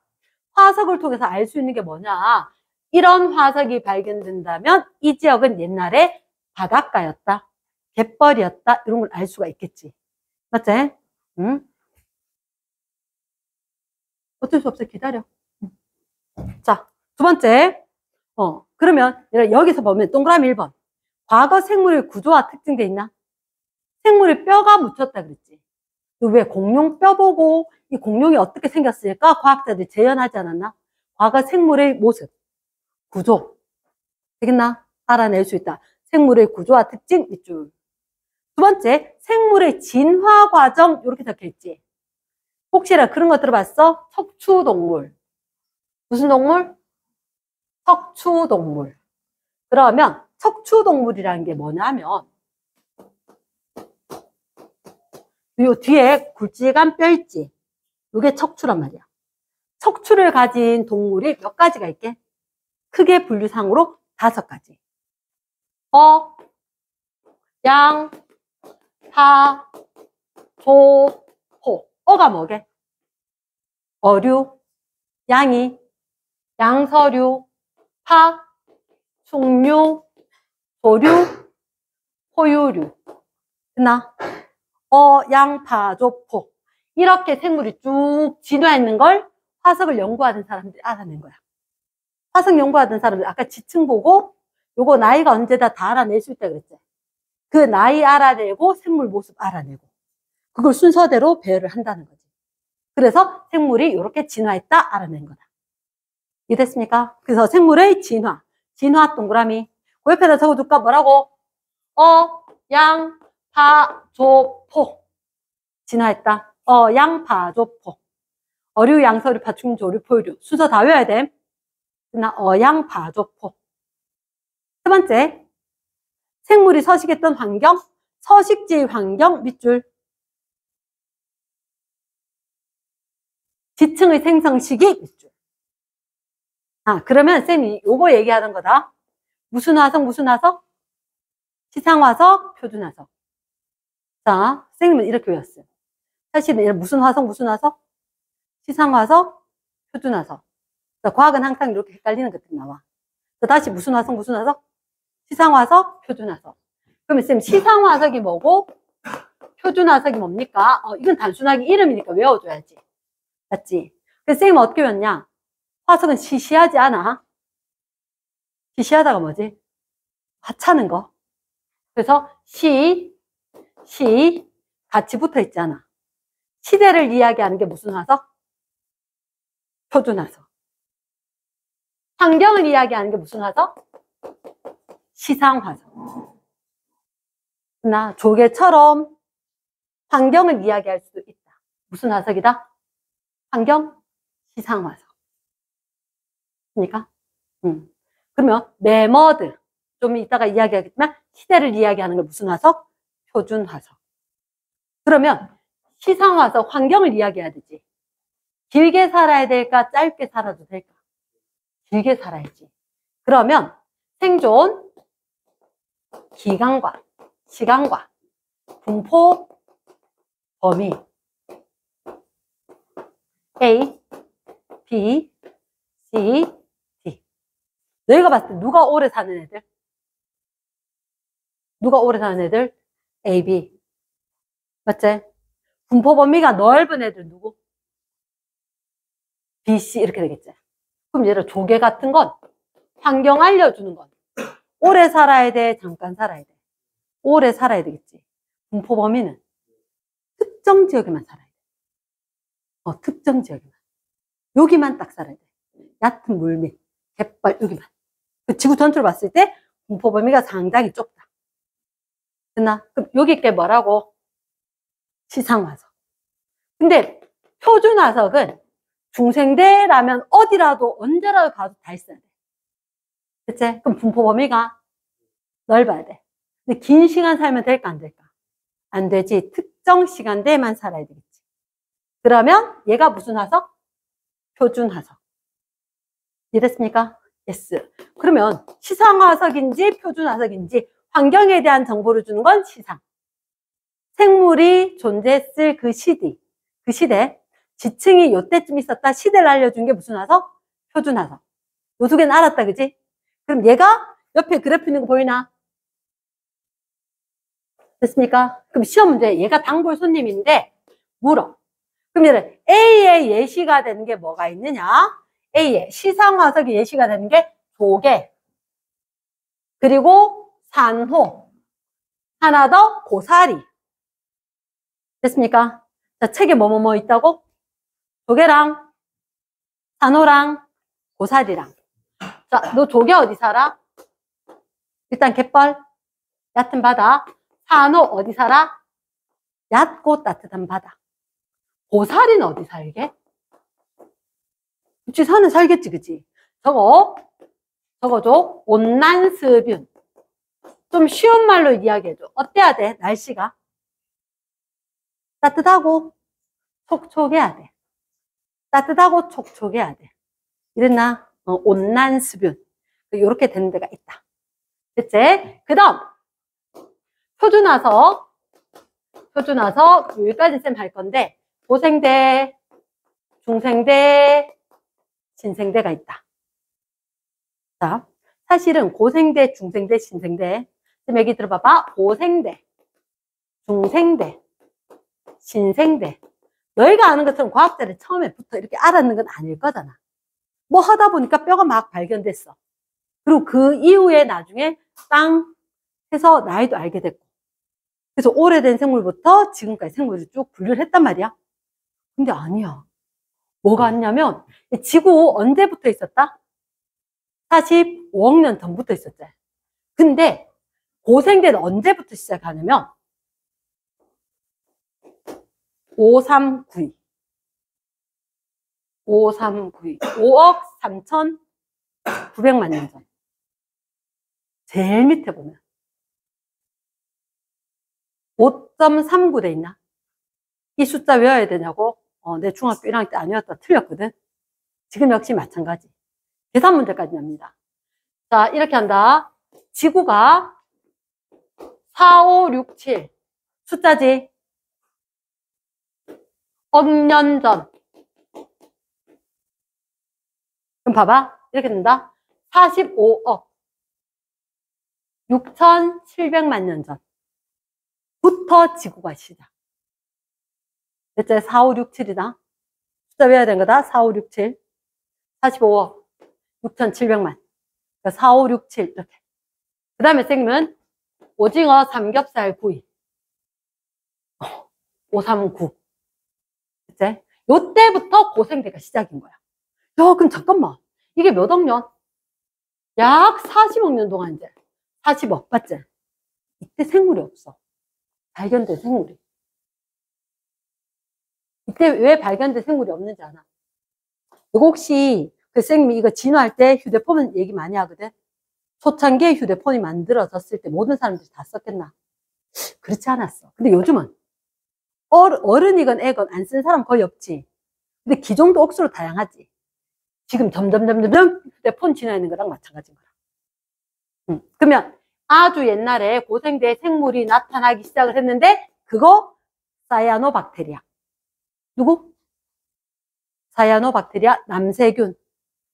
화석을 통해서 알 수 있는 게 뭐냐? 이런 화석이 발견된다면 이 지역은 옛날에 바닷가였다. 갯벌이었다. 이런 걸 알 수가 있겠지. 맞지? 응? 어쩔 수 없어. 기다려. 자, 두 번째. 그러면 여기서 보면 동그라미 1번. 과거 생물의 구조와 특징돼 있나? 생물의 뼈가 묻혔다 그랬지. 왜 공룡 뼈 보고 이 공룡이 어떻게 생겼을까? 과학자들이 재현하지 않았나? 과거 생물의 모습, 구조. 되겠나? 알아낼 수 있다. 생물의 구조와 특징 밑줄. 두 번째, 생물의 진화 과정 이렇게 적혀있지. 혹시나 그런 거 들어봤어? 척추동물. 무슨 동물? 척추동물. 그러면 척추동물이라는 게 뭐냐면 요 뒤에 굵직한 뼈 있지. 이게 척추란 말이야. 척추를 가진 동물이 몇 가지가 있게? 크게 분류상으로 5가지. 양, 사, 소, 호. 어가 뭐게? 어류, 양이, 양서류, 파, 충류, 소류, 포유류. 됐나? 양, 파, 조, 포. 이렇게 생물이 쭉 진화했는 걸 화석을 연구하는 사람들이 알아낸 거야. 화석 연구하던 사람들 아까 지층 보고 요거 나이가 언제다 다 알아낼 수 있다 그랬지. 그 나이 알아내고 생물 모습 알아내고 그걸 순서대로 배열을 한다는 거지. 그래서 생물이 이렇게 진화했다 알아낸 거다. 이해됐습니까? 그래서 생물의 진화 동그라미 그 옆에다 적어둘까? 뭐라고? 양, 파, 조, 포. 진화했다. 양, 파, 조, 포. 어류, 양서류, 파충, 조류, 포유류. 순서 다 외워야 돼. 양, 파, 조, 포. 세 번째. 생물이 서식했던 환경, 서식지 환경 밑줄. 지층의 생성 시기 밑줄. 그러면 쌤이 요거 얘기하는 거다. 무슨 화석, 무슨 화석? 시상화석, 표준화석. 자, 쌤은 이렇게 외웠어요. 사실은 무슨 화석, 무슨 화석? 시상화석, 표준화석. 자, 과학은 항상 이렇게 헷갈리는 것들이 나와. 자, 다시 무슨 화석, 무슨 화석? 시상화석, 표준화석. 그러면 쌤, 시상화석이 뭐고, 표준화석이 뭡니까? 이건 단순하게 이름이니까 외워줘야지. 맞지? 그래서 쌤은 어떻게 외웠냐? 화석은 시시하지 않아. 시시하다가 뭐지? 하찮은 거. 그래서 같이 붙어 있잖아. 시대를 이야기하는 게 무슨 화석? 표준화석. 환경을 이야기하는 게 무슨 화석? 시상화석. 조개처럼 환경을 이야기할 수도 있다. 무슨 화석이다? 환경, 시상화석. 그러니까 그러면 메머드, 좀 이따가 이야기하겠지만 시대를 이야기하는 게 무슨 화석? 표준화석. 그러면 시상화석, 환경을 이야기해야 되지. 길게 살아야 될까? 짧게 살아도 될까? 길게 살아야지. 그러면 생존 기간과 시간과 분포 범위 A, B, C, D. 너희가 봤을 때 누가 오래 사는 애들? 누가 오래 사는 애들? A, B. 맞지? 분포 범위가 넓은 애들 누구? B, C 이렇게 되겠지. 그럼 얘를 조개 같은 건 환경 알려주는 건 오래 살아야 돼? 잠깐 살아야 돼? 오래 살아야 되겠지. 분포 범위는 특정 지역에만 살아야 돼. 특정 지역에만. 여기만 딱 살아야 돼. 얕은 물밑, 갯벌 여기만. 그 지구 전체로 봤을 때 분포 범위가 상당히 좁다. 됐나? 그럼 여기 게 뭐라고? 시상화석. 근데 표준화석은 중생대라면 어디라도 언제라도 가도 다 있어야 돼. 그치? 그럼 분포 범위가 넓어야 돼. 근데 긴 시간 살면 될까 안 될까? 안 되지. 특정 시간대에만 살아야 되겠지. 그러면 얘가 무슨 화석? 표준화석. 이해됐습니까? yes. 그러면 시상화석인지 표준화석인지 환경에 대한 정보를 주는 건 시상. 생물이 존재했을 그 시대, 지층이 요때쯤 있었다, 시대를 알려준 게 무슨 화석? 표준화석. 요 두 개는 알았다, 그지? 그럼 얘가 옆에 그래프 있는 거 보이나? 됐습니까? 그럼 시험 문제, 얘가 단골 손님인데 물어. 그럼 얘를 A의 예시가 되는 게 뭐가 있느냐? A의 시상화석의 예시가 되는 게 조개, 그리고 산호, 하나 더 고사리. 됐습니까? 자, 책에 뭐뭐뭐 있다고? 조개랑 산호랑 고사리랑. 자, 너 조개 어디 살아? 일단 갯벌, 얕은 바다. 산호 어디 살아? 얕고 따뜻한 바다. 고사리는 어디 살게? 그치, 산에 살겠지, 그치? 적어줘. 온난스균. 좀 쉬운 말로 이야기해줘. 어때야 돼, 날씨가? 따뜻하고 촉촉해야 돼. 따뜻하고 촉촉해야 돼. 이랬나? 온난스균. 이렇게 되는 데가 있다. 됐지? 그 다음 표준화석 여기까지 쌤 할 건데 고생대, 중생대, 신생대가 있다. 자, 사실은 고생대, 중생대, 신생대. 쌤 여기 들어봐봐. 고생대, 중생대, 신생대. 너희가 아는 것처럼 과학자를 처음에부터 이렇게 알았는 건 아닐 거잖아. 뭐 하다 보니까 뼈가 막 발견됐어. 그리고 그 이후에 나중에 땅 해서 나이도 알게 됐고. 그래서 오래된 생물부터 지금까지 생물을 쭉 분류를 했단 말이야. 근데 아니야. 뭐가 아니냐면 지구 언제부터 있었다? 45억 년 전부터 있었지. 근데 고생대는 언제부터 시작하냐면 5392 5억 3,900만 년 전. 제일 밑에 보면 5.39 돼 있나? 이 숫자 외워야 되냐고? 내 중학교 1학년 때 아니었다. 틀렸거든. 지금 역시 마찬가지. 계산 문제까지 납니다. 자, 이렇게 한다. 지구가 4567 숫자지. 억년 전. 그럼 봐봐. 이렇게 된다. 45억 6,700만 년 전부터 지구가 시작. 몇째? 4567이다. 숫자 외워야 되는 거다. 4567. 45억 6,700만. 4567 이렇게. 그 다음에 선생님은 오징어 삼겹살 구이 539. 그치? 요때부터 고생대가 시작인 거야. 야, 그럼 잠깐만. 이게 몇 억 년? 약 40억 년 동안 이제 40억, 맞지? 이때 생물이 없어. 발견된 생물이. 이때 왜 발견된 생물이 없는지 아나? 이거 혹시 그 선생님이 이거 진화할 때 휴대폰 얘기 많이 하거든? 초창기에 휴대폰이 만들어졌을 때 모든 사람들이 다 썼겠나? 그렇지 않았어. 근데 요즘은 어른이건 애건 안 쓴 사람 거의 없지. 근데 기종도 억수로 다양하지. 지금 점점 휴대폰 진화하는 거랑 마찬가지인 거야. 그러면 아주 옛날에 고생대 생물이 나타나기 시작을 했는데 그거 사이아노박테리아. 누구? 사이아노박테리아 남세균.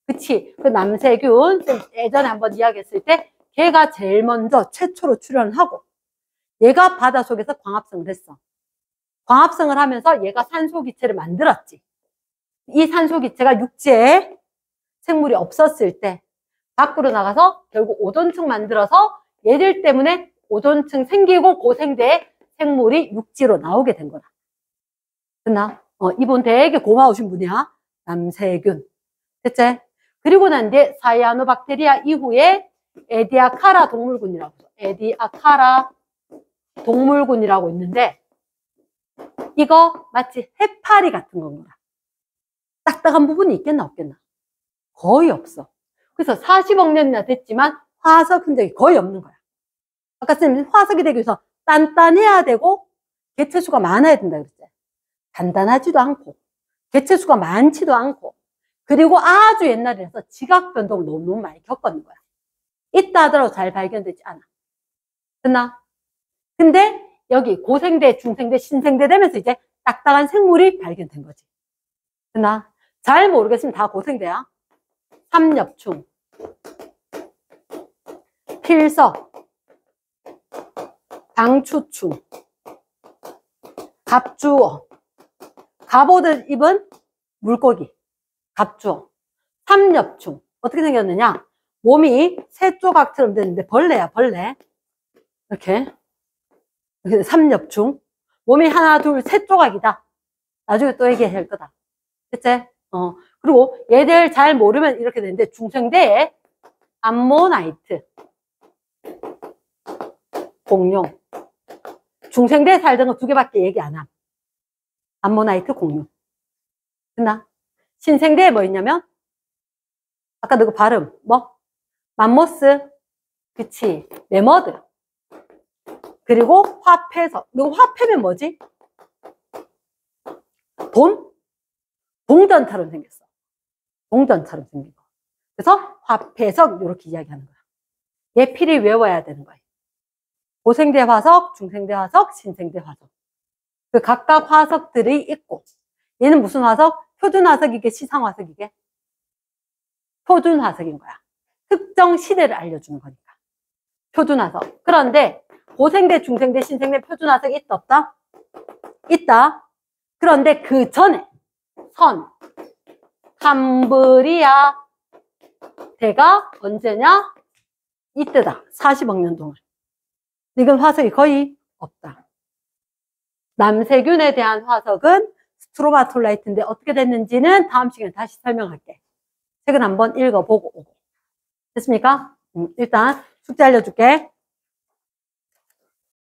그치? 그 남세균 예전에 한번 이야기했을 때 걔가 제일 먼저 최초로 출현하고 얘가 바닷속에서 광합성을 했어. 광합성을 하면서 얘가 산소기체를 만들었지. 이 산소기체가 육지에 생물이 없었을 때 밖으로 나가서 결국 오존층 만들어서 얘들 때문에 오존층 생기고 고생대에 생물이 육지로 나오게 된 거다. 됐나? 이분 되게 고마우신 분이야. 남세균. 됐지? 그리고 난 뒤에 사이아노박테리아 이후에 에디아카라 동물군이라고 있어. 에디아카라 동물군이라고 있는데 이거 마치 해파리 같은 건가? 딱딱한 부분이 있겠나 없겠나? 거의 없어. 그래서 40억 년이나 됐지만 화석 흔적이 거의 없는 거야. 아까 선생님 화석이 되기 위해서 단단해야 되고 개체수가 많아야 된다 그랬지. 단단하지도 않고 개체수가 많지도 않고 그리고 아주 옛날에서 지각 변동을 너무 많이 겪었는 거야. 있다 하더라도 잘 발견되지 않아. 됐나? 근데 여기 고생대, 중생대, 신생대 되면서 이제 딱딱한 생물이 발견된 거지. 됐나? 잘 모르겠으면 다 고생대야. 삼엽충, 필석, 방추충, 갑주어. 갑옷을 입은 물고기, 갑주어. 삼엽충. 어떻게 생겼느냐? 몸이 새 조각처럼 됐는데 벌레야, 벌레. 이렇게. 삼엽충. 몸이 하나, 둘, 세 조각이다. 나중에 또 얘기할 거다. 됐지? 그리고 얘들 잘 모르면 이렇게 되는데 중생대에 암모나이트, 공룡. 중생대에 살던 거 두 개밖에 얘기 안 함. 암모나이트, 공룡. 됐나? 신생대에 뭐 있냐면 아까 너그 발음 뭐? 맘모스, 그치? 매머드. 그리고 화폐석. 너 화폐면 뭐지? 돈? 동전처럼 생겼어. 동전처럼 생긴 거. 그래서 화폐석 이렇게 이야기하는 거야. 얘 필히 외워야 되는 거야. 고생대 화석, 중생대 화석, 신생대 화석. 그 각각 화석들이 있고 얘는 무슨 화석? 표준 화석이게 시상 화석이게? 표준 화석인 거야. 특정 시대를 알려주는 거니까. 표준 화석. 그런데 고생대, 중생대, 신생대 표준 화석이 있다 없다? 있다. 그런데 그 전에 선, 캄브리아 대가 언제냐? 이때다. 40억 년 동안. 이건 화석이 거의 없다. 남세균에 대한 화석은 스트로마톨라이트인데 어떻게 됐는지는 다음 시간에 다시 설명할게. 책은 한번 읽어보고 오고. 됐습니까? 일단 숙제 알려줄게.